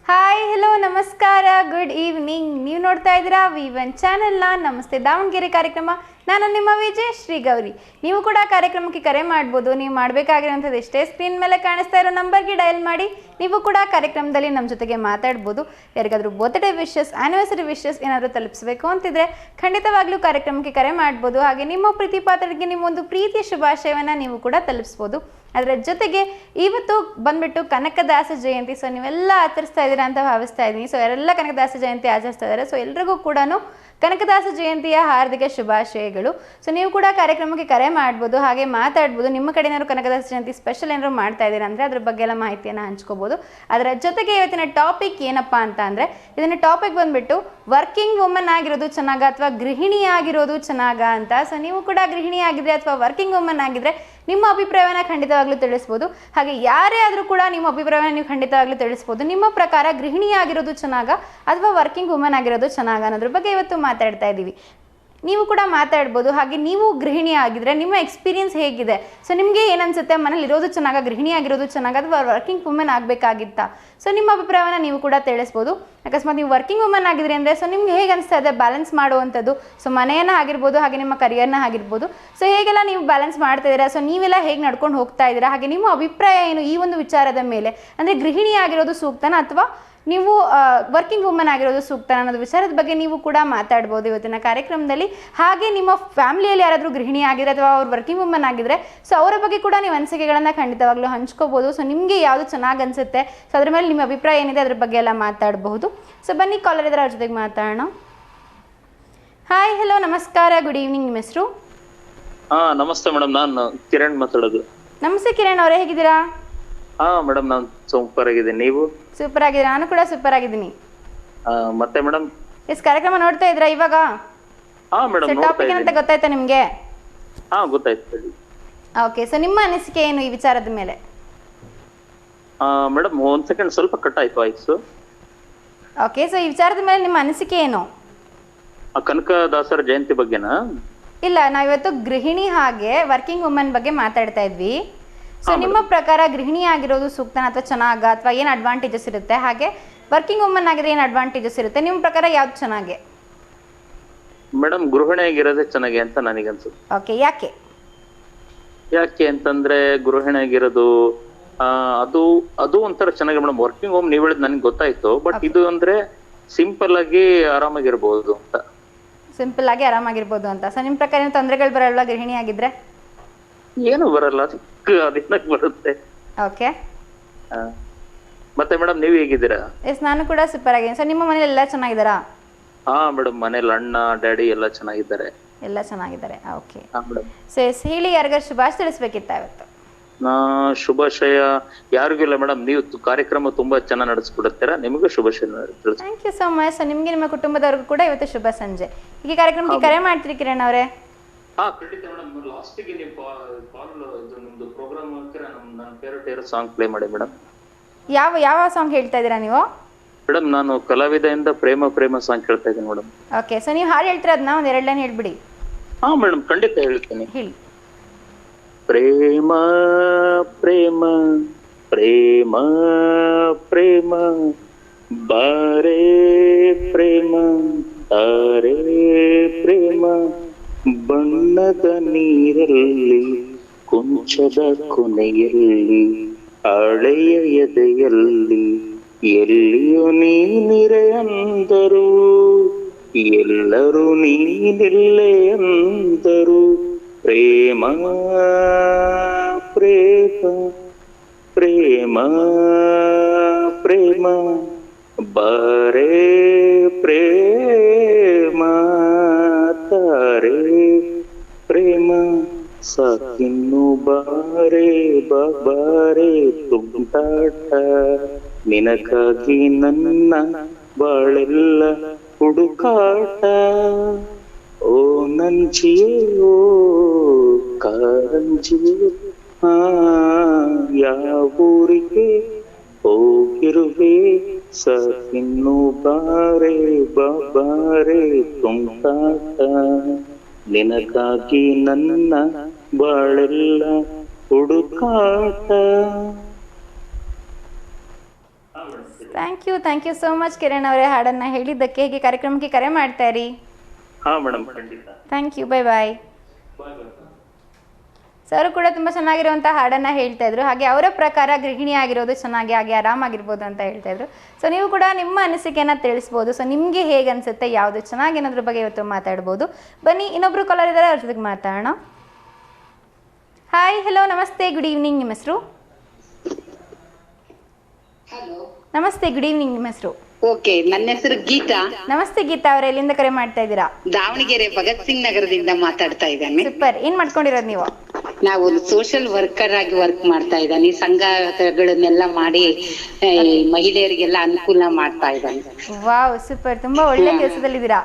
Hi hello ನಮಸ್ಕಾರ good evening. ನೀವು ನೋಡ್ತಾ ಇದ್ದೀರಾ V1 ಚಾನೆಲ್ನ ನಮಸ್ತೆ ದಾವಣಗೆರೆ ಕಾರ್ಯಕ್ರಮ. ನಾನು ನಿಮ್ಮ ವಿಜಯ್ ಶ್ರೀ ಗೌರಿ. ನೀವು ಕೂಡ ಕಾರ್ಯಕ್ರಮಕ್ಕೆ ಕರೆ ಮಾಡ್ಬೋದು. ನೀವು ಮಾಡಬೇಕಾಗಿರೋಂಥದ್ದು ಎಷ್ಟೇ ಸ್ಕ್ರೀನ್ ಮೇಲೆ ಕಾಣಿಸ್ತಾ ಇರೋ ನಂಬರ್ಗೆ ಡಯಲ್ ಮಾಡಿ ನೀವು ಕೂಡ ಕಾರ್ಯಕ್ರಮದಲ್ಲಿ ನಮ್ಮ ಜೊತೆಗೆ ಮಾತಾಡ್ಬೋದು. ಯಾರಿಗಾದರೂ ಬರ್ತ್ಡೇ ವಿಶಸ್, ಆ್ಯನಿವರ್ಸರಿ ವಿಶಸ್ ಏನಾದರೂ ತಲುಪಿಸಬೇಕು ಅಂತಿದ್ರೆ ಖಂಡಿತವಾಗ್ಲೂ ಕಾರ್ಯಕ್ರಮಕ್ಕೆ ಕರೆ ಮಾಡ್ಬೋದು. ಹಾಗೆ ನಿಮ್ಮ ಪ್ರೀತಿ ಪಾತ್ರರಿಗೆ ನಿಮ್ಮೊಂದು ಪ್ರೀತಿಯ ಶುಭಾಶಯವನ್ನು ನೀವು ಕೂಡ ತಲುಪಿಸ್ಬೋದು. ಅದರ ಜೊತೆಗೆ ಇವತ್ತು ಬಂದ್ಬಿಟ್ಟು ಕನಕದಾಸ ಜಯಂತಿ. ಸೊ ನೀವೆಲ್ಲ ಆಚರಿಸ್ತಾ ಇದ್ದೀರಾ ಅಂತ ಭಾವಿಸ್ತಾ ಇದ್ದೀನಿ. ಸೊ ಯಾರೆಲ್ಲ ಕನಕದಾಸ ಜಯಂತಿ ಆಚರಿಸ್ತಾ ಇದ್ದಾರೆ, ಸೊ ಎಲ್ರಿಗೂ ಕೂಡ ಕನಕದಾಸ ಜಯಂತಿಯ ಹಾರ್ದಿಕ ಶುಭಾಶಯಗಳು. ಸೊ ನೀವು ಕೂಡ ಕಾರ್ಯಕ್ರಮಕ್ಕೆ ಕರೆ ಮಾಡ್ಬೋದು, ಹಾಗೆ ಮಾತಾಡ್ಬೋದು. ನಿಮ್ಮ ಕಡೆ ಏನಾದ್ರು ಕನಕದಾಸ ಜಯಂತಿ ಸ್ಪೆಷಲ್ ಏನಾದ್ರು ಮಾಡ್ತಾ ಇದ್ದೀರಾ ಅಂದರೆ ಅದ್ರ ಬಗ್ಗೆ ಎಲ್ಲ ಮಾಹಿತಿಯನ್ನು ಹಂಚ್ಕೋಬೋದು. ಅದರ ಜೊತೆಗೆ ಇವತ್ತಿನ ಟಾಪಿಕ್ ಏನಪ್ಪ ಅಂತ ಅಂದರೆ, ಇದನ್ನ ಟಾಪಿಕ್ ಬಂದ್ಬಿಟ್ಟು ವರ್ಕಿಂಗ್ ವುಮನ್ ಆಗಿರೋದು ಚೆನ್ನಾಗ ಅಥವಾ ಗೃಹಿಣಿ ಆಗಿರೋದು ಚೆನ್ನಾಗ ಅಂತ. ಸೊ ನೀವು ಕೂಡ ಗೃಹಿಣಿ ಆಗಿದ್ರೆ ಅಥವಾ ವರ್ಕಿಂಗ್ ವುಮನ್ ಆಗಿದ್ರೆ ನಿಮ್ಮ ಅಭಿಪ್ರಾಯವನ್ನು ಖಂಡಿತವಾಗ್ಲೂ ತಿಳಿಸ್ಬೋದು. ಹಾಗೆ ಯಾರೇ ಆದರೂ ಕೂಡ ನಿಮ್ಮ ಅಭಿಪ್ರಾಯವನ್ನು ನೀವು ಖಂಡಿತವಾಗ್ಲೂ ತಿಳಿಸ್ಬೋದು. ನಿಮ್ಮ ಪ್ರಕಾರ ಗೃಹಿಣಿ ಆಗಿರೋದು ಚೆನ್ನಾಗ ಅಥವಾ ವರ್ಕಿಂಗ್ ವುಮನ್ ಆಗಿರೋದು ಚೆನ್ನಾಗ ಅನ್ನೋದ್ರ ಬಗ್ಗೆ ಇವತ್ತು ಮಾತಾಡ್ತಾ ಇದ್ದೀವಿ. ನೀವು ಕೂಡ ಮಾತಾಡ್ಬೋದು. ಹಾಗೆ ನೀವು ಗೃಹಿಣಿ ಆಗಿದ್ರೆ ನಿಮ್ಮ ಎಕ್ಸ್ಪೀರಿಯನ್ಸ್ ಹೇಗಿದೆ? ಸೊ ನಿಮಗೆ ಏನನ್ಸುತ್ತೆ, ಮನೇಲಿ ಇರೋದು ಚೆನ್ನಾಗ, ಗೃಹಿಣಿ ಆಗಿರೋದು ಚೆನ್ನಾಗ ಅಥವಾ ವರ್ಕಿಂಗ್ ವುಮನ್ ಆಗಬೇಕಾಗಿತ್ತಾ? ಸೊ ನಿಮ್ಮ ಅಭಿಪ್ರಾಯವನ್ನು ನೀವು ಕೂಡ ತಿಳಿಸ್ಬೋದು. ಅಕಸ್ಮಾತ್ ನೀವು ವರ್ಕಿಂಗ್ ವುಮನ್ ಆಗಿದ್ರಿ ಅಂದರೆ ಸೊ ನಿಮ್ಗೆ ಹೇಗೆ ಅನಿಸ್ತಾ ಇದೆ ಬ್ಯಾಲೆನ್ಸ್ ಮಾಡುವಂಥದ್ದು? ಸೊ ಮನೆಯನ್ನು ಆಗಿರ್ಬೋದು, ಹಾಗೆ ನಿಮ್ಮ ಕರಿಯರ್ನ ಆಗಿರ್ಬೋದು. ಸೊ ಹೇಗೆಲ್ಲ ನೀವು ಬ್ಯಾಲೆನ್ಸ್ ಮಾಡ್ತಾ ಇದ್ದೀರಾ? ಸೊ ನೀವೆಲ್ಲ ಹೇಗೆ ನಡ್ಕೊಂಡು ಹೋಗ್ತಾ ಇದ್ದೀರಾ? ಹಾಗೆ ನಿಮ್ಮ ಅಭಿಪ್ರಾಯ ಏನು ಈ ಒಂದು ವಿಚಾರದ ಮೇಲೆ? ಅಂದರೆ ಗೃಹಿಣಿ ಆಗಿರೋದು ಸೂಕ್ತನಾ ಅಥವಾ ನೀವು ವರ್ಕಿಂಗ್ ವುಮನ್ ಆಗಿರೋದು ಸೂಕ್ತ ಅನ್ನೋದು ವಿಚಾರದ ಬಗ್ಗೆ ನೀವು ಕೂಡ ಮಾತಾಡ್ಬೋದು ಇವತ್ತಿನ ಕಾರ್ಯಕ್ರಮದಲ್ಲಿ. ಹಾಗೆ ನಿಮ್ಮ ಫ್ಯಾಮಿಲಿಯಲ್ಲಿ ಯಾರಾದರೂ ಗೃಹಿಣಿ ಆಗಿದ್ರೆ ಅಥವಾ ಅವ್ರು ವರ್ಕಿಂಗ್ ವುಮನ್ ಆಗಿದ್ರೆ ಸೊ ಅವರ ಬಗ್ಗೆ ಕೂಡ ನೀವು ಅನಿಸಿಕೆಗಳನ್ನು ಖಂಡಿತವಾಗ್ಲೂ ಹಂಚ್ಕೋಬೋದು. ಸೊ ನಿಮಗೆ ಯಾವುದು ಚೆನ್ನಾಗಿ ಅನಿಸುತ್ತೆ, ಸೊ ಅದ್ರ ಮೇಲೆ ನಿಮ್ಮ ಅಭಿಪ್ರಾಯ ಏನಿದೆ ಅದ್ರ ಬಗ್ಗೆ ಎಲ್ಲ ಮಾತಾಡಬಹುದು. ಸೊ ಬನ್ನಿ, ಕಾಲರ್ ಇದ್ದಾರೆ, ಅವ್ರ ಜೊತೆಗೆ ಮಾತಾಡೋಣ. ಹಾಯ್ ಹಲೋ ನಮಸ್ಕಾರ, ಗುಡ್ ಈವ್ನಿಂಗ್. ನಿಮ್ಮ ಹೆಸರು? ನಮಸ್ತೆ ಮೇಡಮ್, ನಾನು ಕಿರಣ್ ಮಾತಾಡೋದು. ನಮಸ್ತೆ ಕಿರಣ್ ಅವರೇ, ಹೇಗಿದ್ದೀರಾ? ಮೇಡಮ್ ನಾನು ಸೂಪರ್ ಆಗಿದ್ದೀನಿ, ನೀವು? ಸೂಪರ್ ಆಗಿದ್ದೀರಾ? ನಾನು ಕೂಡ ಸೂಪರ್ ಆಗಿದ್ದೀನಿ. ಮತ್ತೆ ಮೇಡಮ್ ಎಸ್ ಕಾರ್ಯಕ್ರಮ ನೋಡ್ತಾ ಇದ್ರಾ ಇವಾಗ? ಮೇಡಮ್ ಟಾಪಿಕ್ ಏನಂತ ಗೊತ್ತಾಯ್ತಾ ನಿಮಗೆ? ಗೊತ್ತಾಯ್ತು. ಓಕೆ, ಸೊ ನಿಮ್ಮ ಅನಿಸಿಕೆ ಏನು ಈ ವಿಚಾರದ ಮೇಲೆ? ಮೇಡಮ್ ಒಂದ್ ಸೆಕೆಂಡ್, ಸ್ವಲ್ಪ ಕಟ್ ಆಯ್ತು ವಾಯ್ಸ್. ಓಕೆ, ಸೊ ಈ ವಿಚಾರದ ಮೇಲೆ ನಿಮ್ಮ ಅನಿಸಿಕೆ ಏನು? ಕನಕದಾಸರ ಜಯಂತಿ ಬಗ್ಗೆನಾ? ಇಲ್ಲ, ನಾವಿವತ್ತು ಗೃಹಿಣಿ ಹಾಗೆ ವರ್ಕಿಂಗ್ ವುಮನ್ ಬಗ್ಗೆ ಮಾತಾಡ್ತಾ ಇದ್ವಿ. ಸೊ ನಿಮ್ಮ ಪ್ರಕಾರ ಗೃಹಿಣಿ ಆಗಿರೋದು ಸೂಕ್ತನ ಅಥವಾ ಚೆನ್ನಾಗ, ಅಥವಾ ಏನು ಅಡ್ವಾಂಟೇಜಸ್ ಇರುತ್ತೆ? ಹಾಗೆ ವರ್ಕಿಂಗ್ ವುಮನ್ ಆಗಿದ್ರೆ ಏನು ಅಡ್ವಾಂಟೇಜಸ್ ಇರುತ್ತೆ? ನಿಮ್ಮ ಪ್ರಕಾರ ಯಾವ್ದು ಚೆನ್ನಾಗೆ? ಮೇಡಮ್ ಗೃಹಿಣಿ ಆಗಿರೋದೇ ಚೆನ್ನಾಗಿ ಅಂತ ನನಗನ್ಸುತ್ತೆ. ಓಕೆ, ಯಾಕೆ? ಯಾಕೆ ಅಂತಂದ್ರೆ ಗೃಹಿಣಿ ಆಗಿರೋದು ಅದು ಅದು ಒಂಥರ ಚೆನ್ನಾಗಿ ಮೇಡಮ್. ವರ್ಕಿಂಗ್ ಹೋಮ್ ನೀವ್ ಹೇಳಿದ್ ನನಗೆ ಗೊತ್ತಾಯ್ತು, ಬಟ್ ಇದು ಅಂದ್ರೆ ಸಿಂಪಲ್ ಆಗಿ ಆರಾಮಾಗಿರ್ಬೋದು ಅಂತ. ಸಿಂಪಲ್ ಆಗಿ ಆರಾಮಾಗಿರ್ಬೋದು ಅಂತ. ಸೊ ನಿಮ್ಮ ಪ್ರಕಾರ ಏನು ತೊಂದರೆಗಳು ಬರಲ್ವಾ ಗೃಹಿಣಿ ಆಗಿದ್ರೆ? ಏನು ಬರಲ್ಲ, ಅದೇನಕ್ ಬರುತ್ತೆ. ಓಕೆ, ಮತ್ತೆ ಮೇಡಮ್ ನೀವ್ ಹೇಗಿದ್ದೀರಾ? ಎಸ್ ನಾನು ಕೂಡ ಸೂಪರ್ ಆಗಿದ್ದೀನಿ. ಸೊ ನಿಮ್ಮ ಮನೇಲಿ ಎಲ್ಲ ಚೆನ್ನಾಗಿದ್ದಾರಾ? ಮೇಡಮ್ ಮನೇಲಿ ಅಣ್ಣ ಡ್ಯಾಡಿ ಎಲ್ಲ ಚೆನ್ನಾಗಿದ್ದಾರೆ. ಎಲ್ಲ ಚೆನ್ನಾಗಿದ್ದಾರೆ. Okay, madam. ಸೊ ಎಸ್ ಹೇಳಿ, ಯಾರಿಗಾರು ಶುಭಾಶಯ ತಿಳಿಸ್ಬೇಕಿತ್ತ ಇವತ್ತು? ಶುಭಾಶಯ ಯಾರಿಗೂ ಇಲ್ಲ ಮೇಡಮ್, ನೀವು ಕಾರ್ಯಕ್ರಮ ತುಂಬಾ ಚೆನ್ನಾಗಿ ನಡೆಸ್ಕೊಡುತ್ತೀರಾ, ನಿಮಗೂ ಶುಭಾಶಯ. Thank you so much. ನಿಮ್ಗೆ ನಿಮ್ಮ ಕುಟುಂಬದವ್ರಿಗೂ ಕೂಡ ಇವತ್ತು ಶುಭ ಸಂಜೆ. ಹೀಗೆ ಕಾರ್ಯಕ್ರಮಕ್ಕೆ ಕರೆ ಮಾಡ್ತೀರಿ ಕಿರಣ್ ಅವರೇ? ಖಂಡಿತ ಮೇಡಮ್. ಲಾಸ್ಟಿಗೆ ನೀವು ಕಾಲ್ ನಿಮ್ದು ಪ್ರೋಗ್ರಾಮ್ ನನ್ನ ಫೇವರೇಟ್ ಸಾಂಗ್ ಪ್ಲೇ ಮಾಡಿ ಮೇಡಮ್. ಯಾವ ಸಾಂಗ್ ಹೇಳ್ತಾ ಇದ್ದೀರಾ ನೀವು? ಮೇಡಮ್ ನಾನು ಕಲಾವಿದೆಯಿಂದ ಪ್ರೇಮ ಪ್ರೇಮ ಸಾಂಗ್ ಕೇಳ್ತಾ ಇದ್ದೀನಿ ಮೇಡಮ್. ಓಕೆ, ಸೊ ನೀವು ಹಾಡು ಹೇಳ್ತೀರಾ, ಅದನ್ನ ಒಂದ್ 2 ಲೈನ್ ಹೇಳ್ಬಿಡಿ. ಮೇಡಮ್ ಖಂಡಿತ ಹೇಳ್ತೀನಿ. ಹೇಳಿ. ಪ್ರೇಮ ಪ್ರೇಮ ಪ್ರೇಮ ಪ್ರೇಮ ಬಾರೇ ಪ್ರೇಮ ತಾರೆ ಪ್ರೇಮ ಬಣ್ಣದ ನೀರಲ್ಲಿ ಕೊಂಚದ ಕೊನೆಯಲ್ಲಿ ಹಳೆಯ ಎದೆಯಲ್ಲಿ ಎಲ್ಲಿಯೂ ನೀನಿರೆ ಅಂದರು, ಎಲ್ಲರೂ ನೀನಿಲ್ಲೇ ಅಂದರು. ಪ್ರೇಮ ಪ್ರೇಮ ಪ್ರೇಮ ಪ್ರೇಮ ಬಾರೇ ಪ್ರೇಮ ತಾರೆ ಪ್ರೇಮ ಸಾಕಿನ್ನು ಬಾರೇ ಬಾರೇ ತುಂಟಾಟ, ನಿನಗಾಗಿ ನನ್ನ ಬಾಳೆಲ್ಲ ಹುಡುಕಾಟ. ಓ ನಂಜಿಯೋ ಕಾರಂಜಿಯೋ ಯಾವೂರಿಗೆ ಹೋಗಿರುವೆ, ಸಾಕಿನ್ನು ಬಾರೇ ಬಾರೇ ತುಂಟಾಟ, ನಿನಗಾಗಿ ನನ್ನ ಬಾಳೆಲ್ಲ ಹುಡುಕಾಟ. Thank you so much Kiran ಅವರೇ ಹಾಡನ್ನು ಹೇಳಿದ್ದಕ್ಕೆ. ಹೀಗೆ ಕಾರ್ಯಕ್ರಮಕ್ಕೆ ಕರೆ ಮಾಡ್ತಾ ಇರಿ. ಹಾ ಮೇಡಮ್, ಖಂಡಿತ. Thank you, bye bye. Sir ಕೂಡ ತುಂಬ ಚೆನ್ನಾಗಿರುವಂಥ ಹಾಡನ್ನು ಹೇಳ್ತಾ ಇದ್ರು. ಹಾಗೆ ಅವರ ಪ್ರಕಾರ ಗೃಹಿಣಿ ಆಗಿರೋದು ಚೆನ್ನಾಗಿ, ಹಾಗೆ ಆರಾಮಾಗಿರ್ಬೋದು ಅಂತ ಹೇಳ್ತಾ ಇದ್ರು. ಸೊ ನೀವು ಕೂಡ ನಿಮ್ಮ ಅನಿಸಿಕೆಯನ್ನು ತಿಳಿಸ್ಬೋದು. ಸೊ ನಿಮಗೆ ಹೇಗೆ ಅನಿಸುತ್ತೆ, ಯಾವುದು ಚೆನ್ನಾಗಿ ಅನ್ನೋದ್ರ ಬಗ್ಗೆ ಇವತ್ತು ಮಾತಾಡ್ಬೋದು. ಬನ್ನಿ, ಇನ್ನೊಬ್ರು ಕಾಲರ್ ಇದ್ದಾರೆ, ಅವ್ರ ಜೊತೆಗೆ ಮಾತಾಡೋಣ. ಹಾಯ್, ಹಲೋ, ನಮಸ್ತೆ, ಗುಡ್ ಈವ್ನಿಂಗ್. ನಿಮ್ಮ ಹೆಸರು? ನಮಸ್ತೆ, ಗುಡ್ ಈವ್ನಿಂಗ್. ನಿಮ್ಮ ಹೆಸರು? ಓಕೆ, ನನ್ನ ಹೆಸರು ಗೀತಾ. ನಮಸ್ತೆ ಗೀತಾ ಅವರೇ, ಎಲ್ಲಿಂದ ಕರೆ ಮಾಡ್ತಾ ಇದ್ದೀರಾ? ದಾವಣಗೆರೆ ಭಗತ್ ಸಿಂಗ್ ನಗರದಿಂದ ಮಾತಾಡ್ತಾ ಇದ್ದಾನೆ. ಸೂಪರ್. ಏನ್ ಮಾಡ್ಕೊಂಡಿರೋದು ನೀವು? ನಾವು ಒಂದು ಸೋಷಿಯಲ್ ವರ್ಕರ್ ಆಗಿ ವರ್ಕ್ ಮಾಡ್ತಾ ಇದ್ದಾನೆ. ಸಂಘಗಳನ್ನೆಲ್ಲ ಮಾಡಿ ಮಹಿಳೆಯರಿಗೆಲ್ಲ ಅನುಕೂಲ ಮಾಡ್ತಾ ಇದ್ದಾನೆ. Wow, super. ತುಂಬಾ ಒಳ್ಳೆ ಕೆಲಸದಲ್ಲಿದ್ದೀರಾ.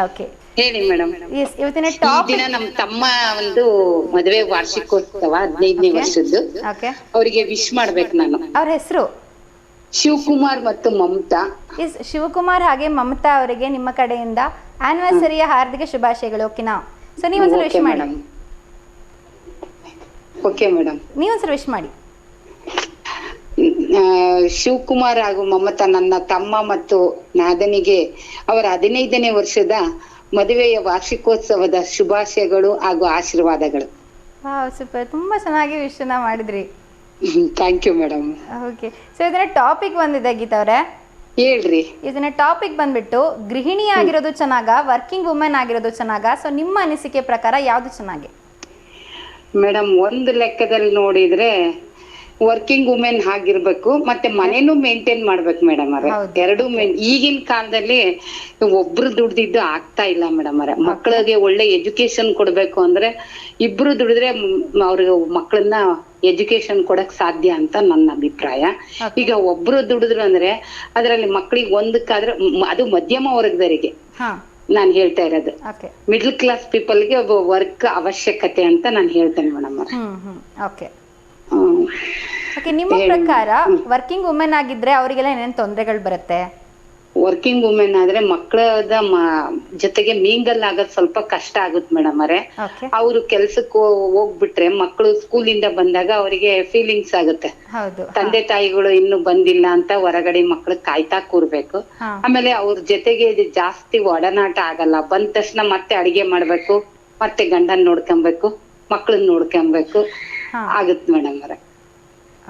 ಓಕೆ, ಹೇಳಿ ಮೇಡಮ್. ಇವತ್ತಿನ ಈ ಟಾಪ್ ದಿನ ನಮ್ಮ ತಮ್ಮ ಒಂದು ಮದುವೆ ವಾರ್ಷಿಕೋತ್ಸವ 15ನೇ ವರ್ಷದ್ದು. ಓಕೆ, ಅವರಿಗೆ ವಿಶ್ ಮಾಡ್ಬೇಕು ನಾನು. ಅವ್ರ ಹೆಸರು? ಶಿವಕುಮಾರ್ ಮತ್ತು ಮಮತಾ. ಶಿವಕುಮಾರ್ ಹಾಗೆ ಮಮತಾ ಅವರಿಗೆ ನಿಮ್ಮ ಕಡೆಯಿಂದ ಆನಿವರ್ಸರಿಯ ಹಾರ್ದಿಕ ಶುಭಾಶಯಗಳು. ಓಕೆನಾ? ಸೊ ನೀವೊಂದ್ಸಲ ವಿಶ್ ಮಾಡಿ. ಓಕೆ ಮೇಡಮ್, ನೀವೊಂದ್ಸಲ ವಿಶ್ ಮಾಡಿ. ಶಿವಕುಮಾರ್ ಹಾಗೂ ಮಮತಾ ನನ್ನ ತಮ್ಮ ಮತ್ತು ನಾದನಿಗೆ ಅವರ 15ನೇ ವರ್ಷದ ಮದುವೆಯ ವಾರ್ಷಿಕೋತ್ಸವದ ಶುಭಾಶಯಗಳು ಹಾಗೂ ಆಶೀರ್ವಾದಗಳು. Wow, super. ತುಂಬಾ ಚೆನ್ನಾಗಿ ವಿಶನ್ನ ಮಾಡಿದ್ರಿ. Thank you madam. Okay, so ಇದನ್ನ ಟಾಪಿಕ್ ಬಂದಿದೆ ಗೀತಾ ಅವರೇ. ಹೇಳ್ರಿ. ಇದನ್ನ ಟಾಪಿಕ್ ಬಂದ್ಬಿಟ್ಟು ಗೃಹಿಣಿ ಆಗಿರೋದು ಚೆನ್ನಾಗ, ವರ್ಕಿಂಗ್ ವುಮೆನ್ ಆಗಿರೋದು ಚೆನ್ನಾಗ? ಸೊ ನಿಮ್ಮ ಅನಿಸಿಕೆ ಪ್ರಕಾರ ಯಾವ್ದು ಚೆನ್ನಾಗಿ? ಮೇಡಮ್, ಒಂದು ಲೆಕ್ಕದಲ್ಲಿ ನೋಡಿದ್ರೆ ವರ್ಕಿಂಗ್ ವುಮೆನ್ ಆಗಿರ್ಬೇಕು, ಮತ್ತೆ ಮನೇನು ಮೇಂಟೈನ್ ಮಾಡ್ಬೇಕು ಮೇಡಮ್ ಅವ್ರೆ. ಎರಡು ಈಗಿನ ಕಾಲದಲ್ಲಿ ಒಬ್ರು ದುಡ್ದಿದ್ದು ಆಗ್ತಾ ಇಲ್ಲ ಮೇಡಮ್ ಅವ್ರೆ. ಮಕ್ಕಳಿಗೆ ಒಳ್ಳೆ ಎಜುಕೇಶನ್ ಕೊಡ್ಬೇಕು ಅಂದ್ರೆ ಇಬ್ರು ದುಡಿದ್ರೆ ಅವ್ರಿಗೆ ಮಕ್ಕಳನ್ನ ಎಜುಕೇಶನ್ ಕೊಡಕ್ ಸಾಧ್ಯ ಅಂತ ನನ್ನ ಅಭಿಪ್ರಾಯ. ಈಗ ಒಬ್ರು ದುಡಿದ್ರು ಅಂದ್ರೆ ಅದ್ರಲ್ಲಿ ಮಕ್ಳಿಗೆ ಒಂದಕ್ಕಾದ್ರೆ ಅದು ಮಧ್ಯಮ ವರ್ಗದವರಿಗೆ ನಾನ್ ಹೇಳ್ತಾ ಇರೋದು. ಮಿಡ್ಲ್ ಕ್ಲಾಸ್ ಪೀಪಲ್ಗೆ ಒಬ್ಬ ವರ್ಕ್ ಅವಶ್ಯಕತೆ ಅಂತ ನಾನು ಹೇಳ್ತೇನೆ ಮೇಡಮ್ ಅವ್ರೆ. ನಿಮ್ಮ ಪ್ರಕಾರ ವರ್ಕಿಂಗ್ ವುಮೆನ್ ಆಗಿದ್ರೆ ಅವರಿಗೆಲ್ಲ ಏನೇನ್ ತೊಂದರೆಗಳು ಬರುತ್ತೆ? ವರ್ಕಿಂಗ್ ವುಮೆನ್ ಆದ್ರೆ ಮಕ್ಕಳದ ಜೊತೆಗೆ ಮೀಂಗಲ್ ಆಗೋದ್ ಸ್ವಲ್ಪ ಕಷ್ಟ ಆಗುತ್ತೆ ಮೇಡಮ್ ಅವರೇ. ಅವ್ರು ಕೆಲ್ಸಕ್ಕೆ ಹೋಗ್ಬಿಟ್ರೆ ಮಕ್ಕಳು ಸ್ಕೂಲಿಂದ ಬಂದಾಗ ಅವರಿಗೆ ಫೀಲಿಂಗ್ಸ್ ಆಗುತ್ತೆ, ತಂದೆ ತಾಯಿಗಳು ಇನ್ನು ಬಂದಿಲ್ಲ ಅಂತ ಹೊರಗಡೆ ಮಕ್ಳು ಕಾಯ್ತಾ ಕೂರ್ಬೇಕು. ಆಮೇಲೆ ಅವ್ರ ಜೊತೆಗೆ ಜಾಸ್ತಿ ಒಡನಾಟ ಆಗಲ್ಲ. ಬಂದ ತಕ್ಷಣ ಮತ್ತೆ ಅಡಿಗೆ ಮಾಡ್ಬೇಕು, ಮತ್ತೆ ಗಂಡನ್ ನೋಡ್ಕೊಬೇಕು, ಮಕ್ಳನ್ನ ನೋಡ್ಕೊಬೇಕು ಆಗುತ್ತೆ ಮೇಡಮ್ ಅವರೇ.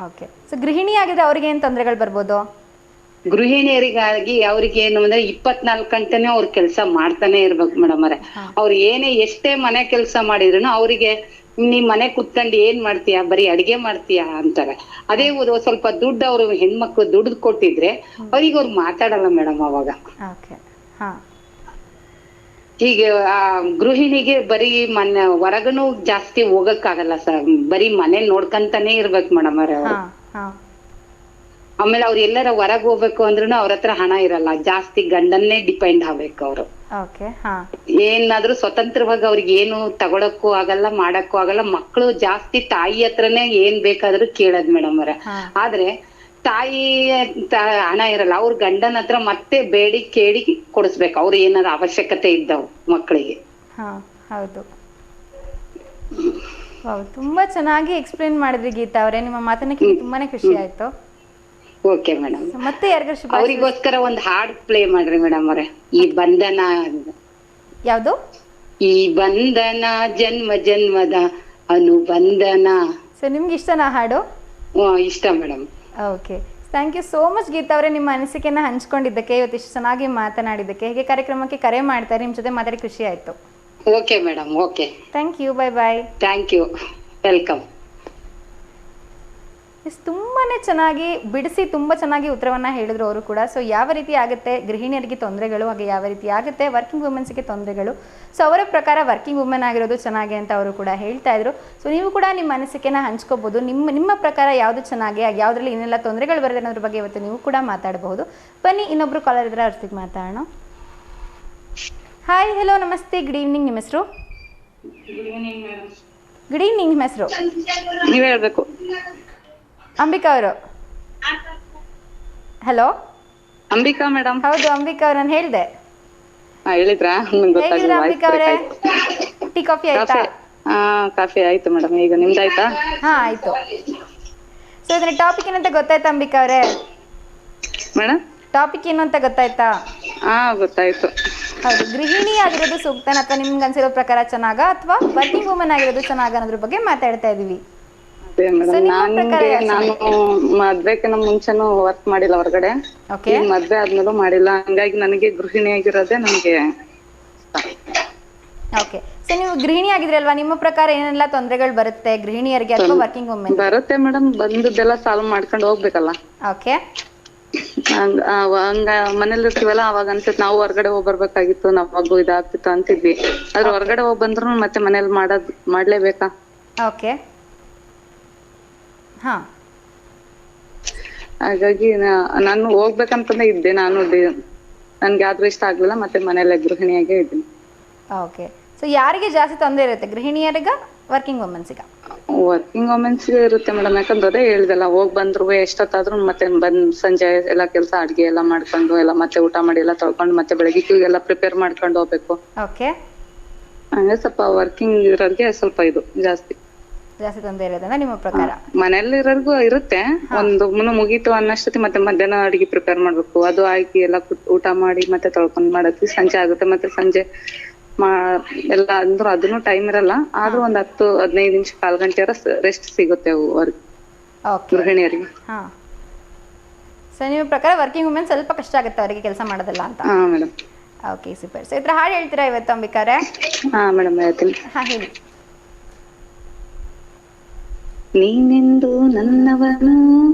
ಓಕೆ, ಸೊ ಗೃಹಿಣಿ ಆಗಿದ್ರೆ ಅವ್ರಿಗೆ ಏನ್ ತೊಂದರೆಗಳು ಬರ್ಬೋದು? ಗೃಹಿಣಿಯರಿಗಾಗಿ ಅವ್ರಿಗೆ ಏನು ಅಂದ್ರೆ 24 ಗಂಟೆನೆ ಅವ್ರ ಕೆಲ್ಸ ಮಾಡ್ತಾನೆ ಇರ್ಬೇಕು ಮೇಡಮ್ ಅವ್ರೆ. ಅವ್ರು ಎಷ್ಟೇ ಮನೆ ಕೆಲ್ಸ ಮಾಡಿದ್ರು ಅವ್ರಿಗೆ ನೀ ಮನೆ ಕುತ್ಕೊಂಡು ಏನ್ ಮಾಡ್ತೀಯಾ, ಬರೀ ಅಡಿಗೆ ಮಾಡ್ತೀಯಾ ಅಂತಾರೆ. ಅದೇ ಸ್ವಲ್ಪ ದುಡ್ಡು ಅವ್ರು ಹೆಣ್ಮಕ್ಳು ದುಡ್ಡು ಕೊಟ್ಟಿದ್ರೆ ಅವ್ರಿಗೆ ಅವ್ರು ಮಾತಾಡಲ್ಲ ಮೇಡಮ್ ಅವಾಗ. ಹೀಗೆ ಆ ಗೃಹಿಣಿಗೆ ಬರೀ ಹೊರಗನು ಜಾಸ್ತಿ ಹೋಗಕ್ ಆಗಲ್ಲ ಸರ್, ಬರೀ ಮನೆ ನೋಡ್ಕಂತಾನೆ ಇರ್ಬೇಕು ಮೇಡಮ್ ಅವ್ರೆ ಅವ್ರು. ಆಮೇಲೆ ಅವ್ರು ಎಲ್ಲಾರ ಹೊರಗ್ ಹೋಗ್ಬೇಕು ಅಂದ್ರೂ ಅವ್ರ ಹತ್ರ ಹಣ ಇರಲ್ಲ, ಜಾಸ್ತಿ ಗಂಡನ್ನೇ ಡಿಪೆಂಡ್ ಆಗ್ಬೇಕು ಅವ್ರು. ಏನಾದ್ರೂ ಸ್ವತಂತ್ರವಾಗಿ ಅವ್ರಿಗೆ ಏನು ತಗೊಳಕ್ಕೂ ಆಗಲ್ಲ, ಮಾಡಕ್ಕೂ ಆಗಲ್ಲ. ಮಕ್ಕಳು ಜಾಸ್ತಿ ತಾಯಿ ಹತ್ರನೇ ಏನ್ ಬೇಕಾದ್ರೂ ಕೇಳದ್ ಮೇಡಮ್ ಅವ್ರೆ. ಆದ್ರೆ ತಾಯಿ ಹಣ ಇರಲ್ಲ, ಅವ್ರ ಗಂಡನ ಹತ್ರ ಮತ್ತೆ ಬೇಡಿ ಕೇಳಿ ಕೊಡಿಸ್ಬೇಕು ಅವ್ರು ಏನಾದ್ರು ಅವಶ್ಯಕತೆ ಇದ್ದವು ಮಕ್ಕಳಿಗೆ. ಹೌದು, ತುಂಬಾ ಚೆನ್ನಾಗಿ ಎಕ್ಸ್ಪ್ಲೇನ್ ಮಾಡಿದ್ರಿ ಗೀತಾ ಅವರೇ. ನಿಮ್ಮ ಮಾತನ್ನ ಕೇಳಿ ತುಂಬಾನೇ ಖುಷಿ ಆಯ್ತು. ಓಕೆ ಮೇಡಮ್, ಮತ್ತೆ ಅವರಿಗೋಸ್ಕರ ಒಂದ್ ಹಾಡ್ ಪ್ಲೇ ಮಾಡ್ರಿ ಮೇಡಮ್ ಅವ್ರೆ. ಈ ಬಂಧನ. ಯಾವ್ದು? ಈ ಬಂಧನ ಜನ್ಮ ಜನ್ಮದ ಅನುಬಂಧನ. ಸೊ ನಿಮ್ಗೆ ಇಷ್ಟನಾ ಹಾಡು? ಇಷ್ಟ madam. Okay, thank you so much Geeta ಅವರೇ, ನಿಮ್ಮ ಅನಿಸಿಕೆನ ಹಂಚ್ಕೊಂಡಿದ್ದಕ್ಕೆ, ಇವತ್ತು ಇಷ್ಟು ಚೆನ್ನಾಗಿ ಮಾತನಾಡಿದ್ದಕ್ಕೆ. ಹೀಗೆ ಕಾರ್ಯಕ್ರಮಕ್ಕೆ ಕರೆ ಮಾಡ್ತಾರೆ, ನಿಮ್ ಜೊತೆ ಮಾತಾಡಿ ಖುಷಿ ಆಯ್ತು. Okay madam, okay, thank you, bye bye. Thank you, welcome. ತುಂಬಾನೇ ಚೆನ್ನಾಗಿ ಬಿಡಿಸಿ ತುಂಬಾ ಚೆನ್ನಾಗಿ ಉತ್ತರವನ್ನ ಹೇಳಿದ್ರು ಅವರು ಕೂಡ. ಸೊ ಯಾವ ರೀತಿ ಆಗುತ್ತೆ ಗೃಹಿಣಿಯರಿಗೆ ತೊಂದರೆಗಳು, ಹಾಗೆ ಯಾವ ರೀತಿ ಆಗುತ್ತೆ ವರ್ಕಿಂಗ್ ವುಮೆನ್ಸ್ಗೆ ತೊಂದರೆಗಳು. ಸೊ ಅವರ ಪ್ರಕಾರ ವರ್ಕಿಂಗ್ ವುಮೆನ್ ಆಗಿರೋದು ಚೆನ್ನಾಗಿ ಅಂತ ಅವರು ಕೂಡ ಹೇಳ್ತಾ ಇದ್ರು. ಸೊ ನೀವು ಕೂಡ ನಿಮ್ಮ ಅನಿಸಿಕೆನ ಹಂಚ್ಕೋಬಹುದು. ನಿಮ್ಮ ಪ್ರಕಾರ ಯಾವುದು ಚೆನ್ನಾಗಿ, ಯಾವ್ದ್ರಲ್ಲಿ ಇನ್ನೆಲ್ಲ ತೊಂದರೆಗಳು ಬರುತ್ತೆ ಅನ್ನೋದ್ರ ಬಗ್ಗೆ ಇವತ್ತು ನೀವು ಕೂಡ ಮಾತಾಡಬಹುದು. ಬನ್ನಿ, ಇನ್ನೊಬ್ರು ಕಾಲರ್ ಇದ್ರೆ ಅವ್ರ ಜೊತೆಗೆ ಮಾತಾಡೋಣ. ಹಾಯ್, ಹಲೋ, ನಮಸ್ತೆ, ಗುಡ್ ಈವ್ನಿಂಗ್. ನಿಮ್ಮ ಹೆಸರು? Good evening. ನಿಮ್ಮ ಹೆಸರು? ನೀವ್ ಹೇಳ್ಬೇಕು. ಅಂಬಿಕಾ ಅವರು. Hello, Ambika madam. ಹೌದು, ಅಂಬಿಕಾ ಅವ್ರು. ನಾನು ಹೇಳ್ದೆ. ಹೇಳಿದ್ರಾ? ಹೇಗಿದ್ದೀರಾ ಅಂಬಿಕಾ ಅವರೇ? ಟೀ ಕಾಫಿ ಆಯ್ತಾ? ಕಾಫಿ ಆಯ್ತು ಮೇಡಮ್. ಈಗ ನಿಮ್ದಾಯ್ತಾ? ಹಾ, ಆಯ್ತು. ಸೊ ಇದನ್ನ ಟಾಪಿಕ್ ಏನಂತ ಗೊತ್ತಾಯ್ತಾ ಅಂಬಿಕಾ ಅವರೇ? ಮೇಡಮ್ ಟಾಪಿಕ್ ಏನು ಅಂತ ಗೊತ್ತಾಯ್ತಾ? ಹಾ ಗೊತ್ತಾಯ್ತು. ಹೌದು, ಗೃಹಿಣಿ ಆಗಿರೋದು ಸೂಕ್ತನ ಅಥವಾ ನಿಮ್ಗೆ ಅನ್ಸಿರೋ ಪ್ರಕಾರ ಚೆನ್ನಾಗ ಅಥವಾ ವರ್ಕಿಂಗ್ ವುಮನ್ ಆಗಿರೋದು ಚೆನ್ನಾಗ ಅನ್ನೋದ್ರ ಬಗ್ಗೆ ಮಾತಾಡ್ತಾ ಇದೀವಿ. ಅದೇ ಮೇಡಮ್, ನಾನು ಮದ್ವೆಕಿನ ಮುಂಚೆನೂ ವರ್ಕ್ ಮಾಡಿಲ್ಲ ಹೊರಗಡೆ, ಓಕೆ ಮದ್ವೆ ಆದ್ಮೇಲೂ ಮಾಡಿಲ್ಲ. ಹಂಗಾಗಿ ನನಗೆ ಗೃಹಿಣಿ ಆಗಿರೋದೇ ನನಗೆ. ಓಕೆ, ಸೊ ನೀವು ಗೃಹಿಣಿ ಆಗಿದ್ರಲ್ವಾ, ನಿಮ್ಮ ಪ್ರಕಾರ ಏನೆಲ್ಲ ತೊಂದರೆಗಳು ಬರುತ್ತೆ ಗೃಹಿಣಿಯರಿಗೆ ಅಥವಾ ವರ್ಕಿಂಗ್ ವುಮೆನ್? ಬರುತ್ತೆ ಮೇಡಮ್, ಬಂದದ್ದೆಲ್ಲ ಸಾಲ್ವ್ ಮಾಡ್ಕೊಂಡು ಹೋಗ್ಬೇಕಲ್ಲ. ಓಕೆ, ಹಂಗ ಮನೇಲಿ ಇರ್ತೀವಲ್ಲ, ಅವಾಗ ಅನ್ಸುತ್ತೆ ನಾವು ಹೊರಗಡೆ ಹೋಗಿ ಬರ್ಬೇಕಾಗಿತ್ತು, ನಾವಾಗೂ ಇದಾಗ್ತಿತ್ತು ಅಂತಿದ್ವಿ. ಆದ್ರೆ ಹೊರಗಡೆ ಹೋಗಿ ಬಂದ್ರು ಮತ್ತೆ ಮನೇಲಿ ಮಾಡ್ಲೇಬೇಕಾ? ಓಕೆ, ಹಾ, ಹಾಗಾಗಿ ನಾನು ಹೋಗ್ಬೇಕಂತಾನೆ ಇದ್ದೆ. ನನ್ಗೆ ಆದ್ರೂ ಇಷ್ಟ ಆಗ್ಲಿಲ್ಲ, ಮತ್ತೆ ಮನೇಲೆ ಗೃಹಿಣಿಯಾಗೇ ಇದ್ದೀನಿ. ಓಕೆ. ಸೊ ಯಾರಿಗೆ ಜಾಸ್ತಿ ತೊಂದರೆ ಇರುತ್ತೆ, ಗೃಹಿಣಿಯರಿಗ ವರ್ಕಿಂಗ್ ವುಮೆನ್ಸಿಗ? ವರ್ಕಿಂಗ್ ವುಮೆನ್ಸ್ ಇರುತ್ತೆ ಮೇಡಮ್, ಯಾಕಂದ್ರೆ ಅದೇ ಹೇಳ್ದಲ್ಲ, ಹೋಗ್ ಬಂದ್ರು ಎಷ್ಟೊತ್ತಾದ್ರೂ ಮತ್ತೆ ಸಂಜೆ ಎಲ್ಲ ಕೆಲಸ ಅಡ್ಗೆ ಎಲ್ಲ ಮಾಡ್ಕೊಂಡು ಎಲ್ಲ ಮತ್ತೆ ಊಟ ಮಾಡಿ ಎಲ್ಲ ತೊಳ್ಕೊಂಡು ಮತ್ತೆ ಬೆಳಗ್ಗೆ ಎಲ್ಲ ಪ್ರಿಪೇರ್ ಮಾಡ್ಕೊಂಡು ಹೋಗ್ಬೇಕು. ಓಕೆ, ಹಂಗೆ ಸ್ವಲ್ಪ ವರ್ಕಿಂಗ್ ಇರೋರ್ಗೆ ಸ್ವಲ್ಪ ಇದು ಜಾಸ್ತಿ ತೊಂದರೆ ಇರೋದನ್ನ ನಿಮ್ಮ ಪ್ರಕಾರ? ಮನೇಲಿ ಇರೋರ್ಗು ಇರುತ್ತೆ, ಒಂದು ಮುಗೀತು ಅನ್ನಷ್ಟೊತ್ತಿ ಮತ್ತೆ ಮಧ್ಯಾಹ್ನ ಅಡಿಗೆ ಪ್ರಿಪೇರ್ ಮಾಡ್ಬೇಕು, ಅದು ಆಗಿ ಎಲ್ಲ ಊಟ ಮಾಡಿ ಮತ್ತೆ ತೊಳ್ಕೊಂಡ್ ಮಾಡೋದು ಸಂಜೆ ಆಗುತ್ತೆ. ಮತ್ತೆ ಸಂಜೆ ಎಲ್ಲ ಅಂದ್ರೂ ಅದನ್ನು ಟೈಮ್ ಇರಲ್ಲ, ಆದ್ರೂ ಒಂದ್ 10-15 ನಿಮಿಷ 1/4 ಗಂಟೆ ರೆಸ್ಟ್ ಸಿಗುತ್ತೆ ಗೃಹಿಣಿಯರಿಗೆ. ಹಾ, ಸೊ ನಿಮ್ಮ ಪ್ರಕಾರ ವರ್ಕಿಂಗ್ ವುಮೆನ್ ಸ್ವಲ್ಪ ಕಷ್ಟ ಆಗುತ್ತೆ ಅವರಿಗೆ ಕೆಲಸ ಮಾಡೋದಲ್ಲ ಅಂತ? ಹಾ ಮೇಡಮ್. Okay, super. ಸೊ ಇದ್ರ ಹಾಡು ಹೇಳ್ತೀರಾ ಇವತ್ತು ಅಂಬಿಕಾರೆ? ಹಾ ಮೇಡಮ್, ಹೇಳ್ತೀನಿ. ಹಾ, ಹೇಳಿ. ನೀನೆಂದು ನನ್ನವನು,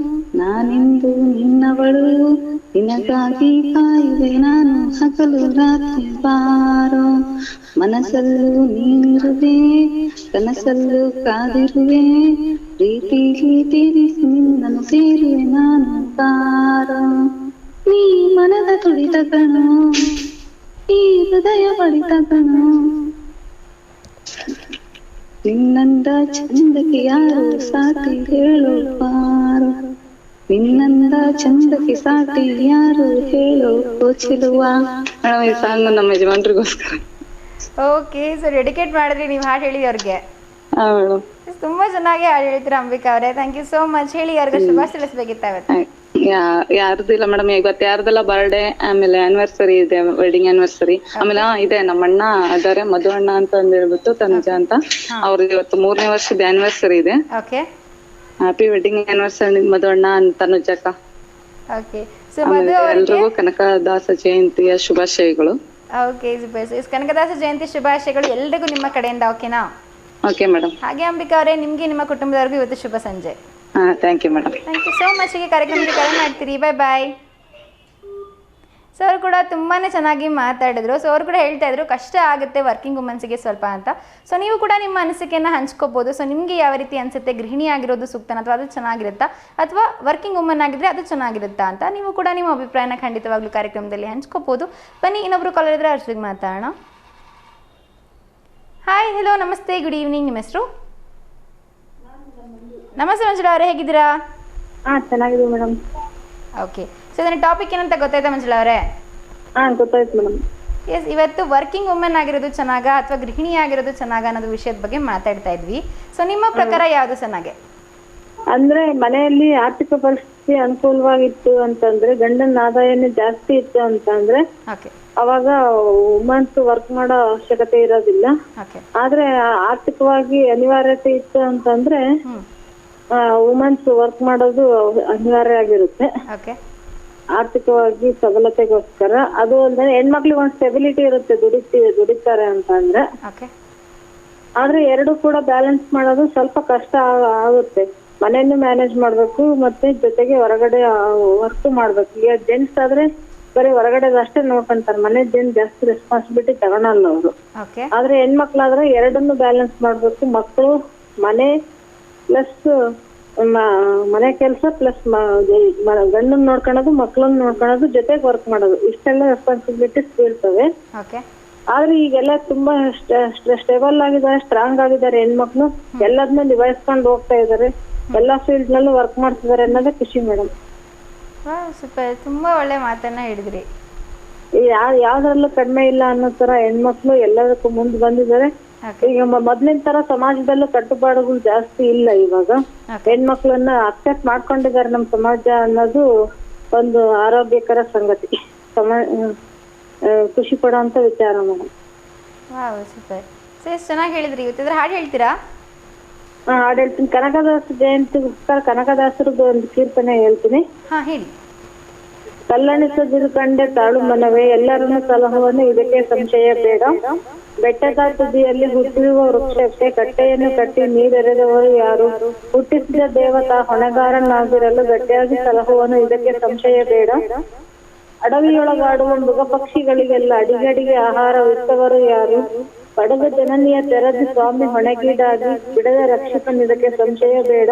ನಾನೆಂದು ನಿನ್ನವಳು, ನಿನಗಾಗಿ ಕಾಯುವೆ ನಾನು ಹಗಲು ರಾತ್ರಿ ಬಾರೋ, ಮನಸ್ಸಲ್ಲೂ ನೀನಿರುವೆ, ಕನಸಲ್ಲೂ ಕಾದಿರುವೆ, ಪ್ರೀತಿಗೆ ತೀರಿಸಿ ನಿನ್ನನ್ನು ಸೇರುವೆ ನಾನು ಬಾರೋ, ನೀ ಮನದ ತುಳಿತ ಕಣೋ, ಈ ಹೃದಯ ಬಡಿತ ಕಣೋ, ನಿನ್ನಂದ ಚಂದಕ್ಕೆ ಯಾರು ಸಾಟಿ ಹೇಳು ಬಾರೋ, ನಿನ್ನಂದ ಚಂದಕ್ಕೆ ಸಾಟಿ ಯಾರು ಹೇಳು ಚೆಲುವ. ಮೇಡಮ್, ಈ ಸಾಂಗ್ ನಮ್ಮ ಯಜಮಾನ್ರಿಗೋಸ್ಕರ. ಓಕೆ, ಸೊ ಡೆಡಿಕೇಟ್ ಮಾಡಿದ್ರಿ ನೀವು ಹಾಡು ಹೇಳಿ ಅವ್ರಿಗೆ? ಹಾ ಮೇಡಮ್. ತುಂಬಾ ಚೆನ್ನಾಗಿ ಹಾಡು ಹೇಳ್ತೀರಾ ಅಂಬಿಕಾ ಅವರೇ, ಥ್ಯಾಂಕ್ ಯು ಸೋ ಮಚ್. ಹೇಳಿ, ಅವ್ರಿಗೆ ಶುಭ ತಿಳಿಸ್ಬೇಕಿತ್ತ ಇವತ್ತು? ಯಾರ್ದು ಇಲ್ಲ ಮೇಡಮ್, ಇವತ್ತು ಯಾರ್ದೆಲ್ಲ ಬರ್ಡೇ, ಆಮೇಲೆ ಆನಿವರ್ಸರಿ ಇದೆ, ವೆಡ್ಡಿಂಗ್ ಆನಿವರ್ಸರಿ. ಆಮೇಲೆ ಇದೆ ನಮ್ಮ ಅಣ್ಣ ಅದಾರೆ, ಮಧು ಅಣ್ಣ ಅಂತ ಹೇಳ್ಬಿಟ್ಟು, ತನುಜ ಅಂತ, ಅವ್ರಿಗೆ ಇವತ್ತು 3ನೇ ವರ್ಷದ ಆನಿವರ್ಸರಿ ಇದೆ. ಓಕೆ, ಹ್ಯಾಪಿ ವೆಡ್ಡಿಂಗ್ ಆನಿವರ್ಸರಿ ಮಧು ಅಣ್ಣ, ತನುಜಕ್ಕ. ಓಕೆ, ಸೊ ಮಧು ಅವರಿಗೆ ಎಲ್ರಿಗೂ ಕನಕದಾಸ ಜಯಂತಿಯ ಶುಭಾಶಯಗಳು. ಓಕೆ, ಕನಕದಾಸ ಜಯಂತಿ ಶುಭಾಶಯಗಳು ಎಲ್ರಿಗೂ ನಿಮ್ಮ ಕಡೆಯಿಂದ. ಓಕೆನಾ? Okay madam. ಹಾಗೆ ಅಂಬಿಕಾ ಅವರೇ, ನಿಮ್ಗೆ ನಿಮ್ಮ ಕುಟುಂಬದವರಿಗೂ ಇವತ್ತು ಶುಭ ಸಂಜೆ. ಹಾ, thank you madam. Thank you so much. ಹೀಗೆ ಕಾರ್ಯಕ್ರಮಕ್ಕೆ ಕರೆ ಮಾಡ್ತೀರಿ. ಬಾಯ್ ಬಾಯ್. ಸೊ ಅವರು ಕೂಡ ತುಂಬಾ ಚೆನ್ನಾಗಿ ಮಾತಾಡಿದ್ರು. ಸೊ ಅವರು ಕೂಡ ಹೇಳ್ತಾ ಇದ್ರು ಕಷ್ಟ ಆಗುತ್ತೆ ವರ್ಕಿಂಗ್ ವುಮೆನ್ಸಿಗೆ ಸ್ವಲ್ಪ ಅಂತ. ಸೊ ನೀವು ಕೂಡ ನಿಮ್ಮ ಅನಿಸಿಕೆಯನ್ನು ಹಂಚ್ಕೋಬೋದು. ಸೊ ನಿಮಗೆ ಯಾವ ರೀತಿ ಅನಿಸುತ್ತೆ, ಗೃಹಿಣಿ ಆಗಿರೋದು ಸೂಕ್ತನ ಅಥವಾ ಅದು ಚೆನ್ನಾಗಿರುತ್ತಾ, ಅಥವಾ ವರ್ಕಿಂಗ್ ವುಮನ್ ಆಗಿದ್ರೆ ಅದು ಚೆನ್ನಾಗಿರುತ್ತಾ ಅಂತ ನೀವು ಕೂಡ ನಿಮ್ಮ ಅಭಿಪ್ರಾಯನ ಖಂಡಿತವಾಗ್ಲೂ ಕಾರ್ಯಕ್ರಮದಲ್ಲಿ ಹಂಚ್ಕೋಬೋದು. ಬನ್ನಿ, ಇನ್ನೊಬ್ರು ಕಾಲರ್ ಇದ್ರೆ ಅವ್ರ ಜೊತೆಗೆ ಮಾತಾಡೋಣ. ಹಾಯ್, ಹೆಲೋ, ನಮಸ್ತೆ, ಗುಡ್ ಈವ್ನಿಂಗ್. ನಿಮ್ಮ ಹೆಸರು? ನಮಸ್ತೆ ಮಂಜುಳಾ ಅವರೇ, ಹೇಗಿದ್ದೀರಾ? ಚೆನ್ನಾಗಿದೆ ಮೇಡಮ್. ಓಕೆ, ಸೊ ಇದನ್ನ ಟಾಪಿಕ್ ಏನಂತ ಗೊತ್ತಾಯ್ತಾ ಮಂಜುಳಾ ಅವರೇ? ಗೊತ್ತಾಯ್ತು ಮೇಡಮ್. ಎಸ್, ಇವತ್ತು ವರ್ಕಿಂಗ್ ವುಮೆನ್ ಆಗಿರೋದು ಚೆನ್ನಾಗ ಅಥವಾ ಗೃಹಿಣಿ ಆಗಿರೋದು ಚೆನ್ನಾಗ ಅನ್ನೋದು ವಿಷಯದ ಬಗ್ಗೆ ಮಾತಾಡ್ತಾ ಇದ್ವಿ. ಸೊ ನಿಮ್ಮ ಪ್ರಕಾರ ಯಾವುದು ಚೆನ್ನಾಗೆ? ಅಂದ್ರೆ ಮನೆಯಲ್ಲಿ ಆರ್ಥಿಕ ಪರಿಸ್ಥಿತಿ ಅನುಕೂಲವಾಗಿತ್ತು ಅಂತಂದ್ರೆ, ಗಂಡನ ಆದಾಯನೇ ಜಾಸ್ತಿ ಇತ್ತು ಅಂತಂದ್ರೆ ಓಕೆ, ಅವಾಗ ವುಮೆನ್ಸ್ ವರ್ಕ್ ಮಾಡೋ ಅವಶ್ಯಕತೆ ಇರೋದಿಲ್ಲ. ಆದ್ರೆ ಆರ್ಥಿಕವಾಗಿ ಅನಿವಾರ್ಯತೆ ಇತ್ತು ಅಂತಂದ್ರೆ ವುಮೆನ್ಸ್ ವರ್ಕ್ ಮಾಡೋದು ಅನಿವಾರ್ಯ ಆಗಿರುತ್ತೆ ಆರ್ಥಿಕವಾಗಿ ಸಬಲತೆಗೋಸ್ಕರ. ಅದು ಅಲ್ಲದೆ ಹೆಣ್ಮಕ್ಳಿಗೆ ಒಂದು ಸ್ಟೆಬಿಲಿಟಿ ಇರುತ್ತೆ, ದುಡಿತಾರೆ ಅಂತ ಅಂದ್ರೆ. ಆದ್ರೆ ಎರಡು ಕೂಡ ಬ್ಯಾಲೆನ್ಸ್ ಮಾಡೋದು ಸ್ವಲ್ಪ ಕಷ್ಟ ಆಗುತ್ತೆ. ಮನೆಯನ್ನು ಮ್ಯಾನೇಜ್ ಮಾಡ್ಬೇಕು, ಮತ್ತೆ ಜೊತೆಗೆ ಹೊರಗಡೆ ವರ್ಕ್ ಮಾಡ್ಬೇಕು. ಈಗ ಜೆಂಟ್ಸ್ ಆದ್ರೆ ಬರೀ ಹೊರಗಡೆ ಅಷ್ಟೇ ನೋಡ್ಕೊಂತಾರೆ, ಮನೆದೇನ್ ಜಾಸ್ತಿ ರೆಸ್ಪಾನ್ಸಿಬಿಲಿಟಿ ತಗೊಳಲ್ಲ ಅವರು. ಆದ್ರೆ ಹೆಣ್ಮಕ್ಳಾದ್ರೆ ಎರಡನ್ನು ಬ್ಯಾಲೆನ್ಸ್ ಮಾಡ್ಬೇಕು. ಮಕ್ಕಳು, ಮನೆ ಪ್ಲಸ್ ಮನೆ ಕೆಲಸ ಪ್ಲಸ್ ಗಂಡನ್ ನೋಡ್ಕೊಳೋದು, ಮಕ್ಳನ್ನ ನೋಡ್ಕೊಳೋದು, ಜೊತೆಗೆ ವರ್ಕ್ ಮಾಡೋದು, ಇಷ್ಟೆಲ್ಲ ರೆಸ್ಪಾನ್ಸಿಬಿಲಿಟೀಸ್ ಬೀಳ್ತವೆ. ಆದ್ರೆ ಈಗೆಲ್ಲ ತುಂಬಾ ಸ್ಟೇಬಲ್ ಆಗಿದ್ದಾರೆ, ಸ್ಟ್ರಾಂಗ್ ಆಗಿದ್ದಾರೆ ಹೆಣ್ಮಕ್ಳು. ಎಲ್ಲದನ್ನ ನಿಭಾಯಿಸ್ಕೊಂಡು ಹೋಗ್ತಾ ಇದಾರೆ, ಎಲ್ಲಾ ಫೀಲ್ಡ್ ನಲ್ಲೂ ವರ್ಕ್ ಮಾಡ್ತಿದ್ದಾರೆ ಅನ್ನೋದೇ ಖುಷಿ ಮೇಡಮ್. ಸೂಪರ್, ತುಂಬಾ ಒಳ್ಳೆ ಮಾತನ್ನ ಹೇಳಿದ್ರಿ. ಯಾವ್ದ್ರಲ್ಲೂ ಕಡಿಮೆ ಇಲ್ಲ ಅನ್ನೋ ತರ ಹೆಣ್ಮಕ್ಳು ಎಲ್ಲದಕ್ಕೂ ಮುಂದೆ ಬಂದಿದ್ದಾರೆ. ಈಗ ಮೊದ್ಲಿನ ತರ ಸಮಾಜದಲ್ಲೂ ಕಟ್ಟುಪಾಡುಗಳು ಜಾಸ್ತಿ ಇಲ್ಲ ಇವಾಗ. ಹೆಣ್ಮಕ್ಳನ್ನ ಅಕ್ಸೆಪ್ಟ್ ಮಾಡ್ಕೊಂಡಿದ್ದಾರೆ ನಮ್ ಸಮಾಜ ಅನ್ನೋದು ಒಂದು ಆರೋಗ್ಯಕರ ಸಂಗತಿ. ಖುಷಿ ಪಡುವಂತ ವಿಚಾರ ಮೇಡಮ್. ಸೂಪರ್. ಎಷ್ಟು ಚೆನ್ನಾಗಿ ಹೇಳಿದ್ರಿ. ಇವತ್ತಿದ್ರೆ ಹಾಡು ಹೇಳ್ತೀರಾ? ಹಾಡು ಹೇಳ್ತೀನಿ. ಕನಕದಾಸ ಜಯಂತಿಗೋಸ್ಕರ ಕನಕದಾಸರದ್ದು ಒಂದು ಕೀರ್ತನೆ ಹೇಳ್ತೀನಿ. ಹೇಳಿ. ಕಲ್ಲಣಿಸದಿರು ಕಂಡೆ ತಾಳು ಮನವೇ, ಎಲ್ಲರನ್ನು ಸಲಹುವನ್ನು ಇದಕ್ಕೆ ಸಂಶಯ ಬೇಡ. ಬೆಟ್ಟದ ತುದಿಯಲ್ಲಿ ಹುಟ್ಟಿರುವ ವೃಕ್ಷಕ್ಕೆ ಕಟ್ಟೆಯನ್ನು ಕಟ್ಟಿ ನೀರೆರೆದವರು ಯಾರು? ಹುಟ್ಟಿಸಿದ ದೇವತಾ ಹೊಣೆಗಾರನಾಗಿರಲು ಗಟ್ಟಿಯಾಗಿ ಸಲಹುವನು ಇದಕ್ಕೆ ಸಂಶಯ ಬೇಡ. ಅಡವಿಯೊಳಗಾಡುವ ಮೃಗ ಪಕ್ಷಿಗಳಿಗೆಲ್ಲ ಅಡಿಗಡಿಗೆ ಆಹಾರವಿತ್ತವರು ಯಾರು? ಪಡೆದ ಜನನಿಯ ತೆರದಿ ಸ್ವಾಮಿ ಹೊಣೆಗೀಡಾಗಿ ಬಿಡದ ರಕ್ಷಕನ ಇದಕ್ಕೆ ಸಂಶಯ ಬೇಡ.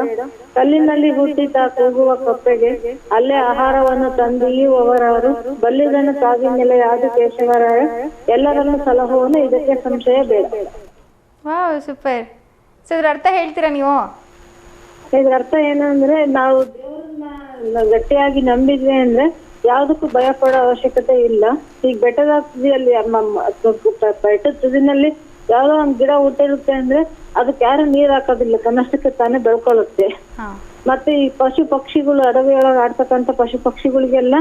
ಕಲ್ಲಿನಲ್ಲಿ ಹುಟ್ಟಿ ತಾ ಕೂಗುವ ಕಪ್ಪೆಗೆ ಅಲ್ಲೇ ಆಹಾರವನ್ನು ತಂದೀಯುವವರಾರು? ಬಲ್ಲಿದನ್ನು ತಾಗಿ ನೆಲೆಯಾದ ಕೇಶವರಾಯ, ಎಲ್ಲರನ್ನು ಸಲಹುವನು ಇದಕ್ಕೆ ಸಂಶಯ ಬೇಡ. ಸೂಪರ್. ಸೊ ಇದ್ರ ಅರ್ಥ ಹೇಳ್ತೀರಾ ನೀವು? ಇದ್ರ ಅರ್ಥ ಏನಂದ್ರೆ, ನಾವು ದೇವ್ರನ್ನ ಗಟ್ಟಿಯಾಗಿ ನಂಬಿದ್ವಿ ಅಂದ್ರೆ ಯಾವ್ದಕ್ಕೂ ಭಯ ಪಡೋ ಅವಶ್ಯಕತೆ ಇಲ್ಲ. ಈಗ ಬೆಟ್ಟದ ತುದಿಯಲ್ಲಿ ಬೆಟ್ಟದ ತುದಿನಲ್ಲಿ ಯಾವ್ದೋ ಒಂದ್ ಗಿಡ ಹುಟ್ಟಿರುತ್ತೆ ಅಂದ್ರೆ ಅದಕ್ಕೆ ಯಾರು ನೀರ್ ಹಾಕೋದಿಲ್ಲ, ತನ್ನಷ್ಟಕ್ಕೆ ತಾನೇ ಬೆಳ್ಕೊಳ್ಳುತ್ತೆ. ಮತ್ತೆ ಈ ಪಶು ಪಕ್ಷಿಗಳು, ಅಡವಿಯೊಳಗೆ ಆಡ್ತಕ್ಕಂಥ ಪಶು ಪಕ್ಷಿಗಳಿಗೆಲ್ಲ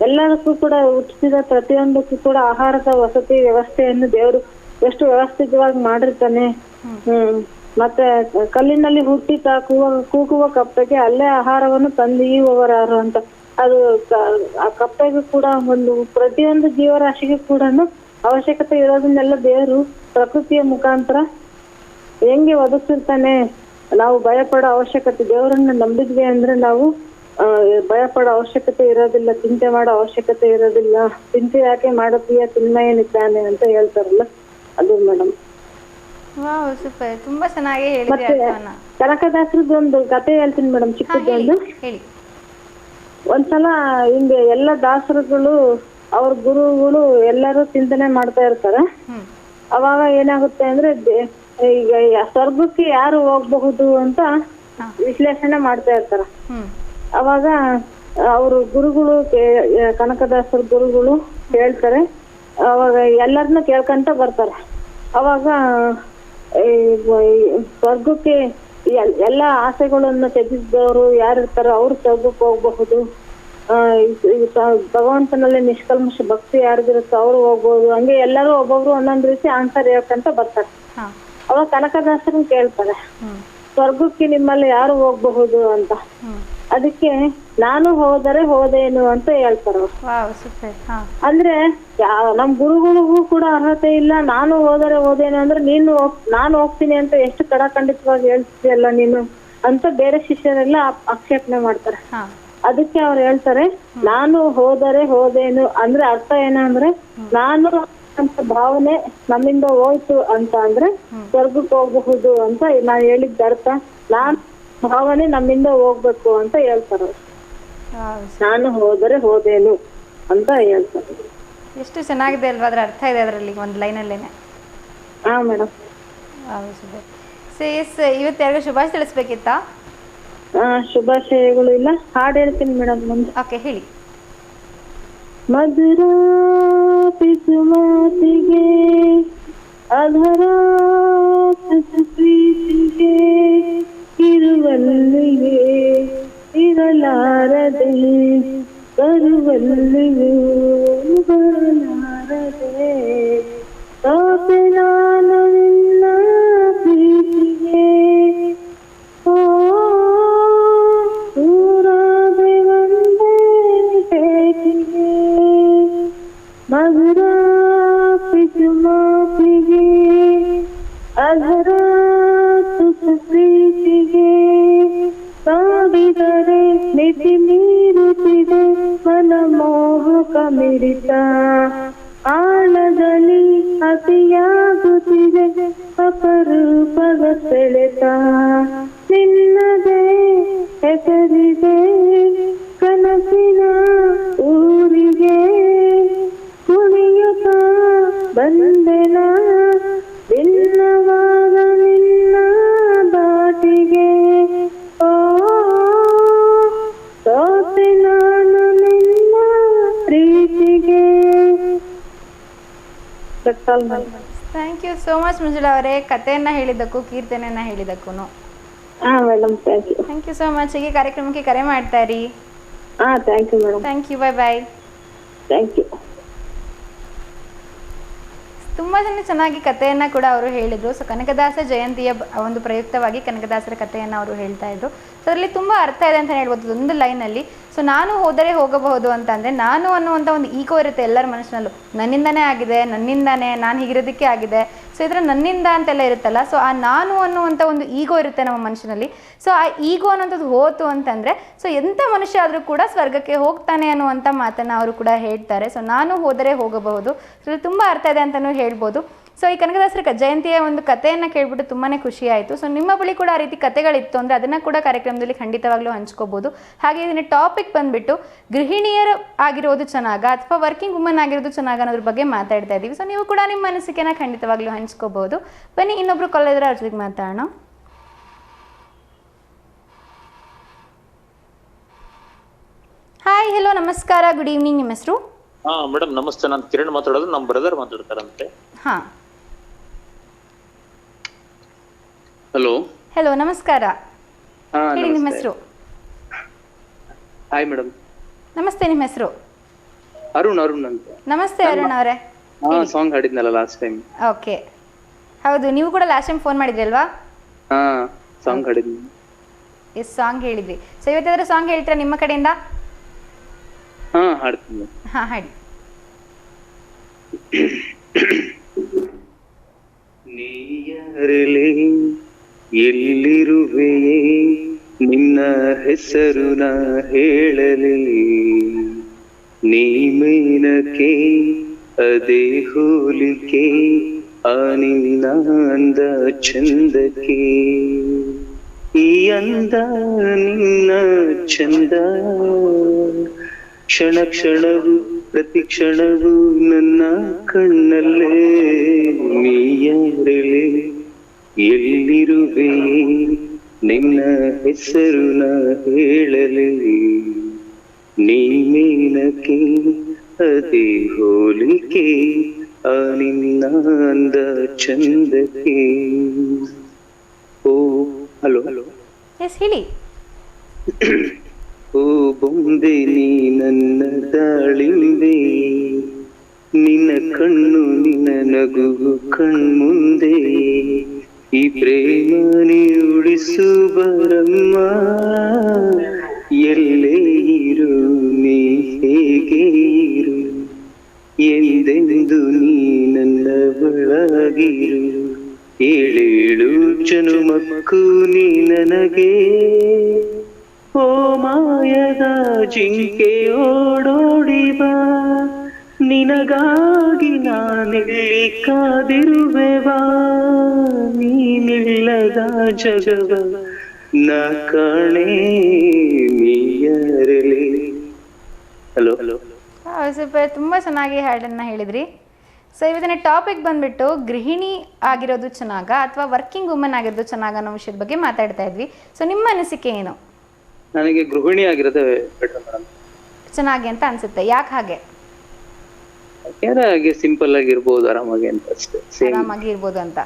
ಎಲ್ಲದಕ್ಕೂ ಕೂಡ ಹುಟ್ಟಿಸಿದ ಪ್ರತಿಯೊಂದಕ್ಕೂ ಕೂಡ ಆಹಾರದ ವಸತಿ ವ್ಯವಸ್ಥೆಯನ್ನು ದೇವರು ಎಷ್ಟು ವ್ಯವಸ್ಥಿತವಾಗಿ ಮಾಡಿರ್ತಾನೆ. ಮತ್ತೆ ಕಲ್ಲಿನಲ್ಲಿ ಹುಟ್ಟಿ ಕೂಗುವ ಕಪ್ಪೆಗೆ ಅಲ್ಲೇ ಆಹಾರವನ್ನು ತಂದೀಯುವವರಾರು ಅಂತ. ಅದು ಆ ಕಪ್ಪೆಗೂ ಕೂಡ ಒಂದು ಪ್ರತಿಯೊಂದು ಜೀವರಾಶಿಗೂ ಕೂಡ ಅವಶ್ಯಕತೆ ಇರೋದನ್ನೆಲ್ಲ ದೇವರು ಪ್ರಕೃತಿಯ ಮುಖಾಂತರ ಹೆಂಗೆ ಒದಗಿಸಿರ್ತಾನೆ. ನಾವು ಭಯ ಪಡೋ ಅವಶ್ಯಕತೆ, ದೇವರನ್ನ ನಂಬಿದ್ವಿ ಅಂದ್ರೆ ನಾವು ಭಯ ಪಡೋ ಅವಶ್ಯಕತೆ ಇರೋದಿಲ್ಲ, ಚಿಂತೆ ಮಾಡೋ ಅವಶ್ಯಕತೆ ಇರೋದಿಲ್ಲ. ಚಿಂತೆ ಯಾಕೆ ಮಾಡುತ್ತೀಯ ತಿನ್ಮಯನಿದ್ದಾನೆ ಅಂತ ಹೇಳ್ತಾರಲ್ಲ, ಅದು ಮೇಡಮ್. ಸೂಪರ್. ತುಂಬಾ ಚೆನ್ನಾಗಿ ಹೇಳಿದ್ರಿ. ಮತ್ತೆ ಕನಕದಾಸರದ್ದು ಒಂದು ಕತೆ ಹೇಳ್ತೀನಿ ಮೇಡಮ್, ಚಿಕ್ಕದೊಂದು. ಒಂದ್ಸಲ ಹಿಂಗೆ ಎಲ್ಲ ದಾಸರುಗಳು ಅವ್ರ ಗುರುಗಳು ಎಲ್ಲರೂ ಚಿಂತನೆ ಮಾಡ್ತಾ ಇರ್ತಾರೆ. ಅವಾಗ ಏನಾಗುತ್ತೆ ಅಂದ್ರೆ, ಈಗ ಸ್ವರ್ಗಕ್ಕೆ ಯಾರು ಹೋಗ್ಬಹುದು ಅಂತ ವಿಶ್ಲೇಷಣೆ ಮಾಡ್ತಾ ಇರ್ತಾರ. ಅವಾಗ ಅವರು ಗುರುಗಳು, ಕನಕದಾಸರ ಗುರುಗಳು ಹೇಳ್ತಾರೆ. ಅವಾಗ ಎಲ್ಲರನ್ನು ಕೇಳ್ಕೊಂತ ಬರ್ತಾರೆ. ಅವಾಗ ಸ್ವರ್ಗಕ್ಕೆ ಎಲ್ಲಾ ಆಸೆಗಳನ್ನು ತ್ಯಜಿಸಿದವರು ಯಾರಿರ್ತಾರೋ ಅವ್ರು ಸ್ವರ್ಗಕ್ಕೆ ಹೋಗ್ಬಹುದು. ಭಗವಂತನಲ್ಲಿ ನಿಷ್ಕಲ್ಮಶ ಭಕ್ತಿ ಯಾರಿಗಿರುತ್ತೋ ಅವ್ರು ಹೋಗ್ಬೋದು. ಹಂಗೆ ಎಲ್ಲರೂ ಒಬ್ಬೊಬ್ರು ಒಂದೊಂದ್ ರೀತಿ ಆನ್ಸರ್ ಹೇಳ್ಕಂತ ಬರ್ತಾರೆ. ಅವಾಗ ಕನಕದಾಸರನ್ನ ಕೇಳ್ತಾರೆ, ಸ್ವರ್ಗಕ್ಕೆ ನಿಮ್ಮಲ್ಲಿ ಯಾರು ಹೋಗ್ಬಹುದು ಅಂತ. ಅದಕ್ಕೆ ನಾನು ಹೋದರೆ ಹೋದೇನು ಅಂತ ಹೇಳ್ತಾರ. ಅಂದ್ರೆ ನಮ್ ಗುರುಗಳಿಗೂ ಕೂಡ ಅರ್ಹತೆ ಇಲ್ಲ. ನಾನು ಹೋದರೆ ಹೋದೇನು ಅಂದ್ರೆ ನಾನು ಹೋಗ್ತೀನಿ ಅಂತ ಎಷ್ಟು ಕಡಖಂಡಿತವಾಗಿ ಹೇಳ್ತಿದ್ಯಲ್ಲ ನೀನು ಅಂತ ಬೇರೆ ಶಿಷ್ಯರೆಲ್ಲ ಆಕ್ಷೇಪಣೆ ಮಾಡ್ತಾರೆ. ಅದಕ್ಕೆ ಅವ್ರು ಹೇಳ್ತಾರೆ, ನಾನು ಹೋದರೆ ಹೋದೇನು ಅಂದ್ರೆ ಅರ್ಥ ಏನಂದ್ರೆ, ನಾನು ಅಂತ ಭಾವನೆ ನಮ್ಮಿಂದ ಹೋಯ್ತು ಅಂತ ಅಂದ್ರೆ ಸ್ವರ್ಗಕ್ಕೆ ಹೋಗಬಹುದು ಅಂತ ನಾನ್ ಹೇಳಿದ್ದ ಅರ್ಥ. ನಾನ್ ಭಾವನೆ ನಮ್ಮಿಂದ ಹೋಗ್ಬೇಕು ಅಂತ ಹೇಳ್ತಾರೆ. ನಾನು ಹೋದರೆ ಹೋದೇನು ಅಂತ ಹೇಳ್ತಾರೆ. ಎಷ್ಟು ಚೆನ್ನಾಗಿದೆ ಅಲ್ವಾ? ಅದ್ರ ಅರ್ಥ ಇದೆ ಅದರಲ್ಲಿ ಒಂದು ಲೈನಲ್ಲೇನೆ. ಹಾ ಮೇಡಮ್. ಇವತ್ತು ಯಾರಿಗೂ ಶುಭಾಶಯ ತಿಳಿಸ್ಬೇಕಿತ್ತಾ? ಶುಭಾಶಯಗಳು ಇಲ್ಲ, ಹಾಡು ಹೇಳ್ತೀನಿ ಮೇಡಮ್ ಮುಂದೆ. ಓಕೆ, ಹೇಳಿ. ಮಧುರ ಪಿಸುಮಾತಿಗೆ ಅಧರ ಪ್ರೀತಿಗೆ ಇರುವಲ್ಲಿಗೆ ಇರಲಾರದೆ ಬರುವಲ್ಲಿಯೂ ಬರಲಾರದೆ ತೋಪೆ ನಾನು ನಿನ್ನ ಪ್ರೀತಿಗೆ ಸೂರಾದೆ ಒಂದೇ ಪ್ರೀತಿಗೆ ಮಧುರ ಪಿಸುಮಾತಿಗೆ ಅಧರ ಪ್ರೀತಿಗೆ ನೋಡಿದರೆ ಮಿತಿ ಮೀರುತ್ತಿದೆ ಮನಮೋಹಕ ಮಿಡಿತ ಆಳದಲ್ಲಿ ಅತಿಯಾಗುತ್ತಿದೆ ಅಪರೂಪದ ಸೆಳೆತ ನಿನ್ನದೇ ಹೆಸರಿದೆ ಕನಸಿನ ಊರಿಗೆ ಕುಣಿಯುತ್ತ ಬಂದೆನ ಭಿನ್ನವಾದ ನಿನ್ನ ಬಾಟಿಗೆ ಸೋತೆ ನಾನು ನಿನ್ನ ಪ್ರೀತಿಗೆ. Thank you so much Manjula ಅವರೇ, ಕಥೆಯನ್ನು ಹೇಳಿದ್ದಕ್ಕೂ ಕೀರ್ತನೆಯನ್ನು ಹೇಳಿದ್ದಕ್ಕೂ ಹಾ madam, thank you. Thank you so much. ಹೀಗೆ ಕಾರ್ಯಕ್ರಮಕ್ಕೆ ಕರೆ ಮಾಡ್ತಾ ಇರಿ. ಹಾ, thank you madam. Thank you, bye bye. Thank you. ತುಂಬ ಚೆನ್ನಾಗಿ ಕಥೆಯನ್ನು ಕೂಡ ಅವರು ಹೇಳಿದರು. ಸೊ ಕನಕದಾಸ ಜಯಂತಿಯ ಒಂದು ಪ್ರಯುಕ್ತವಾಗಿ ಕನಕದಾಸರ ಕಥೆಯನ್ನು ಅವರು ಹೇಳ್ತಾ ಇದ್ರು. ಸೊ ಅದರಲ್ಲಿ ತುಂಬ ಅರ್ಥ ಇದೆ ಅಂತ ಹೇಳ್ಬೋದು ಒಂದು ಲೈನಲ್ಲಿ. ಸೊ ನಾನು ಹೋದರೆ ಹೋಗಬಹುದು ಅಂತಂದರೆ, ನಾನು ಅನ್ನುವಂಥ ಒಂದು ಈಗೋ ಇರುತ್ತೆ ಎಲ್ಲರ ಮನಸ್ಸಿನಲ್ಲೂ. ನನ್ನಿಂದನೇ ಆಗಿದೆ, ನನ್ನಿಂದಾನೇ, ನಾನು ಹೀಗಿರೋದಕ್ಕೆ ಆಗಿದೆ, ಸೊ ಇದರ ನನ್ನಿಂದ ಅಂತೆಲ್ಲ ಇರುತ್ತಲ್ಲ. ಸೊ ಆ ನಾನು ಅನ್ನುವಂಥ ಒಂದು ಈಗೋ ಇರುತ್ತೆ ನಮ್ಮ ಮನುಷ್ಯನಲ್ಲಿ. ಸೊ ಆ ಈಗೋ ಅನ್ನೋಂಥದ್ದು ಹೋತು ಅಂತಂದರೆ, ಸೊ ಎಂಥ ಮನುಷ್ಯ ಆದರೂ ಕೂಡ ಸ್ವರ್ಗಕ್ಕೆ ಹೋಗ್ತಾನೆ ಅನ್ನುವಂಥ ಮಾತನ್ನು ಅವರು ಕೂಡ ಹೇಳ್ತಾರೆ. ಸೊ ನಾನು ಹೋದರೆ ಹೋಗಬಹುದು. ಸೊ ತುಂಬ ಅರ್ಥ ಇದೆ ಅಂತಲೂ ಹೇಳ್ಬೋದು. ಸೊ ಈ ಕನಕದಾಸರ ಜಯಂತಿಯ ಒಂದು ಕಥೆಯನ್ನು ಕೇಳ್ಬಿಟ್ಟು ತುಂಬಾ ಖುಷಿ ಆಯಿತು. ಸೊ ನಿಮ್ಮ ಬಳಿ ಕೂಡ ಆ ರೀತಿ ಕಥೆಗಳಿತ್ತು ಅಂದರೆ ಅದನ್ನು ಕೂಡ ಕಾರ್ಯಕ್ರಮದಲ್ಲಿ ಖಂಡಿತವಾಗ್ಲೂ ಹಂಚ್ಕೋಬೋದು. ಹಾಗೆ ಇದನ್ನ ಟಾಪಿಕ್ ಬಂದುಬಿಟ್ಟು ಗೃಹಿಣಿಯರು ಆಗಿರೋದು ಚೆನ್ನಾಗ ಅಥವಾ ವರ್ಕಿಂಗ್ ವುಮನ್ ಆಗಿರೋದು ಚೆನ್ನಾಗ ಅನ್ನೋದ್ರ ಬಗ್ಗೆ ಮಾತಾಡ್ತಾ ಇದ್ದೀವಿ. ಸೊ ನೀವು ಕೂಡ ನಿಮ್ಮ ಅನಿಸಿಕೆನ ಖಂಡಿತವಾಗ್ಲೂ ಹಂಚ್ಕೋಬೋದು. ಬನ್ನಿ ಇನ್ನೊಬ್ರು ಕಾಲ್ ಇದ್ರೆ ಅವ್ರ ಜೊತೆಗೆ ಮಾತಾಡೋಣ. ಹಾಯ್, ಹೆಲೋ, ನಮಸ್ಕಾರ, ಗುಡ್ ಈವ್ನಿಂಗ್. ನಿಮ್ಮ ಹೆಸರು? ಹಾ ಮೇಡಮ್ ನಮಸ್ತೆ, ನಾನು ಕಿರಣ್ ಮಾತಾಡೋದು. ನಮ್ಮ ಬ್ರದರ್ ಮಾತಾಡ್ತಾರಂತೆ. ಹಾ, ಹಲೋ. ಹೆಲೋ, ನಮಸ್ಕಾರ. ಹೇಳಿ ನಿಮ್ಮ ಹೆಸರು? Hi madam. ನಮಸ್ತೆ, ನಿಮ್ಮ ಹೆಸರು? ಅರುಣ್ ಅಂತ. ನಮಸ್ತೆ ಅರುಣ್ ಅವರೇ. ಸಾಂಗ್ ಹಾಡಿದ್ನಲ್ಲ ಲಾಸ್ಟ್ ಟೈಮ್. ಓಕೆ, ಹೌದು, ನೀವು ಕೂಡ ಲಾಸ್ಟ್ ಟೈಮ್ ಫೋನ್ ಮಾಡಿದ್ರಿ ಅಲ್ವಾ? ಸಾಂಗ್ ಹಾಡಿದ್ನಿ. ಎಸ್, ಸಾಂಗ್ ಹೇಳಿದ್ರಿ. ಸೊ ಇವತ್ತಾದ್ರೆ ಸಾಂಗ್ ಹೇಳ್ತೀರಾ ನಿಮ್ಮ ಕಡೆಯಿಂದ? ಹಾಡ್ತೀನಿ. ಹಾಡಿ. ನೀಯರಲಿ ಎಲ್ಲಿರುವೆಯೇ, ನಿನ್ನ ಹೆಸರು ನಾ ಹೇಳಲಿ, ನೀ ಮೇನಕೆ ಅದೇ ಹೋಲಿಕೆ, ಆ ನಿನ್ನ ಅಂದ ಚಂದಕ್ಕೆ, ಈ ಅಂದ ನಿನ್ನ ಚಂದ, ಕ್ಷಣ ಕ್ಷಣವು ಪ್ರತಿ ಕ್ಷಣವು ನನ್ನ ಕಣ್ಣಲ್ಲೇ, ನೀಯರಲಿ ಎಲ್ಲಿರುವೆ, ನಿನ್ನ ಹೆಸರು ನಾ ಹೇಳಲಿ, ನೀ ಮೇನಕೆ ಅದೇ ಹೋಲಿಕೆ, ಆ ನಿನ್ನ ಅಂದ ಚಂದಕ್ಕೆ. ಓ ಹಲೋ. ಎಸ್, ಹೇಳಿ. ಓ ಬೊಂಬೆ ನೀ ನನ್ನ ದಾಳಿಂಬೆ, ನಿನ್ನ ಕಣ್ಣು ನಿನ್ನ ನಗು ಕಣ್ಮುಂದೆ, ಈ ಪ್ರೇಮ ನೀ ಉಳಿಸು ಬರಮ್ಮ, ಎಲ್ಲೇ ಇರು ನೀ ಹೇಗೆ ಇರು, ಎಂದೆಂದು ನೀ ನನ್ನ ಒಳಗಿರು, ಏಳೇಳು ಜನುಮಕ್ಕೂ ನೀ ನನಗೆ, ಓ ಮಾಯದ ಜಿಂಕೆ ಓಡೋಡಿ ಬಾ, ನಿನಗಾಗಿ ನಾನೆಲ್ಲಿ ಕಾದಿರುವೆ ಬಾ, ನೀನಿಲ್ಲದ ಜಗವ ನಾ ಕಾಣೆ ನೀಯರಲಿ. ಹಲೋ. ಸೂಪರ್, ತುಂಬ ಚೆನ್ನಾಗಿ ಹಾಡನ್ನು ಹೇಳಿದ್ರಿ. ಸೊ ಇವತ್ತಿನ ಟಾಪಿಕ್ ಬಂದ್ಬಿಟ್ಟು ಗೃಹಿಣಿ ಆಗಿರೋದು ಚೆನ್ನಾಗ ಅಥವಾ ವರ್ಕಿಂಗ್ ವುಮನ್ ಆಗಿರೋದು ಚೆನ್ನಾಗ ಅನ್ನೋ ವಿಷಯದ ಬಗ್ಗೆ ಮಾತಾಡ್ತಾ ಇದ್ವಿ. ಸೊ ನಿಮ್ಮ ಅನಿಸಿಕೆ ಏನು? ನನಗೆ ಗೃಹಿಣಿ ಆಗಿರೋದೇ ಬೆಟರ್ ಮೇಡಮ್. ಚೆನ್ನಾಗಿ ಅಂತ ಅನ್ಸುತ್ತೆ. ಯಾಕೆ ಹಾಗೆ? ಹಾಗೆ ಸಿಂಪಲ್ ಆಗಿರ್ಬೋದು, ಆರಾಮಾಗಿ ಅಂತ ಅಷ್ಟೇ. ಆರಾಮಾಗಿ ಇರ್ಬೋದು ಅಂತ.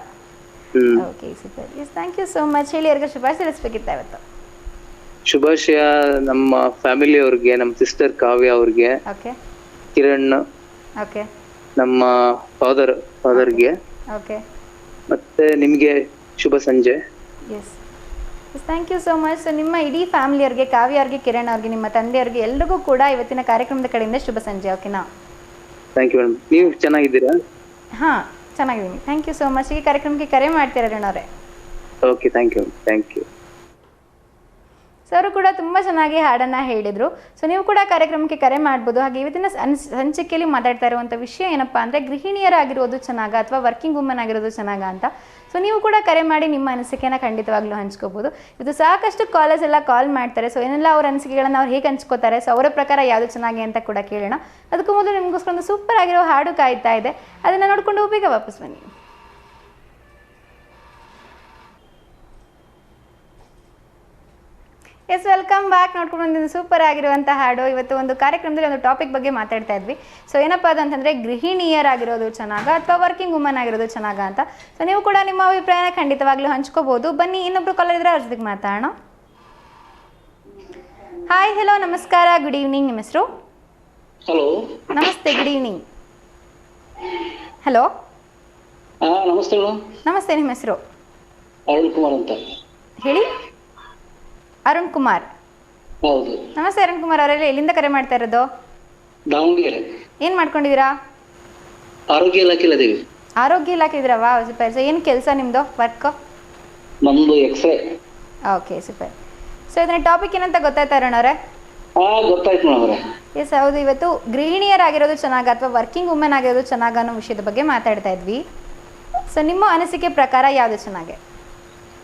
Okay, super. Yes, thank you so much. ಹೇಳಿ, ಯಾರಿಗ ಶುಭಾಶಯ ತಿಳಿಸ್ಬೇಕಿತ್ತ ಇವತ್ತು? ಶುಭಾಶಯ ನಮ್ಮ ಫ್ಯಾಮಿಲಿ ಅವ್ರಿಗೆ, ನಮ್ಮ ಸಿಸ್ಟರ್ ಕಾವ್ಯ ಅವ್ರಿಗೆ, ಓಕೆ, ಕಿರಣ್, ಓಕೆ, ನಮ್ಮ ಫಾದರ್ಗೆ, ಓಕೆ, ಮತ್ತೆ ನಿಮ್ಗೆ ಶುಭ ಸಂಜೆ. Yes, thank you so much. So ನಿಮ್ಮ ಇಡೀ ಫ್ಯಾಮಿಲಿಯವ್ರಿಗೆ, ಕಾವ್ಯ ಅವ್ರಿಗೆ, ಕಿರಣ್ ಅವ್ರಿಗೆ, ನಿಮ್ಮ ತಂದೆಯವ್ರಿಗೆ ಎಲ್ರಿಗೂ ಕೂಡ ಇವತ್ತಿನ ಕಾರ್ಯಕ್ರಮದ ಕಡೆಯಿಂದ ಶುಭ ಸಂಜೆ. ಓಕೆನಾ? Thank you madam. ನೀವು ಚೆನ್ನಾಗಿದ್ದೀರಾ? ಹಾಂ, ಚೆನ್ನಾಗಿದ್ದೀನಿ. Thank you so much. ಈ ಕಾರ್ಯಕ್ರಮಕ್ಕೆ ಕರೆ ಮಾಡ್ತೀರಾ ರಣವ್ರೆ? Okay, thank you. ಸೊ ಅವರು ಕೂಡ ತುಂಬ ಚೆನ್ನಾಗಿ ಹಾಡನ್ನು ಹೇಳಿದರು. ಸೊ ನೀವು ಕೂಡ ಕಾರ್ಯಕ್ರಮಕ್ಕೆ ಕರೆ ಮಾಡ್ಬೋದು. ಹಾಗೆ ಇವತ್ತಿನ ಸಂಚಿಕೆಯಲ್ಲಿ ಮಾತಾಡ್ತಾ ಇರುವಂಥ ವಿಷಯ ಏನಪ್ಪ ಅಂದರೆ ಗೃಹಿಣಿಯರಾಗಿರೋದು ಚೆನ್ನಾಗ ಅಥವಾ ವರ್ಕಿಂಗ್ ವುಮನ್ ಆಗಿರೋದು ಚೆನ್ನಾಗ ಅಂತ. ಸೊ ನೀವು ಕೂಡ ಕರೆ ಮಾಡಿ ನಿಮ್ಮ ಅನಿಸಿಕೆನ ಖಂಡಿತವಾಗ್ಲೂ ಹಂಚ್ಕೋಬೋದು. ಇದು ಸಾಕಷ್ಟು ಕಾಲೇಜ್ ಎಲ್ಲ ಕಾಲ್ ಮಾಡ್ತಾರೆ. ಸೊ ಏನೆಲ್ಲ ಅವ್ರ ಅನಿಸಿಕೆಗಳನ್ನು ಅವ್ರು ಹೇಗೆ ಹಂಚ್ಕೋತಾರೆ, ಸೊ ಅವರ ಪ್ರಕಾರ ಯಾವುದು ಚೆನ್ನಾಗಿ ಅಂತ ಕೂಡ ಕೇಳೋಣ. ಅದಕ್ಕೂ ಮೊದಲು ನಿಮಗೋಸ್ಕರ ಒಂದು ಸೂಪರ್ ಆಗಿರೋ ಹಾಡು ಕಾಯ್ತಾ ಇದೆ, ಅದನ್ನು ನೋಡಿಕೊಂಡು ಬೇಗ ವಾಪಸ್ ಬನ್ನಿ. Yes, welcome back. ನೋಡ್ಕೊಂಡು ಬಂದಿದ್ದು ಸೂಪರ್ ಆಗಿರುವಂಥ ಹಾಡು. ಇವತ್ತು ಒಂದು ಕಾರ್ಯಕ್ರಮದಲ್ಲಿ ಒಂದು ಟಾಪಿಕ್ ಬಗ್ಗೆ ಮಾತಾಡ್ತಾ ಇದ್ವಿ. ಸೊ ಏನಪ್ಪ ಅಂತಂದರೆ ಗೃಹಿಣಿಯರಾಗಿರೋದು ಚೆನ್ನಾಗ ಅಥವಾ ವರ್ಕಿಂಗ್ ವುಮನ್ ಆಗಿರೋದು ಚೆನ್ನಾಗ ಅಂತ. ಸೊ ನೀವು ಕೂಡ ನಿಮ್ಮ ಅಭಿಪ್ರಾಯನ ಖಂಡಿತವಾಗ್ಲೂ ಹಂಚ್ಕೋಬೋದು. ಬನ್ನಿ, ಇನ್ನೊಬ್ರು ಕಾಲರ್ ಇದ್ರೆ ಅವ್ರ ಜೊತೆಗೆ ಮಾತಾಡೋಣ. ಹಾಯ್, ಹಲೋ, ನಮಸ್ಕಾರ, ಗುಡ್ ಈವ್ನಿಂಗ್. ನಿಮ್ಮ ಹೆಸರು? ಹಲೋ, ನಮಸ್ತೆ, ಗುಡ್ ಈವ್ನಿಂಗ್. ಹಲೋ, ನಮಸ್ತೆ ಮೇಡಮ್. ನಮಸ್ತೆ, ನಿಮ್ಮ ಹೆಸರು? ಅರುಣ್ ಕುಮಾರ್ ಅಂತ ಹೇಳಿ. ಅರುಣ್ ಕುಮಾರ್. ಹೌದು. ನಮಸ್ತೆ ಅರುಣ್ ಕುಮಾರ್ ಅವರೆಲ್ಲ ಎಲ್ಲಿಂದ ಕರೆ ಮಾಡ್ತಾ ಇರೋದು? ದಾವಣಗೆರೆ. ಏನು ಮಾಡ್ಕೊಂಡಿದ್ದೀರಾ? ಆರೋಗ್ಯ ಇಲಾಖೆಲಿದ್ದೀವಿ. ಆರೋಗ್ಯ ಇಲಾಖೆ ಇದ್ದೀರಾ? ವಾ, ಸೂಪರ್. ಸೊ ಏನು ಕೆಲಸ ನಿಮ್ಮದು, ವರ್ಕ್? ನಮ್ದು ಎಕ್ಸ್ರೇ. Okay, super. ಸೊ ಇದನ್ನ ಟಾಪಿಕ್ ಏನಂತ ಗೊತ್ತಾಯ್ತಾ ಅರುಣ್ ಅವರೇ? ಗೊತ್ತಾಯ್ತು ಮೇಡಮ್ ಅವರೇ. ಎಸ್, ಹೌದು. ಇವತ್ತು ಗೃಹಿಣಿಯರಾಗಿರೋದು ಚೆನ್ನಾಗ ಅಥವಾ ವರ್ಕಿಂಗ್ ವುಮೆನ್ ಆಗಿರೋದು ಚೆನ್ನಾಗ ಅನ್ನೋ ವಿಷಯದ ಬಗ್ಗೆ ಮಾತಾಡ್ತಾ ಇದ್ವಿ. ಸೊ ನಿಮ್ಮ ಅನಿಸಿಕೆ ಪ್ರಕಾರ ಯಾವುದು ಚೆನ್ನಾಗೆ?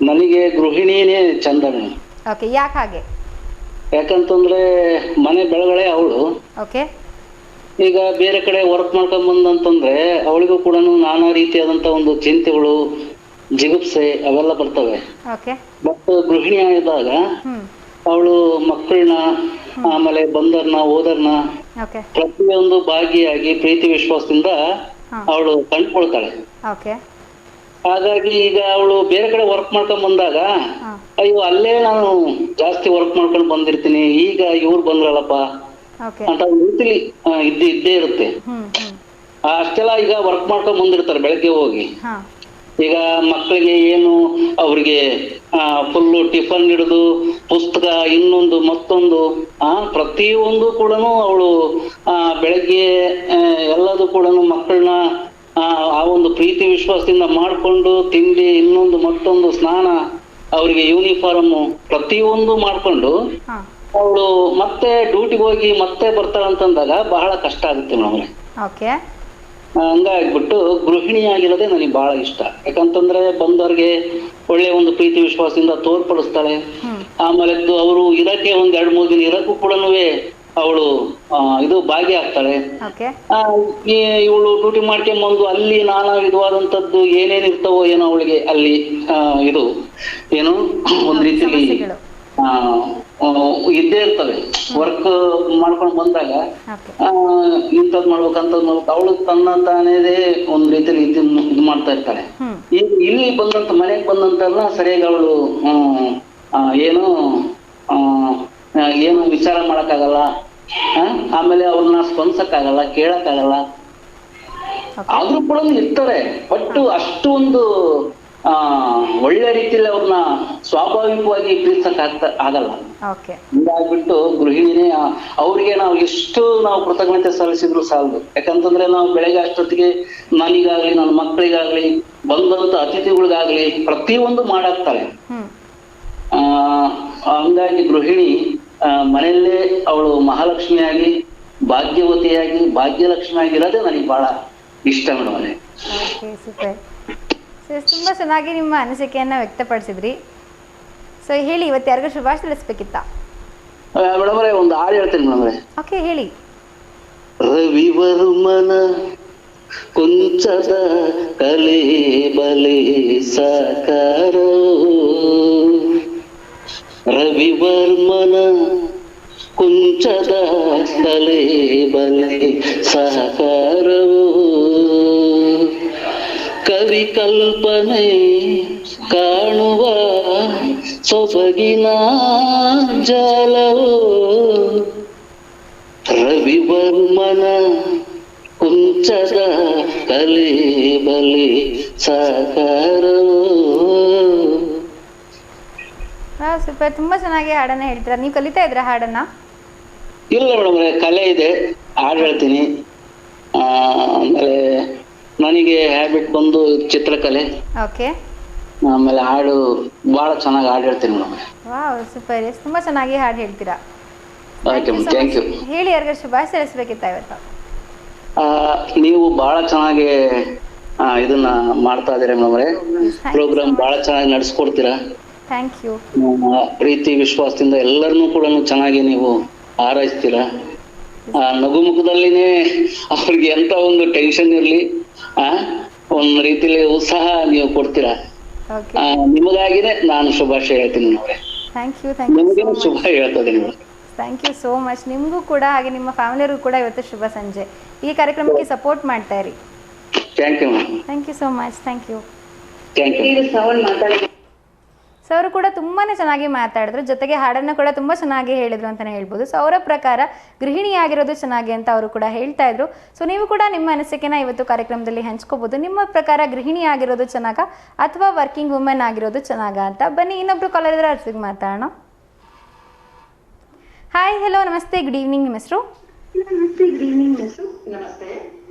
ನನಗೆ ಗೃಹಿಣಿನೇ ಚಂದ ಮೇಡಮ್. ಓಕೆ, ಯಾಕೆ ಹಾಗೆ? ಯಾಕಂತಂದ್ರೆ ಮನೆ ಬೆಳಗಡೆ ಅವಳು. ಓಕೆ. ಈಗ ಬೇರೆ ಕಡೆ ವರ್ಕ್ ಮಾಡ್ಕೊಂಡ್ ಬಂದಂತಂದ್ರೆ ಅವಳಿಗೂ ಕೂಡ ನಾನಾ ರೀತಿಯಾದಂತ ಒಂದು ಚಿಂತೆಗಳು, ಜಿಗುಪ್ಸೆ ಅವೆಲ್ಲ ಬರ್ತವೆ. ಓಕೆ. ಬಟ್ ಗೃಹಿಣಿ ಆಗಿದ್ದಾಗ ಅವಳು ಮಕ್ಕಳನ್ನ, ಆಮೇಲೆ ಬಂದರ್ನ ಓದರ್ನ ಓಕೆ, ಪ್ರತಿಯೊಂದು ಭಾಗಿಯಾಗಿ ಪ್ರೀತಿ ವಿಶ್ವಾಸದಿಂದ ಅವಳು ಕಂಡುಕೊಳ್ತಾಳೆ. ಓಕೆ. ಹಾಗಾಗಿ ಈಗ ಅವಳು ಬೇರೆ ಕಡೆ ವರ್ಕ್ ಮಾಡ್ಕೊಂಡ್ ಬಂದಾಗ ಅಯ್ಯೋ ಅಲ್ಲೇ ನಾನು ಜಾಸ್ತಿ ವರ್ಕ್ ಮಾಡ್ಕೊಂಡು ಬಂದಿರ್ತೀನಿ, ಈಗ ಇವ್ರು ಬಂದ್ರಲ್ಲಪ್ಪ ಓಕೆ ಅಂತ ಒಂದು ರೀತಿಲಿ ಇದ್ದೇ ಇರುತ್ತೆ. ಅಷ್ಟೆಲ್ಲ ಈಗ ವರ್ಕ್ ಮಾಡ್ಕೊಂಡ್ ಬಂದಿರ್ತಾರೆ ಬೆಳಗ್ಗೆ ಹೋಗಿ. ಈಗ ಮಕ್ಕಳಿಗೆ ಏನು ಅವ್ರಿಗೆ ಫುಲ್ಲು ಟಿಫನ್ ಹಿಡಿದು ಪುಸ್ತಕ ಇನ್ನೊಂದು ಮತ್ತೊಂದು ಪ್ರತಿಯೊಂದು ಕೂಡ ಅವಳು ಬೆಳಗ್ಗೆ ಎಲ್ಲದೂ ಕೂಡ ಮಕ್ಕಳನ್ನ ಆ ಒಂದು ಪ್ರೀತಿ ವಿಶ್ವಾಸದಿಂದ ಮಾಡ್ಕೊಂಡು ತಿಂಡಿ ಇನ್ನೊಂದು ಮತ್ತೊಂದು ಸ್ನಾನ, ಅವ್ರಿಗೆ ಯೂನಿಫಾರ್ಮ್ ಪ್ರತಿಯೊಂದು ಮಾಡ್ಕೊಂಡು ಅವಳು ಮತ್ತೆ ಡ್ಯೂಟಿಗೆ ಹೋಗಿ ಮತ್ತೆ ಬರ್ತಾಳಂತಂದಾಗ ಬಹಳ ಕಷ್ಟ ಆಗುತ್ತೆ ಮೇಡಮ್. ಓಕೆ. ಹಂಗಾಗ್ಬಿಟ್ಟು ಗೃಹಿಣಿ ಆಗಿರೋದೇ ನನಗೆ ಬಹಳ ಇಷ್ಟ. ಯಾಕಂತಂದ್ರೆ ಬಂದವ್ರಿಗೆ ಒಳ್ಳೆ ಒಂದು ಪ್ರೀತಿ ವಿಶ್ವಾಸದಿಂದ ತೋರ್ಪಡಿಸ್ತಾಳೆ. ಆಮೇಲೆ ಅವರು ಇರಕ್ಕೆ ಒಂದ್ 2-3 ದಿನ ಇರಕ್ಕೂ ಕೂಡ ಅವಳು ಇದು ಭಾಗಿಯಾಗ್ತಾಳೆ. ಇವಳು ಡ್ಯೂಟಿ ಮಾಡ್ಕೊಂಬಂದು ಅಲ್ಲಿ ನಾನಾ ವಿಧವಾದಂತದ್ದು ಏನೇನ್ ಇರ್ತಾವೋ ಏನೋ ಅವಳಿಗೆ ಅಲ್ಲಿ ಇದು ಏನು ಒಂದ್ ರೀತಿಲಿ ಇದ್ದೇ ಇರ್ತವೆ. ವರ್ಕ್ ಮಾಡ್ಕೊಂಡು ಬಂದಾಗ ಇಂಥದ್ ಮಾಡ್ಬೇಕಂತದ್ ಮಾಡ್ಬೇಕು ಅವಳು ತನ್ನ ತಾನೇದೇ ಒಂದ್ ರೀತಿಯಲ್ಲಿ ಇದು ಮಾಡ್ತಾ ಇರ್ತಾಳೆ. ಈಗ ಇಲ್ಲಿ ಬಂದಂತ ಮನೆಗೆ ಬಂದಂತೆಲ್ಲ ಸರಿಯಾಗಿ ಅವಳು ಏನು ವಿಚಾರ ಮಾಡಕ್ಕಾಗಲ್ಲ. ಆಮೇಲೆ ಅವ್ರನ್ನ ಸ್ಪಂದಿಸಕ್ಕಾಗಲ್ಲ, ಕೇಳಕ್ಕಾಗಲ್ಲ. ಆದ್ರೂ ಕೂಡ ಇರ್ತಾರೆ, ಬಟ್ ಅಷ್ಟು ಒಂದು ಒಳ್ಳೆ ರೀತಿಯಲ್ಲಿ ಅವ್ರನ್ನ ಸ್ವಾಭಾವಿಕವಾಗಿ ಪ್ರೀತಿಸಕ್ ಆಗಲ್ಲ. ಹಿಂಗಾಗ್ಬಿಟ್ಟು ಗೃಹಿಣಿನೇ ಅವ್ರಿಗೆ ನಾವು ಎಷ್ಟು ಕೃತಜ್ಞತೆ ಸಲ್ಲಿಸಿದ್ರು ಸಾಲದು. ಯಾಕಂತಂದ್ರೆ ನಾವು ಬೆಳಗ್ಗೆ ಅಷ್ಟೊತ್ತಿಗೆ ನನಗಾಗ್ಲಿ ನನ್ನ ಮಕ್ಕಳಿಗಾಗ್ಲಿ ಬಂದಂತ ಅತಿಥಿಗಳಿಗಾಗ್ಲಿ ಪ್ರತಿಯೊಂದು ಮಾಡಾಕ್ತಾಳೆ. ಹಂಗಾಗಿ ಗೃಹಿಣಿ ಮನೆಯಲ್ಲೇ ಅವಳು ಮಹಾಲಕ್ಷ್ಮಿಯಾಗಿ ಭಾಗ್ಯವತಿಯಾಗಿ ಭಾಗ್ಯಲಕ್ಷ್ಮಿ ಆಗಿರೋದೇ ನನಗೆ ಬಹಳ ಇಷ್ಟ ಮೇಡಮ್. ತುಂಬಾ ಚೆನ್ನಾಗಿ ನಿಮ್ಮ ಅನಿಸಿಕೆಯನ್ನ ವ್ಯಕ್ತಪಡಿಸಿದ್ರಿ. ಸೊ ಹೇಳಿ, ಇವತ್ತು ಯಾರಿಗೂ ಶುಭಾಶಯ ತಿಳಿಸ್ಬೇಕಿತ್ತ? ಮೇಡಮ್ ಒಂದು ಹಾಡು ಹೇಳ್ತೀನಿ ಮೇಡಮ್. ಓಕೆ, ಹೇಳಿ. ರವಿವರ್ಮನ ಕುಂಚದ ಕಲೆ ಬಲೆ ಸಾಕಾರ, ರವಿವರ್ಮನ ಕುಂಚದ ಕಲೆ ಬಲೆ ಸಹಕಾರವು, ಕವಿ ಕಲ್ಪನೆ ಕಾಣುವ ಸೊಬಗಿನ ಜಾಲವು, ರವಿವರ್ಮನ ಕುಂಚದ ಕಲೆ ಬಲೆ ಸಹಕಾರವು. ಸೂಪರ್, ತುಂಬಾ ಚೆನ್ನಾಗಿ ಹಾಡನ್ನ ಹೇಳ್ತೀರಾ. ನೀವು ಕಲಿತಾ ಇದ್ರ ಹಾಡನ್ನ? ಇಲ್ಲ ಮೇಡಮ್, ಕಲೆ ಇದೆ, ಹಾಡು ಹೇಳ್ತೀನಿ. ಆಮೇಲೆ ನನಗೆ ಹ್ಯಾಬಿಟ್ ಬಂದು ಚಿತ್ರಕಲೆ. ಓಕೆ. ಆಮೇಲೆ ಹಾಡು ಬಹಳ ಚೆನ್ನಾಗಿ ಹಾಡು ಹೇಳ್ತೀನಿ ಮೇಡಮ್. Wow, super. ತುಂಬಾ ಚೆನ್ನಾಗಿ ಹಾಡು ಹೇಳ್ತೀರಾ. Thank you. ಹೇಳಿ, ಯಾರಿಗೂ ಶುಭಾಶಯ ತಿಳಿಸ್ಬೇಕಿತ್ತ ಇವತ್ತು? ನೀವು ಬಹಳ ಚೆನ್ನಾಗಿ ಇದನ್ನ ಮಾಡ್ತಾ ಇದೀರ ಮೇಡಮ್. ಪ್ರೋಗ್ರಾಮ್ ಬಹಳ ಚೆನ್ನಾಗಿ ನಡೆಸ್ಕೊಡ್ತೀರಾ. Thank you. ಪ್ರೀತಿ ವಿಶ್ವಾಸದಿಂದ ಎಲ್ಲರನ್ನೂ ಕೂಡ ಚೆನ್ನಾಗಿ ನೀವು ಹಾರೈಸ್ತೀರಾ. ನಗುಮುಖದಲ್ಲಿನೇ ಅವ್ರಿಗೆ ಎಂತ ಒಂದು ಟೆನ್ಷನ್ ಇರ್ಲಿ ಒಂದ್ ರೀತಿಲಿ ಉತ್ಸಾಹ ನೀವು ಕೊಡ್ತೀರಾ. ನಿಮಗಾಗಿನೇ ನಾನು ಶುಭಾಶಯ ಹೇಳ್ತೀನಿ ನೋಡ್ರೆ. ಥ್ಯಾಂಕ್ ಯು ಥ್ಯಾಂಕ್ ಯು ನಿಮ್ಗೆ ಶುಭ ಹೇಳ್ತದೆ madam. Thank you so much. ನಿಮಗೂ ಕೂಡ ಹಾಗೆ ನಿಮ್ಮ ಫ್ಯಾಮಿಲಿಯವ್ರಿಗೂ ಕೂಡ ಇವತ್ತು ಶುಭ ಸಂಜೆ. ಈ ಕಾರ್ಯಕ್ರಮಕ್ಕೆ ಸಪೋರ್ಟ್ ಮಾಡ್ತಾ ಇರಿ. Thank you madam. Thank you so much. Thank you. Thank you. So ಅವರು ಕೂಡ ತುಂಬಾ ಚೆನ್ನಾಗಿ ಮಾತಾಡಿದ್ರು, ಜೊತೆಗೆ ಹಾಡನ್ನು ಕೂಡ ತುಂಬ ಚೆನ್ನಾಗಿ ಹೇಳಿದ್ರು ಅಂತಲೇ ಹೇಳ್ಬೋದು. ಸೊ ಅವರ ಪ್ರಕಾರ ಗೃಹಿಣಿಯಾಗಿರೋದು ಚೆನ್ನಾಗಿ ಅಂತ ಅವರು ಕೂಡ ಹೇಳ್ತಾ ಇದ್ರು. ಸೊ ನೀವು ಕೂಡ ನಿಮ್ಮ ಅನಿಸಿಕೆನ ಇವತ್ತು ಕಾರ್ಯಕ್ರಮದಲ್ಲಿ ಹಂಚ್ಕೋಬೋದು. ನಿಮ್ಮ ಪ್ರಕಾರ ಗೃಹಿಣಿ ಆಗಿರೋದು ಚೆನ್ನಾಗ ಅಥವಾ ವರ್ಕಿಂಗ್ ವುಮೆನ್ ಆಗಿರೋದು ಚೆನ್ನಾಗ ಅಂತ. ಬನ್ನಿ ಇನ್ನೊಬ್ರು ಕಾಲರ್ ಇದ್ರೆ ಅವ್ರಿಗೆ ಮಾತಾಡೋಣ. ಹಾಯ್, ಹಲೋ, ನಮಸ್ತೆ, ಗುಡ್ ಈವ್ನಿಂಗ್. ನಿಮ್ಮ ಹೆಸರು?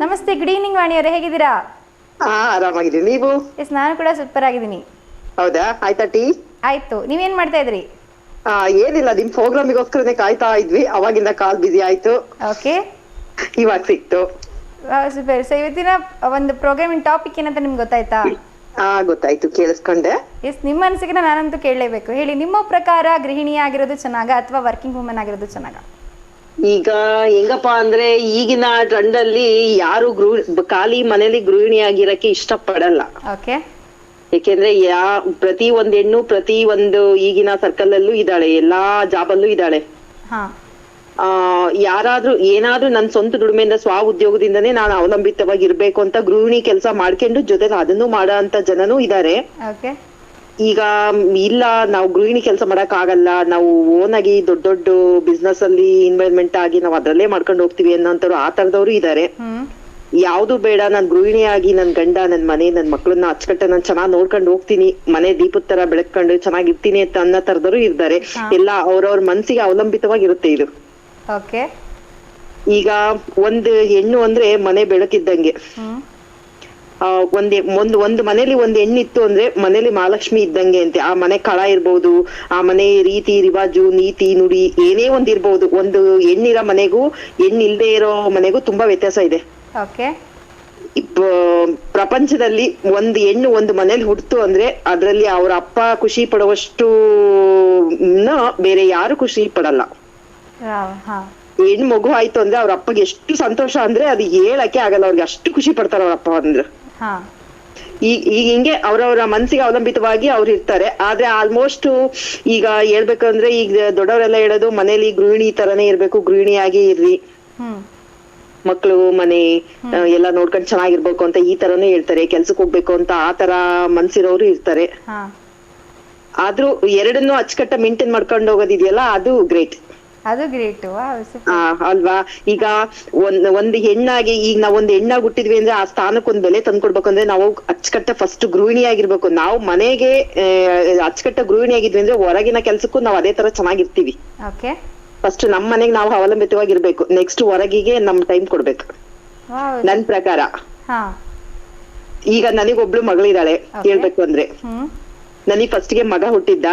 ನಮಸ್ತೆ, ಗುಡ್ ಈವ್ನಿಂಗ್ ವಾಣಿಯವರೇ, ಹೇಗಿದ್ದೀರಾ? ಆರಾಮಾಗಿದ್ದೀನಿ. ನೀವು? ಎಸ್, ನಾನು ಕೂಡ ಸೂಪರ್ ಆಗಿದ್ದೀನಿ. ಹೌದಾ, ಆಯ್ತಾ ಟೀ? ಆಯ್ತು. ನೀವೇನ್ ಮಾಡ್ತಾ ಇದ್ರಿ? ಏನಿಲ್ಲ, ನಿಮ್ ಪ್ರೋಗ್ರಾಮಿಗೋಸ್ಕರನೇ ಕಾಯ್ತಾ ಇದ್ವಿ. ಅವಾಗಿಂದ ಕಾಲ್ ಬಿಸಿ ಆಯ್ತು. ಓಕೆ, ಇವಾಗ ಸಿಕ್ತು. ಸೂಪರ್. ಸೊ ಇವತ್ತಿನ ಒಂದು ಪ್ರೋಗ್ರಾಮಿನ ಟಾಪಿಕ್ ಏನಂತ ನಿಮ್ಗೆ ಗೊತ್ತಾಯ್ತಾ? ಗೊತ್ತಾಯ್ತು, ಕೇಳಿಸ್ಕೊಂಡೆ. ಎಸ್, ನಿಮ್ಮ ಅನಿಸಿಕೆನ ನಾನಂತೂ ಕೇಳಲೇಬೇಕು. ಹೇಳಿ, ನಿಮ್ಮ ಪ್ರಕಾರ ಗೃಹಿಣಿ ಆಗಿರೋದು ಚೆನ್ನಾಗ ಅಥವಾ ವರ್ಕಿಂಗ್ ವುಮೆನ್ ಆಗಿರೋದು ಚೆನ್ನಾಗ? ಈಗ ಹೆಂಗಪ್ಪ ಅಂದ್ರೆ ಈಗಿನ ಟ್ರೆಂಡ್ ಅಲ್ಲಿ ಯಾರು ಖಾಲಿ ಮನೇಲಿ ಗೃಹಿಣಿ ಆಗಿರಕ್ಕೆ ಇಷ್ಟ ಪಡಲ್ಲ. ಓಕೆ. ಯಾಕೆಂದ್ರೆ ಪ್ರತಿ ಒಂದ್ ಹೆಣ್ಣು ಪ್ರತಿ ಒಂದು ಈಗಿನ ಸರ್ಕಲ್ ಅಲ್ಲೂ ಇದ್ದಾಳೆ, ಎಲ್ಲಾ ಜಾಬ್ ಅಲ್ಲೂ ಇದ್ದಾಳೆ. ಯಾರಾದ್ರೂ ಏನಾದ್ರೂ ನನ್ ಸ್ವಂತ ದುಡಿಮೆಯಿಂದ ಸ್ವ ಉದ್ಯೋಗದಿಂದನೇ ನಾನು ಅವಲಂಬಿತವಾಗಿರ್ಬೇಕು ಅಂತ ಗೃಹಿಣಿ ಕೆಲಸ ಮಾಡ್ಕೊಂಡು ಜೊತೆಲಿ ಅದನ್ನು ಮಾಡೋ ಅಂತ ಜನನೂ ಇದಾರೆ. ಈಗ ಇಲ್ಲ, ನಾವು ಗೃಹಿಣಿ ಕೆಲಸ ಮಾಡಕ್ ಆಗಲ್ಲ, ನಾವು ಓನ್ ಆಗಿ ದೊಡ್ಡ ದೊಡ್ಡ ಬಿಸ್ನೆಸ್ ಅಲ್ಲಿ ಇನ್ವೆಸ್ಟ್ಮೆಂಟ್ ಆಗಿ ನಾವು ಅದ್ರಲ್ಲೇ ಮಾಡ್ಕೊಂಡು ಹೋಗ್ತೀವಿ ಅನ್ನೋಂಥವ್ರು ಆ ತರದವ್ರು ಇದಾರೆ. ಯಾವ್ದು ಬೇಡ, ನಾನ್ ಗೃಹಿಣಿಯಾಗಿ ನನ್ ಗಂಡ, ನನ್ ಮನೆ, ನನ್ ಮಕ್ಳನ್ನ ಅಚ್ಚುಕಟ್ಟ ನಾನ್ ಚೆನ್ನಾಗ್ ನೋಡ್ಕೊಂಡು ಹೋಗ್ತೀನಿ, ಮನೆ ದೀಪದ ತರ ಬೆಳಕೊಂಡು ಚೆನ್ನಾಗಿರ್ತೀನಿ ಅಂತ ಅನ್ನೋ ತರದವ್ರು ಇರ್ತಾರೆ. ಎಲ್ಲ ಅವ್ರವ್ರ ಮನ್ಸಿಗೆ ಅವಲಂಬಿತವಾಗಿರುತ್ತೆ ಇದು. ಈಗ ಒಂದು ಹೆಣ್ಣು ಅಂದ್ರೆ ಮನೆ ಬೆಳಕಿದ್ದಂಗೆ. ಒಂದು ಮನೇಲಿ ಒಂದ್ ಹೆಣ್ಣಿತ್ತು ಅಂದ್ರೆ ಮನೇಲಿ ಮಹಾಲಕ್ಷ್ಮಿ ಇದ್ದಂಗೆ ಅಂತೆ. ಆ ಮನೆ ಕಳ ಇರ್ಬೋದು, ಆ ಮನೆ ರೀತಿ ರಿವಾಜು, ನೀತಿ ನುಡಿ ಏನೇ ಒಂದಿರ್ಬೋದು. ಒಂದು ಹೆಣ್ಣಿರೋ ಮನೆಗೂ ಹೆಣ್ಣಿಲ್ದೇ ಇರೋ ಮನೆಗೂ ತುಂಬಾ ವ್ಯತ್ಯಾಸ ಇದೆ. ಪ್ರಪಂಚದಲ್ಲಿ ಒಂದು ಹೆಣ್ಣು ಒಂದು ಮನೇಲಿ ಹುಡ್ತು ಅಂದ್ರೆ ಅದ್ರಲ್ಲಿ ಅವ್ರ ಅಪ್ಪ ಖುಷಿ ಪಡುವಷ್ಟು ಬೇರೆ ಯಾರು ಖುಷಿ ಪಡಲ್ಲ. ಹೆಣ್ಣು ಮಗು ಆಯ್ತು ಅಂದ್ರೆ ಅವ್ರ ಅಪ್ಪಗೆ ಎಷ್ಟು ಸಂತೋಷ ಅಂದ್ರೆ ಅದು ಹೇಳಕ್ಕೆ ಆಗಲ್ಲ, ಅವ್ರಿಗೆ ಅಷ್ಟು ಖುಷಿ ಪಡ್ತಾರ ಅವ್ರ ಅಪ್ಪ ಅಂದ್ರೆ. ಈಗ ಹಿಂಗೆ ಅವ್ರವ್ರ ಮನ್ಸಿಗೆ ಅವಲಂಬಿತವಾಗಿ ಅವ್ರು ಇರ್ತಾರೆ. ಆದ್ರೆ ಆಲ್ಮೋಸ್ಟ್ ಈಗ ಹೇಳ್ಬೇಕಂದ್ರೆ ಈಗ ದೊಡ್ಡವರೆಲ್ಲ ಹೇಳೋದು ಮನೇಲಿ ಗೃಹಿಣಿ ತರನೇ ಇರ್ಬೇಕು, ಗೃಹಿಣಿಯಾಗಿ ಇರ್ರಿ, ಮಕ್ಳು ಮನೆ ಎಲ್ಲ ನೋಡ್ಕೊಂಡ್ ಚೆನ್ನಾಗಿರ್ಬೇಕು ಅಂತ ಈ ತರನೇ ಹೇಳ್ತಾರೆ. ಕೆಲ್ಸಕ್ ಹೋಗ್ಬೇಕು ಅಂತ ಆ ತರ ಮನ್ಸಿರೋರು ಇರ್ತಾರೆ. ಆದ್ರೂ ಎರಡನ್ನೂ ಅಚ್ಚುಕಟ್ಟ ಮೇಂಟೈನ್ ಮಾಡ್ಕೊಂಡು ಹೋಗೋದಿದೆಯಲ್ಲ, ಅದು ಗ್ರೇಟ್. ಅದು ಗ್ರೇಟ್ ಅಲ್ವಾ? ಈಗ ಒಂದ್ ಹೆಣ್ಣಾಗಿ ಈಗ ನಾವ್ ಒಂದ್ ಹೆಣ್ಣಾಗಿ ಹುಟ್ಟಿದ್ವಿ ಅಂದ್ರೆ ಆ ಸ್ಥಾನಕ್ಕೆ ಒಂದ್ ಬೆಲೆ ತಂದ್ಕೊಡ್ಬೇಕು ಅಂದ್ರೆ ನಾವು ಅಚ್ಚುಕಟ್ಟ ಫಸ್ಟ್ ಗೃಹಿಣಿ ಆಗಿರ್ಬೇಕು. ನಾವು ಮನೆಗೆ ಅಚ್ಚುಕಟ್ಟ ಗೃಹಿಣಿ ಆಗಿದ್ವಿ ಅಂದ್ರೆ ಹೊರಗಿನ ಕೆಲ್ಸಕ್ಕೂ ನಾವ್ ಅದೇ ತರ ಚೆನ್ನಾಗಿರ್ತೀವಿ. ಫಸ್ಟ್ ನಮ್ ಮನೆಗ್ ನಾವು ಅವಲಂಬಿತವಾಗಿರ್ಬೇಕು, ನೆಕ್ಸ್ಟ್ ಹೊರಗಿಗೆ ನಮ್ ಟೈಮ್ ಕೊಡ್ಬೇಕು ನನ್ ಪ್ರಕಾರ. ಈಗ ನನಗೊಬ್ಳು ಮಗಳಿದ್ದಾಳೆ ಹೇಳ್ಬೇಕು ಅಂದ್ರೆ. ನನಗ್ ಫಸ್ಟ್ ಗೆ ಮಗ ಹುಟ್ಟಿದ್ದ,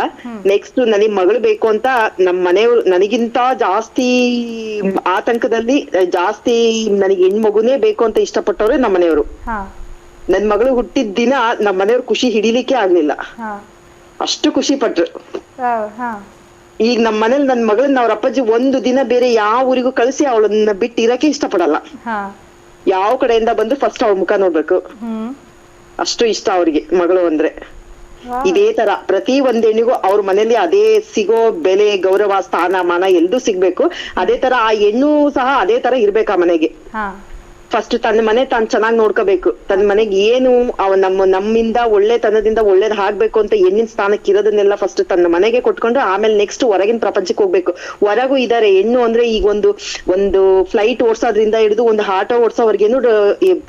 ನೆಕ್ಸ್ಟ್ ನನಗ್ ಮಗಳು ಬೇಕು ಅಂತ ನಮ್ ಮನೆಯವ್ರು ನನಗಿಂತ ಜಾಸ್ತಿ ಆತಂಕದಲ್ಲಿ ಜಾಸ್ತಿ ನನಗೆ ಹೆಣ್ಮಗುನೇ ಬೇಕು ಅಂತ ಇಷ್ಟಪಟ್ಟವ್ರೆ ನಮ್ಮ ಮನೆಯವರು. ನನ್ ಮಗಳು ಹುಟ್ಟಿದ ದಿನ ನಮ್ ಮನೆಯವ್ರು ಖುಷಿ ಹಿಡಿಲಿಕ್ಕೆ ಆಗ್ಲಿಲ್ಲ, ಅಷ್ಟು ಖುಷಿ ಪಟ್ರು. ಈಗ ನಮ್ ಮನೇಲಿ ನನ್ ಮಗಳನ್ನ ಅವ್ರ ಅಪ್ಪಾಜಿ ಒಂದು ದಿನ ಬೇರೆ ಯಾವ ಊರಿಗೂ ಕಳಿಸಿ ಅವಳನ್ನ ಬಿಟ್ಟು ಇರಕ್ಕೆ ಇಷ್ಟಪಡಲ್ಲ. ಯಾವ ಕಡೆಯಿಂದ ಬಂದು ಫಸ್ಟ್ ಅವ್ರ ಮುಖ ನೋಡ್ಬೇಕು, ಅಷ್ಟು ಇಷ್ಟ ಅವ್ರಿಗೆ ಮಗಳು ಅಂದ್ರೆ. ಇದೇ ತರ ಪ್ರತಿ ಒಂದ್ ಹೆಣ್ಣಿಗೂ ಅವ್ರ ಮನೇಲಿ ಅದೇ ಸಿಗೋ ಬೆಲೆ, ಗೌರವ, ಸ್ಥಾನ ಮಾನ ಎಲ್ದೂ ಸಿಗ್ಬೇಕು. ಅದೇ ತರ ಆ ಹೆಣ್ಣು ಸಹ ಅದೇ ತರ ಇರ್ಬೇಕು ಆ ಮನೆಗೆ. ಫಸ್ಟ್ ತನ್ನ ಮನೆ ತಾನ್ ಚೆನ್ನಾಗ್ ನೋಡ್ಕೋಬೇಕು. ತನ್ನ ಮನೆಗೆ ಏನು ನಮ್ಮಿಂದ ಒಳ್ಳೆತನದಿಂದ ಒಳ್ಳೇದ್ ಆಗ್ಬೇಕು ಅಂತ ಹೆಣ್ಣಿನ ಸ್ಥಾನಕ್ಕೆ ಇರೋದನ್ನೆಲ್ಲ ಫಸ್ಟ್ ತನ್ನ ಮನೆಗೆ ಕೊಟ್ಕೊಂಡು ಆಮೇಲೆ ನೆಕ್ಸ್ಟ್ ಹೊರಗಿನ ಪ್ರಪಂಚಕ್ಕೆ ಹೋಗ್ಬೇಕು. ಹೊರಗೂ ಇದಾರೆ ಹೆಣ್ಣು ಅಂದ್ರೆ ಈಗ ಒಂದು ಫ್ಲೈಟ್ ಓಡ್ಸೋದ್ರಿಂದ ಹಿಡಿದು ಒಂದು ಆಟೋ ಓಡ್ಸೋವರ್ಗೇನು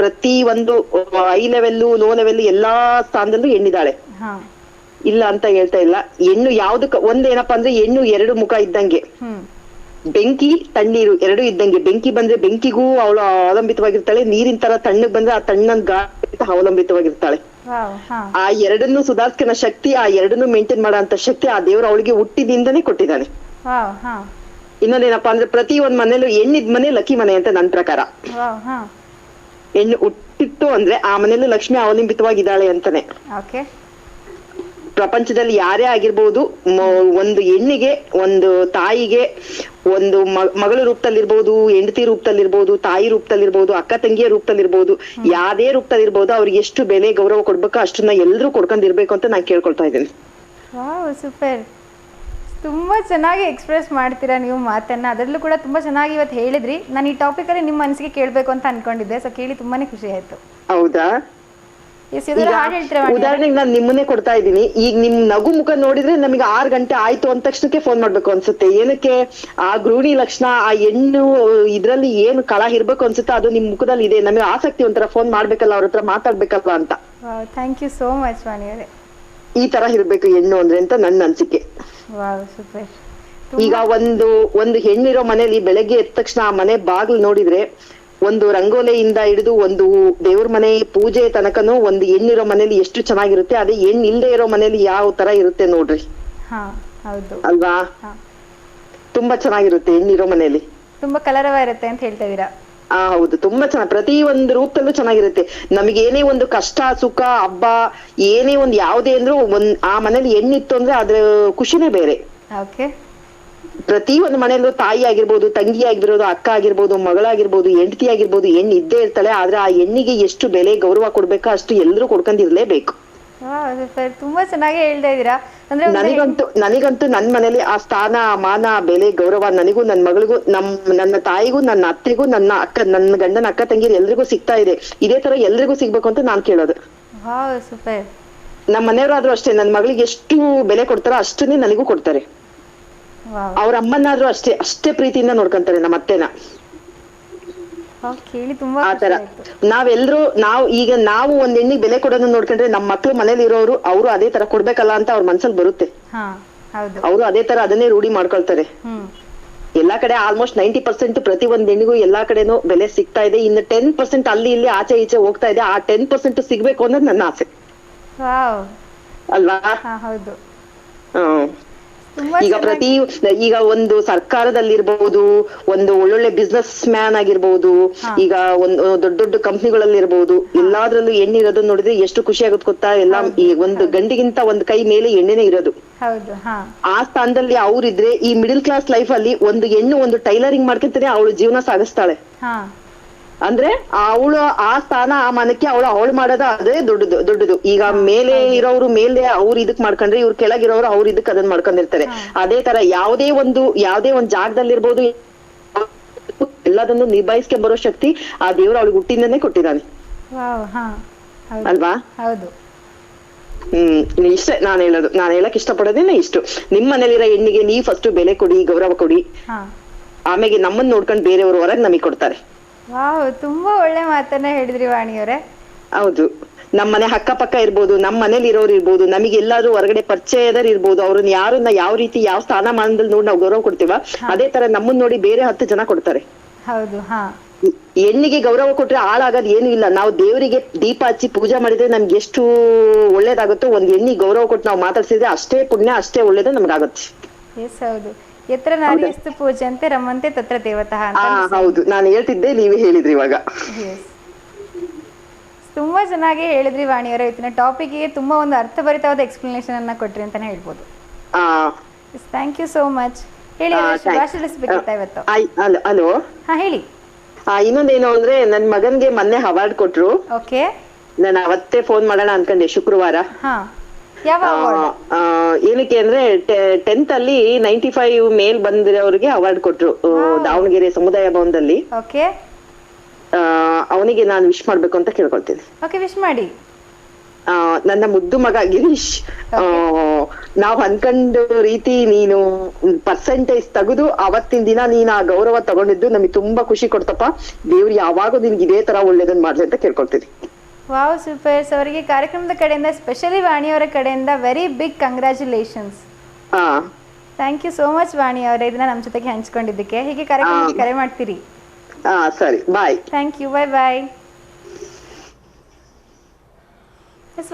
ಪ್ರತಿ ಒಂದು ಹೈ ಲೆವೆಲ್, ಲೋ ಲೆವೆಲ್ ಎಲ್ಲಾ ಸ್ಥಾನದಲ್ಲೂ ಹೆಣ್ಣಿದಾಳೆ, ಇಲ್ಲ ಅಂತ ಹೇಳ್ತಾ ಇಲ್ಲ. ಹೆಣ್ಣು ಯಾವ್ದಕ್ಕ ಒಂದೇನಪ್ಪಾ ಅಂದ್ರೆ ಹೆಣ್ಣು ಎರಡು ಮುಖ ಇದ್ದಂಗೆ, ಬೆಂಕಿ ತಣ್ಣೀರು ಎರಡು ಇದ್ದಂಗೆ. ಬೆಂಕಿ ಬಂದ್ರೆ ಬೆಂಕಿಗೂ ಅವಳು ಅವಲಂಬಿತವಾಗಿರ್ತಾಳೆ, ನೀರಿನ ತರ ತಣ್ಣಗ್ ಬಂದ್ರೆ ಆ ತಣ್ಣನ್ ಗಾಳಿ ಅವಲಂಬಿತವಾಗಿರ್ತಾಳೆ. ಆ ಎರಡನ್ನು ಸುಧಾರಿಸ್ಕೊಳ್ಳೋ ಶಕ್ತಿ, ಆ ಎರಡನ್ನು ಮೇಂಟೈನ್ ಮಾಡೋ ಅಂತ ಶಕ್ತಿ ಆ ದೇವ್ರು ಅವಳಿಗೆ ಹುಟ್ಟಿದಿಂದನೇ ಕೊಟ್ಟಿದ್ದಾನೆ. ಇನ್ನೊಂದೇನಪ್ಪಾ ಅಂದ್ರೆ ಪ್ರತಿ ಒಂದ್ ಮನೇಲೂ ಹೆಣ್ಣಿದ್ ಮನೆ ಲಕ್ಕಿ ಮನೆ ಅಂತ ನನ್ ಪ್ರಕಾರ. ಹೆಣ್ಣು ಹುಟ್ಟಿತ್ತು ಅಂದ್ರೆ ಆ ಮನೇಲೂ ಲಕ್ಷ್ಮಿ ಅವಲಂಬಿತವಾಗಿದ್ದಾಳೆ ಅಂತಾನೆ. ಪ್ರಪಂಚದಲ್ಲಿ ಯಾರೇ ಆಗಿರ್ಬೋದು, ಒಂದು ಹೆಣ್ಣಿಗೆ, ಒಂದು ತಾಯಿಗೆ, ಒಂದು ಮಗಳ ರೂಪದಲ್ಲಿರ್ಬೋದು, ಹೆಂಡತಿ ರೂಪದಲ್ಲಿರ್ಬೋದು, ತಾಯಿ ರೂಪದಲ್ಲಿರ್ಬೋದು, ಅಕ್ಕ ತಂಗಿಯ ರೂಪದಲ್ಲಿರ್ಬೋದು, ಯಾವ್ದೇ ರೂಪದಲ್ಲಿರ್ಬೋದು, ಅವ್ರಿಗೆ ಎಷ್ಟು ಬೆಲೆ ಗೌರವ ಕೊಡ್ಬೇಕು ಅಷ್ಟನ್ನ ಎಲ್ರೂ ಕೊಡ್ಕೊಂಡಿರ್ಬೇಕು ಅಂತ ನಾನ್ ಕೇಳ್ಕೊಳ್ತಾ ಇದ್ದೀನಿ. ಸೂಪರ್. ತುಂಬ ಚೆನ್ನಾಗಿ ಎಕ್ಸ್ಪ್ರೆಸ್ ಮಾಡ್ತೀರಾ ನೀವು ಮಾತನ್ನು, ಅದರಲ್ಲೂ ಕೂಡ ತುಂಬ ಚೆನ್ನಾಗಿ ಇವತ್ತು ಹೇಳಿದ್ರಿ. ನಾನು ಈ ಟಾಪಿಕಲ್ಲಿ ನಿಮ್ಮ ಮನಸ್ಸಿಗೆ ಕೇಳಬೇಕು ಅಂತ ಅನ್ಕೊಂಡಿದ್ದೆ, ಸೊ ಕೇಳಿ ತುಂಬಾನೇ ಖುಷಿ ಆಯಿತು. ಹೌದಾ? ಉದಾಹರಣೆಗೆ ನಾನು ನಿಮ್ಮನ್ನೇ ಕೊಡ್ತಾ ಇದ್ದೀನಿ. ಈಗ ನಿಮ್ ನಗು ಮುಖ ನೋಡಿದ್ರೆ ನಮಗೆ 6 ಗಂಟೆ ಆಯ್ತು ಅಂದ ತಕ್ಷಣಕ್ಕೆ ಫೋನ್ ಮಾಡ್ಬೇಕು ಅನ್ಸುತ್ತೆ. ಏನಕ್ಕೆ? ಆ ಗೃಹಿಣಿ ಲಕ್ಷಣ, ಆ ಹೆಣ್ಣು ಇದ್ರಲ್ಲಿ ಏನು ಕಳ ಇರ್ಬೇಕು ಅನ್ಸುತ್ತೆ, ಅದು ನಿಮ್ ಮುಖದಲ್ಲಿ ಇದೆ. ನಮಗೆ ಆಸಕ್ತಿ ಒಂಥರ ಫೋನ್ ಮಾಡ್ಬೇಕಲ್ಲ, ಅವ್ರ ಹತ್ರ ಮಾತಾಡ್ಬೇಕಲ್ಲ ಅಂತ. Thank you so much Vani ಅವರೇ. ಈ ತರ ಇರ್ಬೇಕು ಹೆಣ್ಣು ಅಂದ್ರೆ ಅಂತ ನನ್ನ ಅನ್ಸಿಕೆ. ಈಗ ಒಂದು ಹೆಣ್ಣಿರೋ ಮನೇಲಿ ಬೆಳಗ್ಗೆ ಎದ್ದ ತಕ್ಷಣ ಆ ಮನೆ ಬಾಗ್ಲು ನೋಡಿದ್ರೆ, ಒಂದು ರಂಗೋಲಿಯಿಂದ ಹಿಡಿದು ಒಂದು ದೇವ್ರ ಮನೆ ಪೂಜೆ ತನಕನೂ ಒಂದು ಹೆಣ್ಣಿರೋ ಮನೇಲಿ ಎಷ್ಟು ಚೆನ್ನಾಗಿರುತ್ತೆ. ಅದೇ ಹೆಣ್ಣು ಇಲ್ದೇ ಇರೋ ಮನೇಲಿ ಯಾವ ತರ ಇರುತ್ತೆ ನೋಡ್ರಿ, ಅಲ್ವಾ? ತುಂಬಾ ಚೆನ್ನಾಗಿರುತ್ತೆ ಹೆಣ್ಣಿರೋ ಮನೇಲಿ, ತುಂಬಾ ಕಲರವ ಇರುತ್ತೆ ಅಂತ ಹೇಳ್ತಾ ಇದೀರಾ. ಹೌದು, ತುಂಬಾ ಚೆನ್ನಾಗಿ, ಪ್ರತಿ ಒಂದು ರೂಪದಲ್ಲೂ ಚೆನ್ನಾಗಿರುತ್ತೆ. ನಮಗೆ ಏನೇ ಒಂದು ಕಷ್ಟ ಸುಖ ಹಬ್ಬ ಏನೇ ಒಂದು ಯಾವ್ದೇ ಅಂದ್ರೂ ಆ ಮನೇಲಿ ಹೆಣ್ಣಿತ್ತು ಅಂದ್ರೆ ಅದ್ರ ಖುಷಿನೇ ಬೇರೆ. ಪ್ರತಿ ಒಂದು ಮನೆಯಲ್ಲೂ ತಾಯಿ ಆಗಿರ್ಬೋದು, ತಂಗಿ ಆಗಿರ್ಬೋದು, ಅಕ್ಕ ಆಗಿರ್ಬೋದು, ಮಗಳಾಗಿರ್ಬೋದು, ಹೆಂಡತಿ ಆಗಿರ್ಬೋದು, ಹೆಣ್ಣು ಇದ್ದೇ ಇರ್ತಾಳೆ. ಆದ್ರೆ ಆ ಹೆಣ್ಣಿಗೆ ಎಷ್ಟು ಬೆಲೆ ಗೌರವ ಕೊಡ್ಬೇಕೋ ಅಷ್ಟು ಎಲ್ಲರೂ ಕೊಡ್ಕೊಂಡಿರ್ಲೇಬೇಕು. ತುಂಬಾ ಚೆನ್ನಾಗಿ ಹೇಳ್ತಾ ಇದೀರಾ. ನನಗಂತೂ ನನ್ ಮನೇಲಿ ಆ ಸ್ಥಾನ ಮಾನ ಬೆಲೆ ಗೌರವ ನನಗೂ ನನ್ನ ಮಗಳಿಗೂ ನನ್ನ ತಾಯಿಗೂ ನನ್ನ ಅತ್ತೆಗೂ ನನ್ನ ಗಂಡನ ಅಕ್ಕ ತಂಗಿರು ಎಲ್ರಿಗೂ ಸಿಗ್ತಾ ಇದೆ. ಇದೇ ತರ ಎಲ್ರಿಗೂ ಸಿಗ್ಬೇಕು ಅಂತ ನಾನ್ ಕೇಳೋದು. ನಮ್ಮ ಮನೆಯವ್ರಾದ್ರೂ ಅಷ್ಟೇ, ನನ್ ಮಗಳಿಗೆ ಎಷ್ಟು ಬೆಲೆ ಕೊಡ್ತಾರೋ ಅಷ್ಟನ್ನೇ ನನಗೂ ಕೊಡ್ತಾರೆ. ಅವ್ರ ಅಮ್ಮನಾದ್ರೂ ಅಷ್ಟೇ ಪ್ರೀತಿಯಿಂದ ನೋಡ್ಕೊಂತಾರೆ ನಮ್ಮ ಅತ್ತೆನ. ಆತರ ನಾವು ಒಂದ್ ಹೆಣ್ಣಿಗೆ ಬೆಲೆ ಕೊಡೋದನ್ನ ನೋಡ್ಕೊಂಡ್ರೆ ನಮ್ಮ ಮಕ್ಳು ಮನೇಲಿ ಇರೋರು ಅವರು ಅದೇ ತರ ಕೊಡ್ಬೇಕಲ್ಲ ಅಂತ ಅವ್ರ ಮನ್ಸಲ್ಲಿ ಬರುತ್ತೆ. ಅವರು ಅದೇ ತರ ಅದನ್ನೇ ರೂಢಿ ಮಾಡ್ಕೊಳ್ತಾರೆ. ಎಲ್ಲಾ ಕಡೆ ಆಲ್ಮೋಸ್ಟ್ 90% ಪ್ರತಿ ಒಂದ್ ಹೆಣ್ಣಿಗೂ ಎಲ್ಲಾ ಕಡೆನೂ ಬೆಲೆ ಸಿಗ್ತಾ ಇದೆ. ಇನ್ನು 10% ಅಲ್ಲಿ ಇಲ್ಲಿ ಆಚೆ ಈಚೆ ಹೋಗ್ತಾ ಇದೆ. ಆ 10% ಸಿಗ್ಬೇಕು ಅನ್ನೋದು ನನ್ನ ಆಸೆ ಅಲ್ವಾ? ಈಗ ಒಂದು ಸರ್ಕಾರದಲ್ಲಿರ್ಬಹುದು, ಒಂದು ಒಳ್ಳೊಳ್ಳೆ ಬಿಸ್ನೆಸ್ ಮ್ಯಾನ್ ಆಗಿರ್ಬಹುದು, ಈಗ ದೊಡ್ಡ ದೊಡ್ಡ ಕಂಪ್ನಿಗಳಲ್ಲಿ ಇರ್ಬಹುದು, ಎಲ್ಲಾದ್ರಲ್ಲೂ ಹೆಣ್ಣಿರೋದು ನೋಡಿದ್ರೆ ಎಷ್ಟು ಖುಷಿ ಆಗುತ್ತೆ ಗೊತ್ತಾ? ಈ ಒಂದು ಗಂಡಿಗಿಂತ ಒಂದ್ ಕೈ ಮೇಲೆ ಹೆಣ್ಣೆನೆ ಇರೋದು. ಆ ಸ್ಥಾನದಲ್ಲಿ ಅವ್ರಿದ್ರೆ ಈ ಮಿಡಿಲ್ ಕ್ಲಾಸ್ ಲೈಫ್ ಅಲ್ಲಿ ಒಂದು ಹೆಣ್ಣು ಒಂದು ಟೈಲರಿಂಗ್ ಮಾಡ್ಕೊಂತಾನೆ ಅವಳು ಜೀವನ ಸಾಗಿಸ್ತಾಳೆ. ಅಂದ್ರೆ ಅವಳು ಆ ಸ್ಥಾನ ಆ ಮನಕ್ಕೆ ಅವಳು ಮಾಡೋದ ಅದೇ ದೊಡ್ಡದು. ಈಗ ಮೇಲೆ ಇರೋರು ಮೇಲೆ ಅವ್ರು ಇದಕ್ ಮಾಡ್ಕೊಂಡ್ರೆ, ಇವ್ರು ಕೆಳಗಿರೋರು ಅವ್ರು ಇದಕ್ ಅದನ್ನ ಮಾಡ್ಕೊಂಡಿರ್ತಾರೆ. ಅದೇ ತರ ಯಾವ್ದೇ ಒಂದ್ ಜಾಗದಲ್ಲಿರ್ಬೋದು, ಎಲ್ಲದನ್ನು ನಿಭಾಯಿಸ್ಕೊಂಡ್ ಬರೋ ಶಕ್ತಿ ಆ ದೇವ್ರು ಅವಳಿಗೆ ಹುಟ್ಟಿಂದನೇ ಕೊಟ್ಟಿದ್ದಾನೆ ಅಲ್ವಾ? ಇಷ್ಟೇ ನಾನು ಹೇಳೋದು. ನಾನು ಹೇಳಕ್ ಇಷ್ಟಪಡೋದೇನೆ ಇಷ್ಟು. ನಿಮ್ ಮನೇಲಿರೋ ಹೆಣ್ಣಿಗೆ ನೀವ್ ಫಸ್ಟ್ ಬೆಲೆ ಕೊಡಿ, ಗೌರವ ಕೊಡಿ. ಆಮೇಲೆ ನಮ್ಮನ್ನ ನೋಡ್ಕೊಂಡ್ ಬೇರೆಯವ್ರ ಹೊರಗ್ ನಮಗ್ ಕೊಡ್ತಾರೆ. ತುಂಬಾ ಒಳ್ಳೆ ಮಾತನ್ನ ಹೇಳಿದ್ರಿ ವಾಣಿಯವರೇ. ಹೌದು, ನಮ್ಮನೆ ಅಕ್ಕಪಕ್ಕ ಇರ್ಬೋದು, ನಮ್ ಮನೇಲಿ ಇರೋರು ಇರ್ಬೋದು, ನಮಗೆ ಎಲ್ಲಾದ್ರೂ ಹೊರಗಡೆ ಪರಿಚಯದರ್ ಇರ್ಬೋದು, ಅವ್ರನ್ನ ಯಾರನ್ನ ಯಾವ ರೀತಿ ಯಾವ ಸ್ಥಾನಮಾನದಲ್ಲಿ ನೋಡಿ ನಾವು ಗೌರವ ಕೊಡ್ತೀವ, ಅದೇ ತರ ನಮ್ಮನ್ನ ನೋಡಿ ಬೇರೆ 10 ಜನ ಕೊಡ್ತಾರೆ. ಹೆಣ್ಣಿಗೆ ಗೌರವ ಕೊಟ್ರೆ ಹಾಳಾಗೋದ್ ಏನು ಇಲ್ಲ. ನಾವು ದೇವರಿಗೆ ದೀಪ ಹಚ್ಚಿ ಪೂಜೆ ಮಾಡಿದ್ರೆ ನಮ್ಗೆ ಎಷ್ಟು ಒಳ್ಳೇದಾಗುತ್ತೋ, ಒಂದ್ ಹೆಣ್ಣಿಗೆ ಗೌರವ ಕೊಟ್ಟು ನಾವು ಮಾತಾಡ್ಸಿದ್ರೆ ಅಷ್ಟೇ ಪುಣ್ಯ, ಅಷ್ಟೇ ಒಳ್ಳೇದು ನಮ್ಗಾಗತ್ತೆ. ಎತ್ರ ನಾರ್ಯಸ್ತು ಪೂಜಂತೆ ರಮಂತೆ ತತ್ರ ದೇವತಃ ಅಂತ. ಹೌದು, ನಾನು ಹೇಳ್ತಿದ್ದೆ, ನೀವೇ ಹೇಳಿದ್ರಿ ಇವಾಗ. ತುಂಬಾ ಚೆನ್ನಾಗಿ ಹೇಳಿದ್ರಿ ವಾಣಿಯವರ. ಇವತ್ತಿನ ಟಾಪಿಕ್ಗೆ ತುಂಬಾ ಒಂದು ಅರ್ಥಭರಿತವಾದ ಎಕ್ಸ್ಪ್ಲನೇಷನ್ ಅನ್ನ ಕೊಟ್ರಿ ಅಂತಾನೆ ಹೇಳ್ಬೋದು. Thank you so much. ಹೇಳಿ, ಶುಭಾಶಯಿಸಬೇಕಿತ್ತ ಇವತ್ತು? ಹಲೋ, ಹೇಳಿ. ಇನ್ನೊಂದೇನು ಅಂದ್ರೆ, ನನ್ ಮಗನ್ಗೆ ಮೊನ್ನೆ ಅವಾರ್ಡ್ ಕೊಟ್ರು. ನಾನು ಅವತ್ತೇ ಫೋನ್ ಮಾಡೋಣ ಅನ್ಕೊಂಡೆ, ಶುಕ್ರವಾರ. ಏನಕ್ಕೆ ಅಂದ್ರೆ 10th ಅಲ್ಲಿ 95 ಮೇಲ್ ಬಂದಿರೋರಿಗೆ ಅವಾರ್ಡ್ ಕೊಟ್ರು ದಾವಣಗೆರೆ ಸಮುದಾಯ ಭವನದಲ್ಲಿ. ಅವನಿಗೆ ನಾನು ವಿಶ್ ಮಾಡ್ಬೇಕು ಅಂತ ಕೇಳ್ಕೊಳ್ತೀನಿ. ವಿಶ್ ಮಾಡಿ. ನನ್ನ ಮುದ್ದು ಮಗ ಗಿರೀಶ್, ನಾವ್ ಅನ್ಕೊಂಡ ರೀತಿ ನೀನು ಪರ್ಸೆಂಟೇಜ್ ತೆಗೆದು ಅವತ್ತಿನ ದಿನ ನೀನ್ ಆ ಗೌರವ ತಗೊಂಡಿದ್ದು ನಮಗೆ ತುಂಬಾ ಖುಷಿ ಕೊಡ್ತಪ್ಪ. ದೇವ್ರು ಯಾವಾಗೂ ನಿನ್ಗೆ ಇದೇ ತರ ಒಳ್ಳೇದನ್ ಮಾಡ್ಲಿ ಅಂತ ಕೇಳ್ಕೊಳ್ತೀನಿ. Wow, super. ಅವರಿಗೆ ಕಾರ್ಯಕ್ರಮದ ಕಡೆಯಿಂದ, ಸ್ಪೆಷಲಿ ವಾಣಿಯವರ ಕಡೆಯಿಂದ very big congratulations. Thank you so much Vani ಅವರೇ, ಇದನ್ನ ನಮ್ಮ ಜೊತೆಗೆ ಹಂಚ್ಕೊಂಡಿದ್ದಕ್ಕೆ. ಹೀಗೆ ಕಾರ್ಯಕ್ರಮಕ್ಕೆ ಕರೆ ಮಾಡ್ತೀರಿ. ಸರಿ, ಬಾಯ್. ಥ್ಯಾಂಕ್ ಯು, ಬಾಯ್.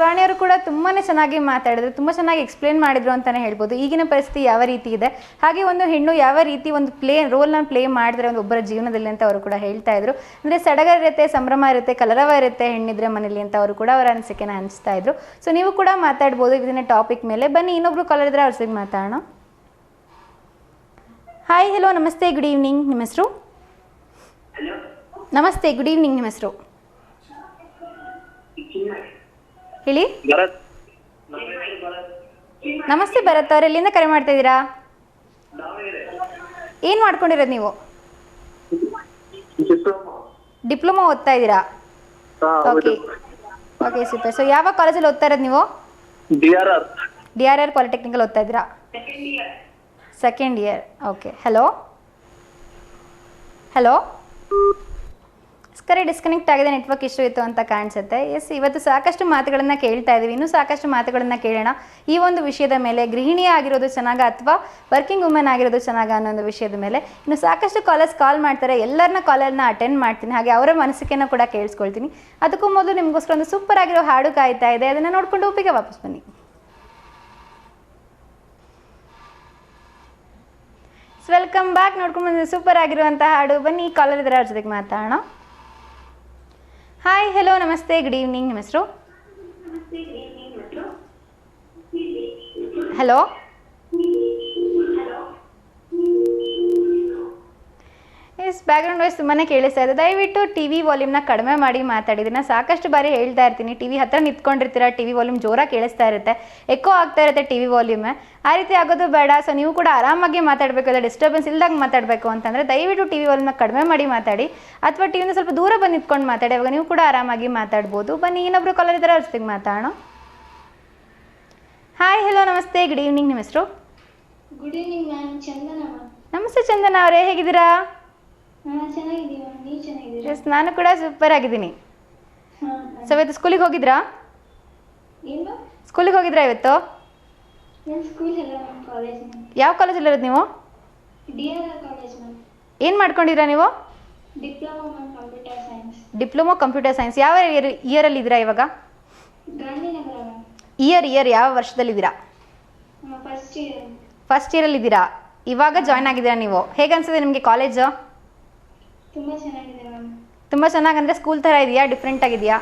ವಾಣಿ ಅವರು ಕೂಡ ತುಂಬಾ ಚೆನ್ನಾಗಿ ಮಾತಾಡಿದ್ರು, ತುಂಬ ಚೆನ್ನಾಗಿ ಎಕ್ಸ್ಪ್ಲೇನ್ ಮಾಡಿದ್ರು ಅಂತಲೇ ಹೇಳ್ಬೋದು. ಈಗಿನ ಪರಿಸ್ಥಿತಿ ಯಾವ ರೀತಿ ಇದೆ, ಹಾಗೆ ಒಂದು ಹೆಣ್ಣು ಯಾವ ರೀತಿ ಒಂದು ರೋಲ್ನ ಪ್ಲೇ ಮಾಡಿದ್ರೆ ಒಂದು ಒಬ್ಬರ ಜೀವನದಲ್ಲಿ ಅಂತ ಅವರು ಕೂಡ ಹೇಳ್ತಾ ಇದ್ರು. ಅಂದರೆ ಸಡಗರ ಇರುತ್ತೆ, ಸಂಭ್ರಮ ಇರುತ್ತೆ, ಕಲರವ ಇರುತ್ತೆ ಹೆಣ್ಣಿದ್ರೆ ಮನೇಲಿ ಅಂತ ಅವರು ಕೂಡ ಅವರ ಅನಿಸಿಕೆನ ಹಂಚ್ತಾ ಇದ್ರು. ಸೊ ನೀವು ಕೂಡ ಮಾತಾಡ್ಬೋದು ಇದನ್ನ ಟಾಪಿಕ್ ಮೇಲೆ. ಬನ್ನಿ, ಇನ್ನೊಬ್ರು ಕಾಲರ್ ಇದ್ರೆ ಅವ್ರ ಸಿಗ್ ಮಾತಾಡೋಣ. ಹಾಯ್, ಹಲೋ, ನಮಸ್ತೆ, ಗುಡ್ ಈವ್ನಿಂಗ್. ನಿಮ್ಮ ಹೆಸರು? ನಮಸ್ತೆ, ಗುಡ್ ಈವ್ನಿಂಗ್. ನಿಮ್ಮ ಹೆಸರು ಹೇಳಿ. ನಮಸ್ತೆ ಭರತ್ ಅವ್ರು, ಎಲ್ಲಿಂದ ಕರೆ ಮಾಡ್ತಾ ಇದ್ದೀರಾ? ಏನು ಮಾಡ್ಕೊಂಡಿರೋದು ನೀವು? ಡಿಪ್ಲೊಮಾ ಓದ್ತಾ ಇದ್ದೀರಾ? Okay okay super. ಸೊ ಯಾವ ಕಾಲೇಜಲ್ಲಿ ಓದ್ತಾ ಇರೋದು ನೀವು? DRR ಪಾಲಿಟೆಕ್ನಿಕಲ್ ಓದ್ತಾ ಇದ್ದೀರಾ? Second year. ಓಕೆ. ಹಲೋ ಸ್ಕರಿ ಡಿಸ್ಕನೆಕ್ಟ್ ಆಗಿದೆ, ನೆಟ್ವರ್ಕ್ ಇಶ್ಯೂ ಇತ್ತು ಅಂತ ಕಾಣಿಸುತ್ತೆ. ಎಸ್, ಇವತ್ತು ಸಾಕಷ್ಟು ಮಾತುಗಳನ್ನು ಕೇಳ್ತಾ ಇದ್ದೀವಿ, ಇನ್ನೂ ಸಾಕಷ್ಟು ಮಾತುಗಳನ್ನು ಕೇಳೋಣ ಈ ಒಂದು ವಿಷಯದ ಮೇಲೆ. ಗೃಹಿಣಿ ಆಗಿರೋದು ಚೆನ್ನಾಗ ಅಥವಾ ವರ್ಕಿಂಗ್ ವುಮೆನ್ ಆಗಿರೋದು ಚೆನ್ನಾಗ ಅನ್ನೋ ಒಂದು ವಿಷಯದ ಮೇಲೆ. ಇನ್ನು ಸಾಕಷ್ಟು ಕಾಲರ್ಸ್ ಕಾಲ್ ಮಾಡ್ತಾರೆ, ಎಲ್ಲರನ್ನ ಕಾಲರ್ನ ಅಟೆಂಡ್ ಮಾಡ್ತೀನಿ, ಹಾಗೆ ಅವರ ಮನಸ್ಸಿಗೆನ ಕೂಡ ಕೇಳಿಸ್ಕೊಳ್ತೀನಿ. ಅದಕ್ಕೂ ಮೊದಲು ನಿಮಗೋಸ್ಕರ ಒಂದು ಸೂಪರ್ ಆಗಿರೋ ಹಾಡು ಕಾಯ್ತಾ ಇದೆ, ಅದನ್ನು ನೋಡ್ಕೊಂಡು ಒಪ್ಪಿಗೆ ವಾಪಸ್ ಬನ್ನಿ. Welcome back. ನೋಡ್ಕೊಂಡು ಬಂದು ಸೂಪರ್ ಆಗಿರುವಂಥ ಹಾಡು. ಬನ್ನಿ, ಕಾಲರ್ ಇದ್ದಾರೆ, ಅವ್ರ ಜೊತೆಗೆ ಮಾತಾಡೋಣ. ಹಾಯ್, ಹಲೋ, ನಮಸ್ತೆ, ಗುಡ್ ಈವ್ನಿಂಗ್. ನಿಮ್ಮ ಹೆಸರು? ಹಲೋ ಎಸ್, ಬ್ಯಾಕ್ಗ್ರೌಂಡ್ ವಾಯ್ಸ್ ತುಂಬಾ ಕೇಳಿಸ್ತಾ ಇದೆ. ದಯವಿಟ್ಟು ಟಿ ವಿ ವಾಲ್ಯೂಮ್ನ ಕಡಿಮೆ ಮಾಡಿ ಮಾತಾಡಿದ್ರೆ. ಸಾಕಷ್ಟು ಬಾರಿ ಹೇಳ್ತಾ ಇರ್ತೀನಿ, ಟಿ ವಿ ಹತ್ರ ನಿಂತ್ಕೊಂಡಿರ್ತೀರ, ಟಿ ವಿ ವಾಲ್ಯೂಮ್ ಜೋರಾಗಿ ಕೇಳಿಸ್ತಾ ಇರುತ್ತೆ, ಎಕೋ ಆಗ್ತಾ ಇರುತ್ತೆ ಟಿ ವಿ ವಾಲ್ಯೂಮ್. ಆ ರೀತಿ ಆಗೋದು ಬೇಡ. ಸೊ ನೀವು ಕೂಡ ಆರಾಮಾಗಿ ಮಾತಾಡಬೇಕು, ಅಲ್ಲ ಡಿಸ್ಟರ್ಬೆನ್ಸ್ ಇಲ್ದಾಗ ಮಾತಾಡಬೇಕು ಅಂತಂದರೆ ದಯವಿಟ್ಟು ಟಿ ವಿ ವಾಲ್ಯೂಮ್ನ ಕಡಿಮೆ ಮಾಡಿ ಮಾತಾಡಿ, ಅಥವಾ ಟಿ ವಿನ ಸ್ವಲ್ಪ ದೂರ ಬಂದು ನಿಂತ್ಕೊಂಡು ಮಾತಾಡಿ, ಅವಾಗ ನೀವು ಕೂಡ ಆರಾಮಾಗಿ ಮಾತಾಡ್ಬೋದು. ಬನ್ನಿ, ಇನ್ನೊಬ್ರು ಕಾಲರ್ ಇದ್ದಾರೆ, ಅವ್ರ ಜೊತೆಗೆ ಮಾತಾಡೋಣ. ಹಾಯ್, ಹಲೋ, ನಮಸ್ತೆ, ಗುಡ್ ಈವ್ನಿಂಗ್. ನಿಮ್ಮ ಹೆಸರು? ಗುಡ್ ಈವ್ನಿಂಗ್ ಮ್ಯಾಮ್, ಚಂದನ. ನಮಸ್ತೆ ಚಂದನ ಅವರೇ, ಹೇಗಿದ್ದೀರಾ? ಚೆನ್ನಾಗಿದ್ದೀವಿ ಮ್ಯಾಮ್, ನೀವು ಚೆನ್ನಾಗಿದ್ದೀರಾ? ಎಸ್, ನಾನು ಕೂಡ ಸೂಪರ್ ಆಗಿದ್ದೀನಿ. ಸೊ ಇವತ್ತು ಸ್ಕೂಲಿಗೆ ಹೋಗಿದ್ರಾ? ಏನು? ಸ್ಕೂಲಿಗೆ ಹೋಗಿದ್ರಾ ಇವತ್ತು? ನಾನು ಸ್ಕೂಲ್ ಅಲ್ಲ ಮ್ಯಾಮ್, ಕಾಲೇಜ್ ಮ್ಯಾಮ್. ಯಾವ ಕಾಲೇಜಲ್ಲಿರೋದು ನೀವು? DRR college ma'am. ಏನು ಮಾಡ್ಕೊಂಡಿದ್ದೀರಾ ನೀವು? Diploma ma'am, computer science. Diploma computer science. ಯಾವ ಇಯರಲ್ಲಿ ಇದ್ದೀರಾ ಇವಾಗ? ಗಾಂಧಿನಗರ ಮ್ಯಾಮ್. ಇಯರ್ ಯಾವ ವರ್ಷದಲ್ಲಿದ್ದೀರಾ? First year. ಫಸ್ಟ್ ಇಯರಲ್ಲಿದ್ದೀರಾ? ಇವಾಗ ಜಾಯ್ನ್ ಆಗಿದ್ದೀರಾ ನೀವು? ಹೇಗೆ ಅನ್ಸುತ್ತೆ ನಿಮಗೆ ಕಾಲೇಜು? ತುಂಬ ಚೆನ್ನಾಗಿದೆ ಮ್ಯಾಮ್. ತುಂಬ ಚೆನ್ನಾಗಂದರೆ ಸ್ಕೂಲ್ ಥರ ಇದೆಯಾ, ಡಿಫ್ರೆಂಟ್ ಆಗಿದೆಯಾ?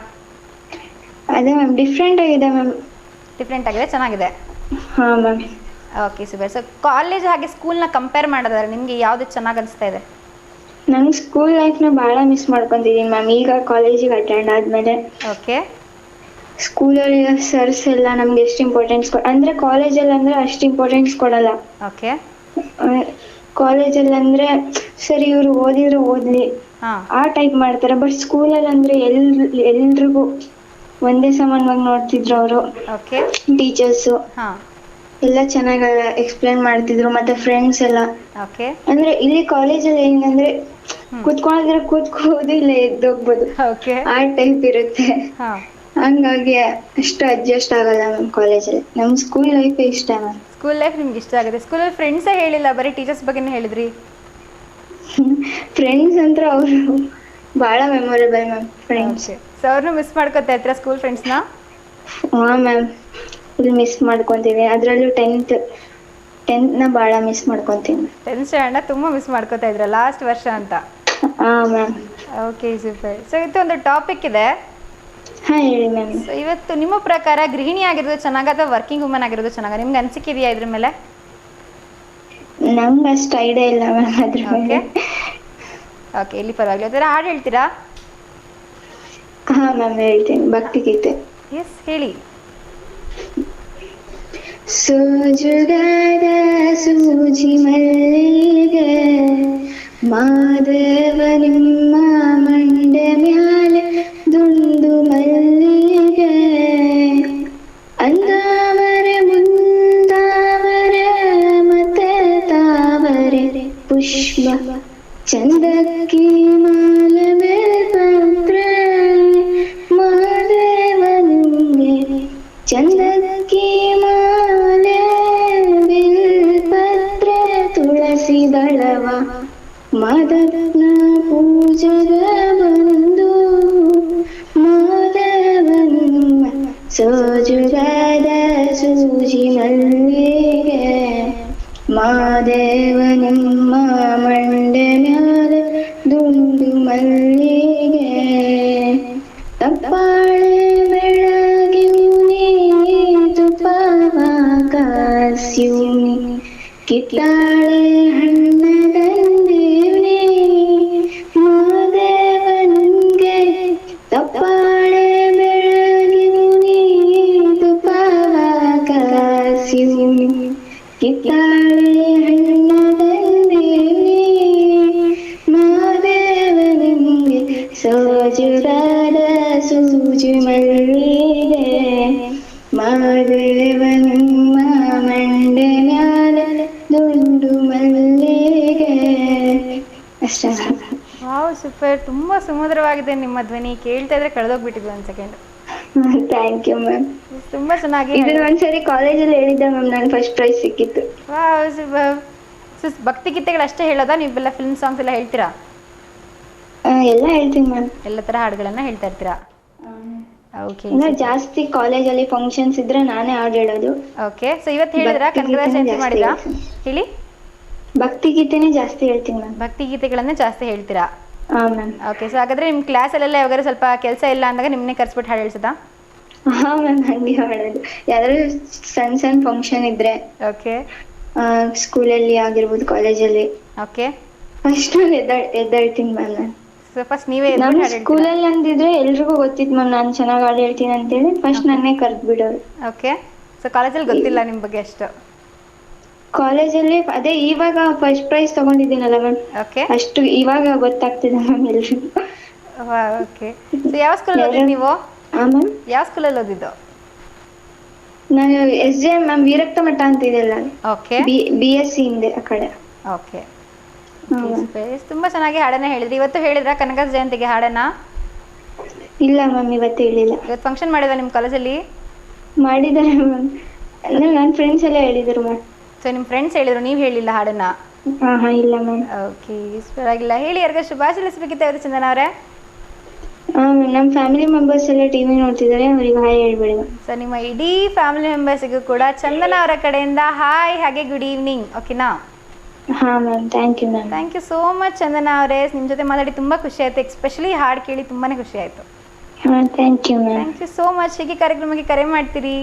ಅದೇ ಮ್ಯಾಮ್, ಡಿಫ್ರೆಂಟ್ ಆಗಿದೆ ಮ್ಯಾಮ್. ಡಿಫ್ರೆಂಟ್ ಆಗಿದೆ, ಚೆನ್ನಾಗಿದೆ. ಹಾಂ ma'am. Okay super. So college ಹಾಗೆ ಸ್ಕೂಲ್ನ ಕಂಪೇರ್ ಮಾಡೋದಾದ್ರೆ ನಿಮಗೆ ಯಾವುದು ಚೆನ್ನಾಗಿ ಅನಿಸ್ತಾ ಇದೆ? ನಂಗೆ ಸ್ಕೂಲ್ ಲೈಫ್ನ ಭಾಳ ಮಿಸ್ ಮಾಡ್ಕೊತಿದ್ದೀನಿ ಮ್ಯಾಮ್, ಈಗ ಕಾಲೇಜಿಗೆ ಅಟೆಂಡ್ ಆದಮೇಲೆ. ಓಕೆ. ಸ್ಕೂಲಲ್ಲಿ ಸರ್ಸ್ ಎಲ್ಲ ನಮ್ಗೆ ಎಷ್ಟು ಇಂಪಾರ್ಟೆನ್ಸ್ ಅಂದರೆ ಕಾಲೇಜಲ್ಲಿ ಅಂದರೆ ಅಷ್ಟು ಇಂಪಾರ್ಟೆನ್ಸ್ ಕೊಡಲ್ಲ. ಓಕೆ. ಕಾಲೇಜಲ್ಲಿ ಅಂದರೆ ಸರಿ ಇವರು ಓದಿದ್ರು ಓದಲಿ ಆ ಟೈಪ್ ಮಾಡ್ತಾರೆ. ಬಟ್ ಸ್ಕೂಲಲ್ಲಿ ಅಂದರೆ ಎಲ್ರಿಗೂ ಒಂದೇ ಸಮಾನವಾಗಿ ನೋಡ್ತಿದ್ರು ಅವರು. ಓಕೆ. ಟೀಚರ್ಸು ಎಲ್ಲ ಚೆನ್ನಾಗಿ ಎಕ್ಸ್ಪ್ಲೇನ್ ಮಾಡ್ತಿದ್ರು, ಮತ್ತೆ ಫ್ರೆಂಡ್ಸ್ ಎಲ್ಲ. ಓಕೆ. ಅಂದ್ರೆ ಇಲ್ಲಿ ಕಾಲೇಜಲ್ಲಿ ಏನಂದ್ರೆ ಕೂತ್ಕೊಂಡಿದ್ರೆ ಕೂತ್ಕೋದು, ಇಲ್ಲ ಎದ್ದೋಗ್ಬೋದು, ಆ ಟೈಪ್ ಇರುತ್ತೆ. ಹಂಗಾಗಿ ಅಷ್ಟು ಅಡ್ಜಸ್ಟ್ ಆಗಲ್ಲ ಮ್ಯಾಮ್ ಕಾಲೇಜಲ್ಲಿ. ನಮ್ ಸ್ಕೂಲ್ ಲೈಫ್ ಇಷ್ಟ ಮ್ಯಾಮ್. ಸ್ಕೂಲ್ ಲೈಫ್ ನಿಮ್ಗೆ ಇಷ್ಟ ಆಗುತ್ತೆ? ಸ್ಕೂಲಲ್ಲಿ ಫ್ರೆಂಡ್ಸೇ ಹೇಳಿಲ್ಲ, ಬರೀ ಟೀಚರ್ಸ್ ಬಗ್ಗೆನೇ ಹೇಳಿದ್ರಿ. ಫ್ರೆಂಡ್ಸ್ ಅಂತ ಅವರು ಭಾಳ ಮೆಮೊರೇಬಲ್ ಮ್ಯಾಮ್, ಫ್ರೆಂಡ್ಸ್. ಸೊ ಅವ್ರನ್ನೂ ಮಿಸ್ ಮಾಡ್ಕೊತಾ ಇರ್ತೀರಾ ಸ್ಕೂಲ್ ಫ್ರೆಂಡ್ಸ್ನ? ಹಾಂ ಮ್ಯಾಮ್, ಫುಲ್ ಮಿಸ್ ಮಾಡ್ಕೊತೀವಿ. ಅದರಲ್ಲೂ ಟೆಂತ್ನ ಭಾಳ ಮಿಸ್ ಮಾಡ್ಕೊತೀನಿ. 10th ಸ್ಟ್ಯಾಂಡರ್ಡ್ ತುಂಬ ಮಿಸ್ ಮಾಡ್ಕೊತಾ ಇದ್ರ, ಲಾಸ್ಟ್ ವರ್ಷ ಅಂತ. ಹಾಂ ಮ್ಯಾಮ್. Okay super. ಸೊ ಇವತ್ತು ಒಂದು ಟಾಪಿಕ್ ಇದೆ. ಹಾಂ ಹೇಳಿ ಮ್ಯಾಮ್. ಸೊ ಇವತ್ತು ನಿಮ್ಮ ಪ್ರಕಾರ ಗೃಹಿಣಿ ಆಗಿರೋದು ಚೆನ್ನಾಗ ಅಥವಾ ವರ್ಕಿಂಗ್ ವುಮನ್ ಆಗಿರೋದು ಚೆನ್ನಾಗ? ನಿಮ್ಗೆ ಅನಿಸಿಕೆ ಇದೆಯಾ ಇದ್ರ ಮೇಲೆ? ನಂಗೆ ಅಷ್ಟು ಐಡಿಯಾ ಇಲ್ಲ ಮ್ಯಾಮ್ ಅದ್ರ ಮೇಲೆ. ಓಕೆ, ಇಲ್ಲಿ ಪರವಾಗಿಲ್ಲ. ಅದರ ಹಾಡು ಹೇಳ್ತೀರಾ? ಹಾಂ ಮ್ಯಾಮ್, ಹೇಳ್ತೀನಿ. ಭಕ್ತಿಗೀತೆ. ಎಸ್, ಹೇಳಿ. ಸೋಜುಗಾದ ಸೂಜಿ ಮಲ್ಲಿಗೆ ಮಾಧವ ನಿಮ್ಮ ಮಂಡ ಮ್ಯಾಲೆ ದುಂಡು ಮಲ್ಲಿಗೆ ಅಂದಾವರೆ ಮುಂದಾವರೆ ಮತ್ತೆ ತಾವರೆ ಪುಷ್ಪ ಚಂದಕ್ಕಿ ಮಾಲವೇ ಪತ್ರ ಮಾದೇವನಿಗೆ ಚಂದಕ್ಕಿ ಮಾಲೆ ಬಿಲ್ಪತ್ರೆ ತುಳಸಿ ದಳವ ಮಾದನ ಪೂಜೆಗ ಬಂದು ಮಾಧವನಿಮ್ಮ ಸೋಜುಗಾದ ಸೂಜಿ ಮಲ್ಲಿಗೆ ಮಾದೇವನಿಮ್ಮ ಮಂಡ ಮ್ಯಾಲೆ ದುಂಡು ಮಲ್ಲಿಗೆ ತಪ್ಪಾಳೆ ಬೆಳಗಿವ್ನಿ ತುಪ್ಪವ ಕಾಸ್ಯುನಿ ಕಿತ್ತಾಳೆ ಹಣ್ಣದಂದೇವ್ನಿ ಮಾದೇವನಿಗೆ ತಪ್ಪಾಳೆ ಬೆಳಗಿವ್ನಿ ತುಪ್ಪವ ಕಾಸ್ಯುನಿ ಕಿತ್ತಾಳೆ ಹಣ್ಣದಂದೇವ್ನಿ ಸೋಜುರಾದ ಸೂಜಿ ಮಲ್ಲಿಗೆ ಮಾದೇವ ನಿಮ್ಮ ಮಂಡೆ ಮ್ಯಾಲ ದುಂಡು ಮಲ್ಲಿಗೆ ಅಷ್ಟೇ. ವಾವ್ ಸೂಪರ್, ತುಂಬಾ ಸುಮಧುರವಾಗಿದೆ ನಿಮ್ಮ ಧ್ವನಿ. ಕೇಳ್ತಾ ಇದ್ರೆ ಕಳೆದೋಗ್ಬಿಟ್ಟಿದ್ವಿ ಒಂದ್ ಸೆಕೆಂಡ್. Thank you ma'am. ತುಂಬಾ ಚೆನ್ನಾಗಿ ಇದನ್ನ ಒಂದ್ಸರಿ ಕಾಲೇಜಲ್ಲಿ ಹೇಳಿದ್ದೆ ಮ್ಯಾಮ್, ನಾನು ಫಸ್ಟ್ ಪ್ರೈಸ್ ಸಿಕ್ಕಿತ್ತು. Wow super. ಭಕ್ತಿ ಗೀತೆಗಳು ಅಷ್ಟೇ ಹೇಳೋದಾ, ನೀವೆಲ್ಲ ಫಿಲ್ಮ್ ಸಾಂಗ್ಸ್ ಎಲ್ಲ ಹೇಳ್ತೀರಾ? ಎಲ್ಲ ಹೇಳ್ತೀನಿ ಮ್ಯಾಮ್. ಎಲ್ಲ ತರ ಹಾಡುಗಳನ್ನ ಹೇಳ್ತಾ ಇರ್ತೀರಾ? ಓಕೆ. ಜಾಸ್ತಿ ಕಾಲೇಜಲ್ಲಿ ಫಂಕ್ಷನ್ಸ್ ಇದ್ರೆ ನಾನೇ ಹಾಡು ಹೇಳೋದು. ಓಕೆ. ಸೊ ಇವತ್ತು ಹೇಳಿದ್ರಾ ಕನಕದಾಸ ಜಯಂತಿ ಮಾಡಿದ್ರಾ? ಹೇಳಿ. ಭಕ್ತಿ ಗೀತೆನೇ ಜಾಸ್ತಿ ಹೇಳ್ತೀನಿ ಮ್ಯಾಮ್. ಭಕ್ತಿ ಗೀತೆಗಳನ್ನ ಜಾಸ್ತಿ ಹೇಳ್ತೀರಾ? ಹಾ ಮ್ಯಾಮ್. ಓಕೆ. ಸೊ ಹಾಗಾದ್ರೆ ನಿಮ್ ಕ್ಲಾಸಲ್ಲೆಲ್ಲ ಯಾವಾಗಾದ್ರೂ ಸ್ವಲ್ಪ ಕೆಲಸ ಇಲ್ಲ ಅಂದಾಗ ನಿಮ್ಮನ್ನೇ ಕರ್ಸ್ಬಿಟ್ಟು ಹಾಡು ಹೇಳ್ಸದಾ? ಹಾ ಮ್ಯಾಮ್, ಹಂಗೆ ಮಾಡೋದು. ಯಾವ್ದಾದ್ರು ಸಣ್ಣ ಸಣ್ಣ ಫಂಕ್ಷನ್ ಇದ್ರೆ, ಓಕೆ, ಸ್ಕೂಲಲ್ಲಿ ಆಗಿರ್ಬೋದು, ಕಾಲೇಜಲ್ಲಿ, ಓಕೆ, ಫಸ್ಟ್ ಎದ್ದೇಳ್ತೀನಿ ಮ್ಯಾಮ್ ನಾನು. ಸೊ ಫಸ್ಟ್ ನೀವೇ ನಮ್ಮ ಸ್ಕೂಲಲ್ಲಿ ಅಂದಿದ್ರೆ ಎಲ್ರಿಗೂ ಗೊತ್ತಿತ್ತು ಮ್ಯಾಮ್ ನಾನು ಚೆನ್ನಾಗಿ ಹಾಡು ಹೇಳ್ತೀನಿ ಅಂತೇಳಿ. ಫಸ್ಟ್ ನನ್ನೇ ಕರ್ದು ಬಿಡೋರು. ಓಕೆ. ಸೊ ಕಾಲೇಜಲ್ಲಿ ಗೊತ್ತಿಲ್ಲ ನಿಮ್ ಬಗ್ಗೆ ಅಷ್ಟು? ಕಾಲೇಜಲ್ಲಿ ಅದೇ ಇವಾಗ ಫಸ್ಟ್ ಪ್ರೈಸ್ ತಗೊಂಡಿದ್ದೀನಲ್ಲ ಮ್ಯಾಮ್, ಓಕೆ, ಅಷ್ಟು ಇವಾಗ ಗೊತ್ತಾಗ್ತಿದೆ ಮ್ಯಾಮ್ ಎಲ್ರಿಗೂ. ಓಕೆ. ಸೊ ಯಾವ ಸ್ಕೂಲಲ್ಲಿ ಓದಿದ್ದು ನೀವು? ಹಾ ಮ್ಯಾಮ್. ಯಾವ ಸ್ಕೂಲಲ್ಲಿ ಓದಿದ್ದು? ನಾನು SJM ಮ್ಯಾಮ್, ವೀರಕ್ತ ಮಠ ಅಂತ ಇದೆಯಲ್ಲ, ಓಕೆ, BSc ಹಿಂದೆ ಆ ಕಡೆ. ಓಕೆ. ತುಂಬಾ ಚೆನ್ನಾಗಿ ಹಾಡನ್ನ ಹೇಳಿದ್ರಿ. ಇವತ್ತು ಹೇಳಿದ್ರಾ ಕನಕದಾಸ ಜಯಂತಿಗೆ ಹಾಡನ್ನ? ಇಲ್ಲ ಮ್ಯಾಮ್, ಇವತ್ತು ಹೇಳಿಲ್ಲ. ಇವತ್ತು ಫಂಕ್ಷನ್ ಮಾಡಿದ ನಿಮ್ಮ ಕಾಲೇಜಲ್ಲಿ? ಮಾಡಿದ್ದಾರೆ ಮ್ಯಾಮ್, ನನ್ನ ಫ್ರೆಂಡ್ಸ್ ಎಲ್ಲ ಹೇಳಿದ್ರು ಮ್ಯಾಮ್. ಸೊ ನಿಮ್ಮ ಫ್ರೆಂಡ್ಸ್ ಹೇಳಿದ್ರು, ನೀವು ಹೇಳಿಲ್ಲ ಹಾಡನ್ನ? ಹಾ ಇಲ್ಲ ಮ್ಯಾಮ್. ಓಕೆ, ಪರವಾಗಿಲ್ಲ. ಹೇಳಿ, ಯಾರಿಗ ಶುಭಾಶಯಿಸಬೇಕಿತ್ತು ಇವತ್ತು ಚಂದನ ಅವರೇ? ಹಾ ಮ್ಯಾಮ್, ನಮ್ಮ ಫ್ಯಾಮಿಲಿ ಮೆಂಬರ್ಸ್ ಎಲ್ಲ ಟಿವಿ ನೋಡ್ತಿದ್ದಾರೆ, ಅವರಿಗೆ ಹಾಯ್ ಹೇಳ್ಬೇಡಿ ಮ್ಯಾಮ್. ಸೊ ನಿಮ್ಮ ಇಡೀ ಫ್ಯಾಮಿಲಿ ಮೆಂಬರ್ಸಿಗೂ ಕೂಡ ಚಂದನ ಅವರ ಕಡೆಯಿಂದ ಹಾಯ್, ಹಾಗೆ ಗುಡ್ ಈವ್ನಿಂಗ್. ಓಕೆನಾ? ಹಾ ma'am, thank you ma'am. Thank you so much Chandana ಅವರೇ. ನಿಮ್ಮ ಜೊತೆ ಮಾತಾಡಿ ತುಂಬ ಖುಷಿ ಆಯಿತು. ಎಸ್ಪೆಷಲಿ ಹಾಡು ಕೇಳಿ ತುಂಬಾ ಖುಷಿ ಆಯಿತು. ಹಾ, thank you ma'am. Thank you so much. ಹೀಗೆ ಕಾರ್ಯಕ್ರಮಕ್ಕೆ ಕರೆ ಮಾಡ್ತೀರಿ?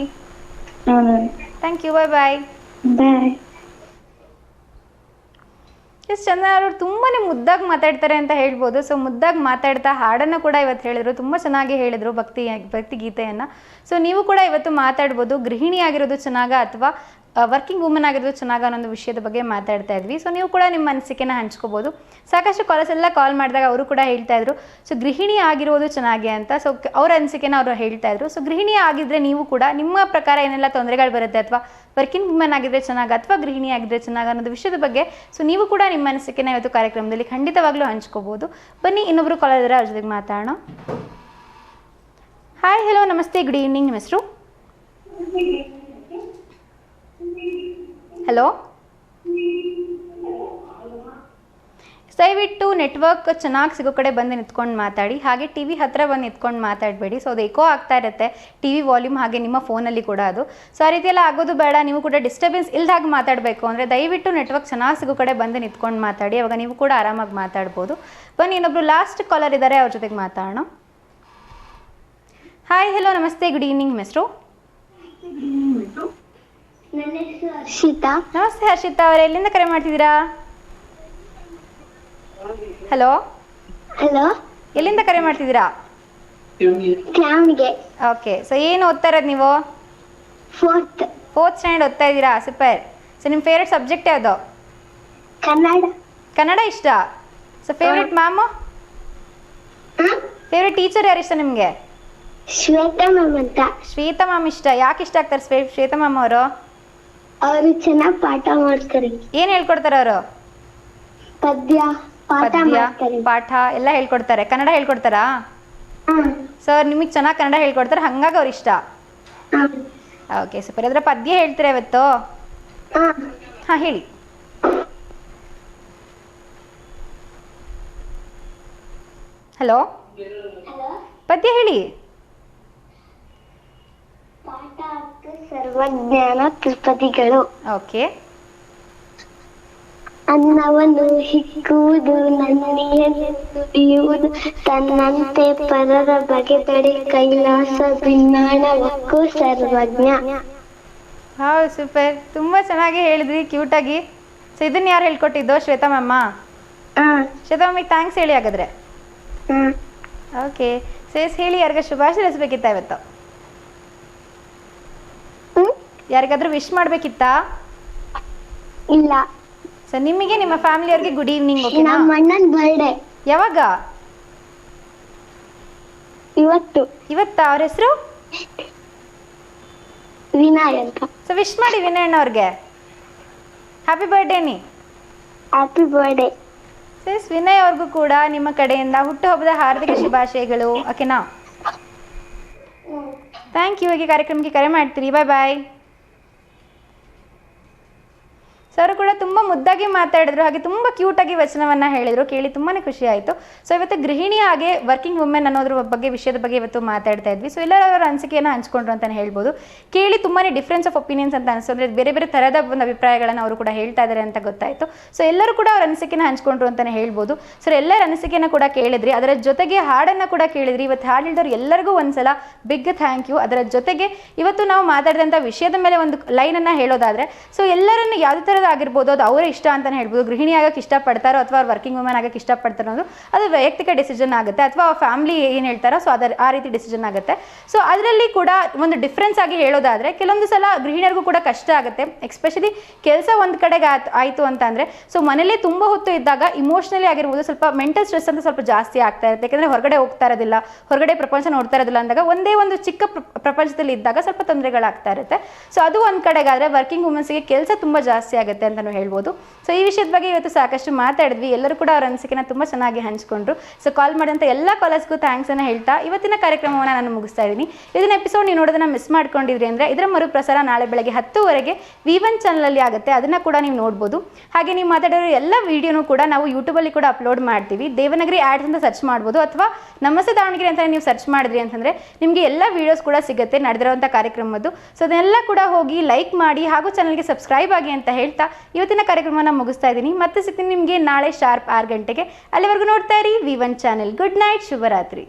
ಹಾ ma'am. Thank you. Bye bye. Bye. Yes, Chandana ಅವರು ತುಂಬಾ ಮುದ್ದಾಗಿ ಮಾತಾಡ್ತಾರೆ ಅಂತ ಹೇಳ್ಬೋದು. ಸೊ ಮುದ್ದಾಗಿ ಮಾತಾಡ್ತಾ ಹಾಡನ್ನು ಕೂಡ ಇವತ್ತು ಹೇಳಿದ್ರು, ತುಂಬ ಚೆನ್ನಾಗಿ ಹೇಳಿದರು ಭಕ್ತಿ ಗೀತೆಯನ್ನು. ಸೊ ನೀವು ಕೂಡ ಇವತ್ತು ಮಾತಾಡ್ಬೋದು. ಗೃಹಿಣಿ ಆಗಿರೋದು ಚೆನ್ನಾಗ ಅಥವಾ ವರ್ಕಿಂಗ್ ವುಮನ್ ಆಗಿರೋದು ಚೆನ್ನಾಗ ಅನ್ನೋ ವಿಷಯದ ಬಗ್ಗೆ ಮಾತಾಡ್ತಾ ಇದ್ವಿ. ಸೊ ನೀವು ಕೂಡ ನಿಮ್ಮ ಅನಿಸಿಕೆನ ಹಂಚ್ಕೋಬೋದು. ಸಾಕಷ್ಟು ಕಾಲೇಜೆಲ್ಲ ಕಾಲ್ ಮಾಡಿದಾಗ ಅವರು ಕೂಡ ಹೇಳ್ತಾ ಇದ್ರು, ಸೊ ಗೃಹಿಣಿ ಆಗಿರೋದು ಚೆನ್ನಾಗಿ ಅಂತ. ಸೊ ಅವರ ಅನಿಸಿಕೆನ ಅವರು ಹೇಳ್ತಾ ಇದ್ರು. ಸೊ ಗೃಹಿಣಿ ಆಗಿದ್ರೆ ನೀವು ಕೂಡ ನಿಮ್ಮ ಪ್ರಕಾರ ಏನೆಲ್ಲ ತೊಂದರೆಗಳು ಬರುತ್ತೆ, ಅಥವಾ ವರ್ಕಿಂಗ್ ವುಮನ್ ಆಗಿದ್ರೆ ಚೆನ್ನಾಗ ಅಥವಾ ಗೃಹಿಣಿ ಆಗಿದ್ರೆ ಚೆನ್ನಾಗ ಅನ್ನೋದು ವಿಷಯದ ಬಗ್ಗೆ ಸೊ ನೀವು ಕೂಡ ನಿಮ್ಮ ಅನಿಸಿಕೆನ ಇವತ್ತು ಕಾರ್ಯಕ್ರಮದಲ್ಲಿ ಖಂಡಿತವಾಗ್ಲೂ ಹಂಚ್ಕೋಬೋದು. ಬನ್ನಿ, ಇನ್ನೊಬ್ರು ಕಾಲ್ ಇದ್ದಾರೆ, ಅವ್ರ ಜೊತೆಗೆ ಮಾತಾಡೋಣ. ಹಾಯ್, ಹಲೋ, ನಮಸ್ತೆ, ಗುಡ್ ಈವ್ನಿಂಗ್. ನಿಮ್ಮ ಹೆಸರು? ಹಲೋ, ದಯವಿಟ್ಟು ನೆಟ್ವರ್ಕ್ ಚೆನ್ನಾಗಿ ಸಿಗೋ ಕಡೆ ಬಂದು ನಿಂತ್ಕೊಂಡು ಮಾತಾಡಿ. ಹಾಗೆ ಟಿ ವಿ ಹತ್ತಿರ ಬಂದು ನಿಂತ್ಕೊಂಡು ಮಾತಾಡಬೇಡಿ. ಸೊ ಅದು ಎಕೋ ಆಗ್ತಾ ಇರುತ್ತೆ, ಟಿ ವಿ ವಾಲ್ಯೂಮ್, ಹಾಗೆ ನಿಮ್ಮ ಫೋನಲ್ಲಿ ಕೂಡ ಅದು. ಸೊ ಆ ರೀತಿಯೆಲ್ಲ ಆಗೋದು ಬೇಡ. ನೀವು ಕೂಡ ಡಿಸ್ಟರ್ಬೆನ್ಸ್ ಇಲ್ದಾಗ ಮಾತಾಡಬೇಕು ಅಂದರೆ ದಯವಿಟ್ಟು ನೆಟ್ವರ್ಕ್ ಚೆನ್ನಾಗಿ ಸಿಗೋ ಕಡೆ ಬಂದು ನಿಂತ್ಕೊಂಡು ಮಾತಾಡಿ. ಅವಾಗ ನೀವು ಕೂಡ ಆರಾಮಾಗಿ ಮಾತಾಡ್ಬೋದು. ಬನ್ನಿ, ಇನ್ನೊಬ್ರು ಲಾಸ್ಟ್ ಕಾಲರ್ ಇದ್ದಾರೆ, ಅವ್ರ ಜೊತೆಗೆ ಮಾತಾಡೋಣ. ಹಾಯ್, ಹಲೋ, ನಮಸ್ತೆ, ಗುಡ್ ಈವ್ನಿಂಗ್. ನಿಮ್ಮ ಹೆಸರು? ನನ್ನ ಹೆಸರು ಹರ್ಷಿತಾ. ನಮಸ್ತೆ ಹರ್ಷಿತಾ ಅವರೇ, ಎಲ್ಲಿಂದ ಕರೆ ಮಾಡ್ತಿದ್ದೀರಾ? ಹಲೋ, ಹಲೋ, ಎಲ್ಲಿಂದ ಕರೆ ಮಾಡ್ತಿದ್ದೀರಾ? ಕ್ಲಾಮ್ಗೆ. ಓಕೆ. ಸೊ ಏನು ಓದ್ತಾ ಇರೋದು ನೀವು? ಫೋರ್ತ್ ಸ್ಟ್ಯಾಂಡರ್ಡ್ ಓದ್ತಾ ಇದ್ದೀರಾ? ಸೂಪರ್. ಸೊ ನಿಮ್ಮ ಫೇವ್ರೆಟ್ ಸಬ್ಜೆಕ್ಟ್ ಯಾವುದು? ಕನ್ನಡ. ಕನ್ನಡ ಇಷ್ಟ. So favourite ma'am? Favourite teacher ಯಾರು ಇಷ್ಟ ನಿಮಗೆ? ಶ್ವೇತಾ ಮ್ಯಾಮ್ ಅಂತ. ಶ್ವೇತಾ ಮ್ಯಾಮ್ ಇಷ್ಟ. ಯಾಕೆ ಇಷ್ಟ ಆಗ್ತಾರೆ ಶ್ವೇತಾ ಮ್ಯಾಮ್ ಅವರು? ಅವರು ಚೆನ್ನಾಗಿ ಪಾಠ ಮಾಡ್ತಾರೆ. ಏನು ಹೇಳ್ಕೊಡ್ತಾರೆ ಅವರು? ಪದ್ಯ ಪಾಠ ಎಲ್ಲ ಹೇಳ್ಕೊಡ್ತಾರೆ. ಕನ್ನಡ ಹೇಳ್ಕೊಡ್ತಾರಾ? ಸೊ ನಿಮಗೆ ಚೆನ್ನಾಗಿ ಕನ್ನಡ ಹೇಳ್ಕೊಡ್ತಾರೆ, ಹಂಗಾಗಿ ಅವ್ರು ಇಷ್ಟ. Okay, super. ಅದರ ಪದ್ಯ ಹೇಳ್ತೀರಾ ಇವತ್ತು? ಹಾಂ, ಹೇಳಿ. ಹಲೋ, ಪದ್ಯ ಹೇಳಿ. ಸರ್ವಜ್ಞಾನ ತ್ರಿಪದಿಗಳು. ಓಕೆ. ಅನ್ನವನ್ನು ಹಿಕ್ಕುವುದು, ನನ್ನಿಯನ್ನು ನುಡಿಯುವುದು, ತನ್ನಂತೆ ಪರರ ಬಗೆದಡೆ ಕೈಲಾಸ ಭಿನ್ನಾಣ ಒಕ್ಕು ಸರ್ವಜ್ಞ. ಹೌದು, ಸೂಪರ್. ತುಂಬ ಚೆನ್ನಾಗಿ ಹೇಳಿದ್ರಿ, ಕ್ಯೂಟಾಗಿ. ಸೊ ಇದನ್ನ ಯಾರು ಹೇಳ್ಕೊಟ್ಟಿದ್ದು? ಶ್ವೇತಾ ಮ್ಯಾಮ? ಶ್ವೇತಾ ಮ್ಯಾಮಿಗೆ ಥ್ಯಾಂಕ್ಸ್ ಹೇಳಿ ಹಾಗಾದ್ರೆ. ಓಕೆ. ಸೊ ಹೇಳಿ, ಯಾರಿಗ ಶುಭಾಶಯಿಸಬೇಕಿತ್ತ ಇವತ್ತು? ಯಾರಿಗಾದ್ರೂ ವಿಶ್ ಮಾಡಬೇಕಿತ್ತಾ? ಇಲ್ಲ. ಸೊ ನಿಮಗೆ, ನಿಮ್ಮ ಫ್ಯಾಮಿಲಿಯವ್ರಿಗೆ ಗುಡ್ ಈವ್ನಿಂಗ್. ಓಕೆ. ನಮ್ಮ ಅಣ್ಣನ ಬರ್ಡೇ ಯಾವಾಗ? ಇವತ್ತಾ? ಅವ್ರ ಹೆಸರು ವಿನಯ್ ಅಂತ. ಸೊ ವಿಶ್ ಮಾಡಿ ವಿನಯ್ ಅಣ್ಣವ್ರಿಗೆ. ಹ್ಯಾಪಿ ಬರ್ಡೇ ನೀ. Happy birthday. ಸೆಸ್ ವಿನಯ್ ಅವ್ರಿಗೂ ಕೂಡ ನಿಮ್ಮ ಕಡೆಯಿಂದ ಹುಟ್ಟುಹಬ್ಬದ ಹಾರ್ದಿಕ ಶುಭಾಶಯಗಳು. ಓಕೆನಾ? Thank you. ಹೀಗೆ ಕಾರ್ಯಕ್ರಮಕ್ಕೆ ಕರೆ ಮಾಡ್ತೀರಿ. ಬಾಯ್ ಬಾಯ್. ಸರ್ ಕೂಡ ತುಂಬ ಮುದ್ದಾಗಿ ಮಾತಾಡಿದ್ರು, ಹಾಗೆ ತುಂಬ ಕ್ಯೂಟಾಗಿ ವಚನವನ್ನು ಹೇಳಿದರು. ಕೇಳಿ ತುಂಬಾ ಖುಷಿ ಆಯಿತು. ಸೊ ಇವತ್ತು ಗೃಹಿಣಿ ಹಾಗೆ ವರ್ಕಿಂಗ್ ವುಮೆನ್ ಅನ್ನೋದ್ರ ಬಗ್ಗೆ ವಿಷಯದ ಬಗ್ಗೆ ಇವತ್ತು ಮಾತಾಡ್ತಾ ಇದ್ವಿ. ಸೊ ಎಲ್ಲರೂ ಅವರ ಅನಿಸಿಕೆಯನ್ನು ಹಂಚ್ಕೊಂಡ್ರು ಅಂತಲೇ ಹೇಳ್ಬೋದು. ಕೇಳಿ ತುಂಬಾ ಡಿಫ್ರೆನ್ಸ್ ಆಫ್ ಒಪಿನಿಯನ್ಸ್ ಅಂತ ಅನಿಸ್ತದೆ. ಬೇರೆ ಬೇರೆ ಥರದ ಒಂದು ಅಭಿಪ್ರಾಯಗಳನ್ನು ಅವರು ಕೂಡ ಹೇಳ್ತಾ ಇದ್ದಾರೆ ಅಂತ ಗೊತ್ತಾಯಿತು. ಸೊ ಎಲ್ಲರೂ ಕೂಡ ಅವ್ರ ಅನಿಸಿಕೆನ ಹಂಚ್ಕೊಂಡ್ರು ಅಂತಲೇ ಹೇಳ್ಬೋದು. ಸೊ ಎಲ್ಲರ ಅನಿಸಿಕೆಯನ್ನು ಕೂಡ ಕೇಳಿದ್ರಿ, ಅದರ ಜೊತೆಗೆ ಹಾಡನ್ನು ಕೂಡ ಕೇಳಿದ್ರಿ. ಇವತ್ತು ಹಾಡು ಹೇಳಿದವ್ರು ಎಲ್ಲರಿಗೂ ಒಂದ್ಸಲ ಬಿಗ್ ಥ್ಯಾಂಕ್ ಯು. ಅದರ ಜೊತೆಗೆ ಇವತ್ತು ನಾವು ಮಾತಾಡಿದಂಥ ವಿಷಯದ ಮೇಲೆ ಒಂದು ಲೈನನ್ನು ಹೇಳೋದಾದರೆ, ಸೊ ಎಲ್ಲರನ್ನು ಯಾವುದೇ ಥರದ ಆಗಿರ್ಬೋದು, ಅದು ಅವರ ಇಷ್ಟ ಅಂತಲೇ ಹೇಳ್ಬೋದು. ಗೃಹಿಣಿ ಆಗಕ್ಕೆ ಇಷ್ಟಪಡ್ತಾರೋ ಅಥವಾ ವರ್ಕಿಂಗ್ ವುಮೆನ್ ಆಗಕ್ಕೆ ಇಷ್ಟಪಡ್ತಾರೋ ಅನ್ನೋದು ಅದು ವೈಯಕ್ತಿಕ ಡಿಸಿಷನ್ ಆಗುತ್ತೆ, ಅಥವಾ ಫ್ಯಾಮಿಲಿ ಏನು ಹೇಳ್ತಾರೋ ಸೊ ಆ ರೀತಿ ಡಿಸಿಷನ್ ಆಗುತ್ತೆ. ಸೊ ಅದರಲ್ಲಿ ಕೂಡ ಒಂದು ಡಿಫ್ರೆನ್ಸ್ ಆಗಿ ಹೇಳೋದಾದರೆ, ಕೆಲವೊಂದು ಸಲ ಗೃಹಿಣಿಯರಿಗೂ ಕೂಡ ಕಷ್ಟ ಆಗುತ್ತೆ. ಎಸ್ಪೆಷಲಿ ಕೆಲಸ ಒಂದು ಕಡೆಗೆ ಆಯಿತು ಅಂತ ಅಂದರೆ, ಸೊ ಮನೇಲಿ ತುಂಬ ಹೊತ್ತು ಇದ್ದಾಗ ಇಮೋಷ್ನಲಿ ಆಗಿರ್ಬೋದು, ಸ್ವಲ್ಪ ಮೆಂಟಲ್ ಸ್ಟ್ರೆಸ್ ಅಂತ ಸ್ವಲ್ಪ ಜಾಸ್ತಿ ಆಗ್ತಾ ಇರುತ್ತೆ. ಯಾಕೆಂದರೆ ಹೊರಗಡೆ ಹೋಗ್ತಾ ಇರೋದಿಲ್ಲ, ಹೊರಗಡೆ ಪ್ರಪಂಚ ನೋಡ್ತಾ ಇರೋದಿಲ್ಲ ಅಂದಾಗ ಒಂದೇ ಒಂದು ಚಿಕ್ಕ ಪ್ರಪಂಚದಲ್ಲಿ ಇದ್ದಾಗ ಸ್ವಲ್ಪ ತೊಂದರೆಗಳಾಗ್ತಾ ಇರುತ್ತೆ. ಸೊ ಅದು ಒಂದು ಕಡೆಗಾದರೆ ವರ್ಕಿಂಗ್ ವುಮೆನ್ಸ್ಗೆ ಕೆಲಸ ತುಂಬ ಜಾಸ್ತಿ ಆಗುತ್ತೆ ಅಂತಲೂ ಹೇಳ್ಬೋದು. ಸೊ ಈ ವಿಷಯದ ಬಗ್ಗೆ ಇವತ್ತು ಸಾಕಷ್ಟು ಮಾತಾಡಿದ್ವಿ. ಎಲ್ಲರೂ ಕೂಡ ಅವರ ಅನಿಸಿಕೆನ ತುಂಬ ಚೆನ್ನಾಗಿ ಹಂಚ್ಕೊಂಡ್ರು. ಸೊ ಕಾಲ್ ಮಾಡಿದಂಥ ಎಲ್ಲ ಕಾಲರ್ಸ್ಗೂ ಥ್ಯಾಂಕ್ಸನ್ನು ಹೇಳ್ತಾ ಇವತ್ತಿನ ಕಾರ್ಯಕ್ರಮವನ್ನು ನಾನು ಮುಗಿಸ್ತಾ ಇದ್ದೀನಿ. ಇದನ್ನ ಎಪಿಸೋಡ್ ನೀವು ನೋಡೋದನ್ನ ಮಿಸ್ ಮಾಡ್ಕೊಂಡಿದ್ರಿ ಅಂದರೆ ಇದರ ಮರುಪ್ರಸಾರ ನಾಳೆ ಬೆಳಗ್ಗೆ 10:00 V1 ಚಾನಲಲ್ಲಿ ಆಗುತ್ತೆ. ಅದನ್ನು ಕೂಡ ನೀವು ನೋಡ್ಬೋದು. ಹಾಗೆ ನೀವು ಮಾತಾಡಿರೋ ಎಲ್ಲ ವೀಡಿಯೋನೂ ಕೂಡ ನಾವು ಯೂಟ್ಯೂಬಲ್ಲಿ ಕೂಡ ಅಪ್ಲೋಡ್ ಮಾಡ್ತೀವಿ. ದೇವನಗರಿ ಆ್ಯಡ್ಸ್ ಅಂತ ಸರ್ಚ್ ಮಾಡ್ಬೋದು, ಅಥವಾ ನಮಸ್ತೆ ದಾವಣಗೆರೆ ಅಂತ ನೀವು ಸರ್ಚ್ ಮಾಡಿದ್ರಿ ಅಂತಂದರೆ ನಿಮಗೆ ಎಲ್ಲ ವೀಡಿಯೋಸ್ ಕೂಡ ಸಿಗುತ್ತೆ ನಡೆದಿರೋಂಥ ಕಾರ್ಯಕ್ರಮದ್ದು. ಸೊ ಅದನ್ನೆಲ್ಲ ಕೂಡ ಹೋಗಿ ಲೈಕ್ ಮಾಡಿ ಹಾಗೂ ಚಾನಲ್ಗೆ ಸಬ್ಸ್ಕ್ರೈಬ್ ಆಗಿ ಅಂತ ಹೇಳ್ತಾ ಇವತ್ತಿನ ಕಾರ್ಯಕ್ರಮನ ಮುಗಿಸ್ತಾ ಇದ್ದೀನಿ. ಮತ್ತೆ ಸಿಗ್ತೀನಿ ನಿಮಗೆ ನಾಳೆ ಶಾರ್ಪ್ 6 ಗಂಟೆಗೆ. ಅಲ್ಲಿವರೆಗೂ ನೋಡ್ತಾ ಇರಿ V1 ಚಾನೆಲ್. ಗುಡ್ ನೈಟ್, ಶುಭರಾತ್ರಿ.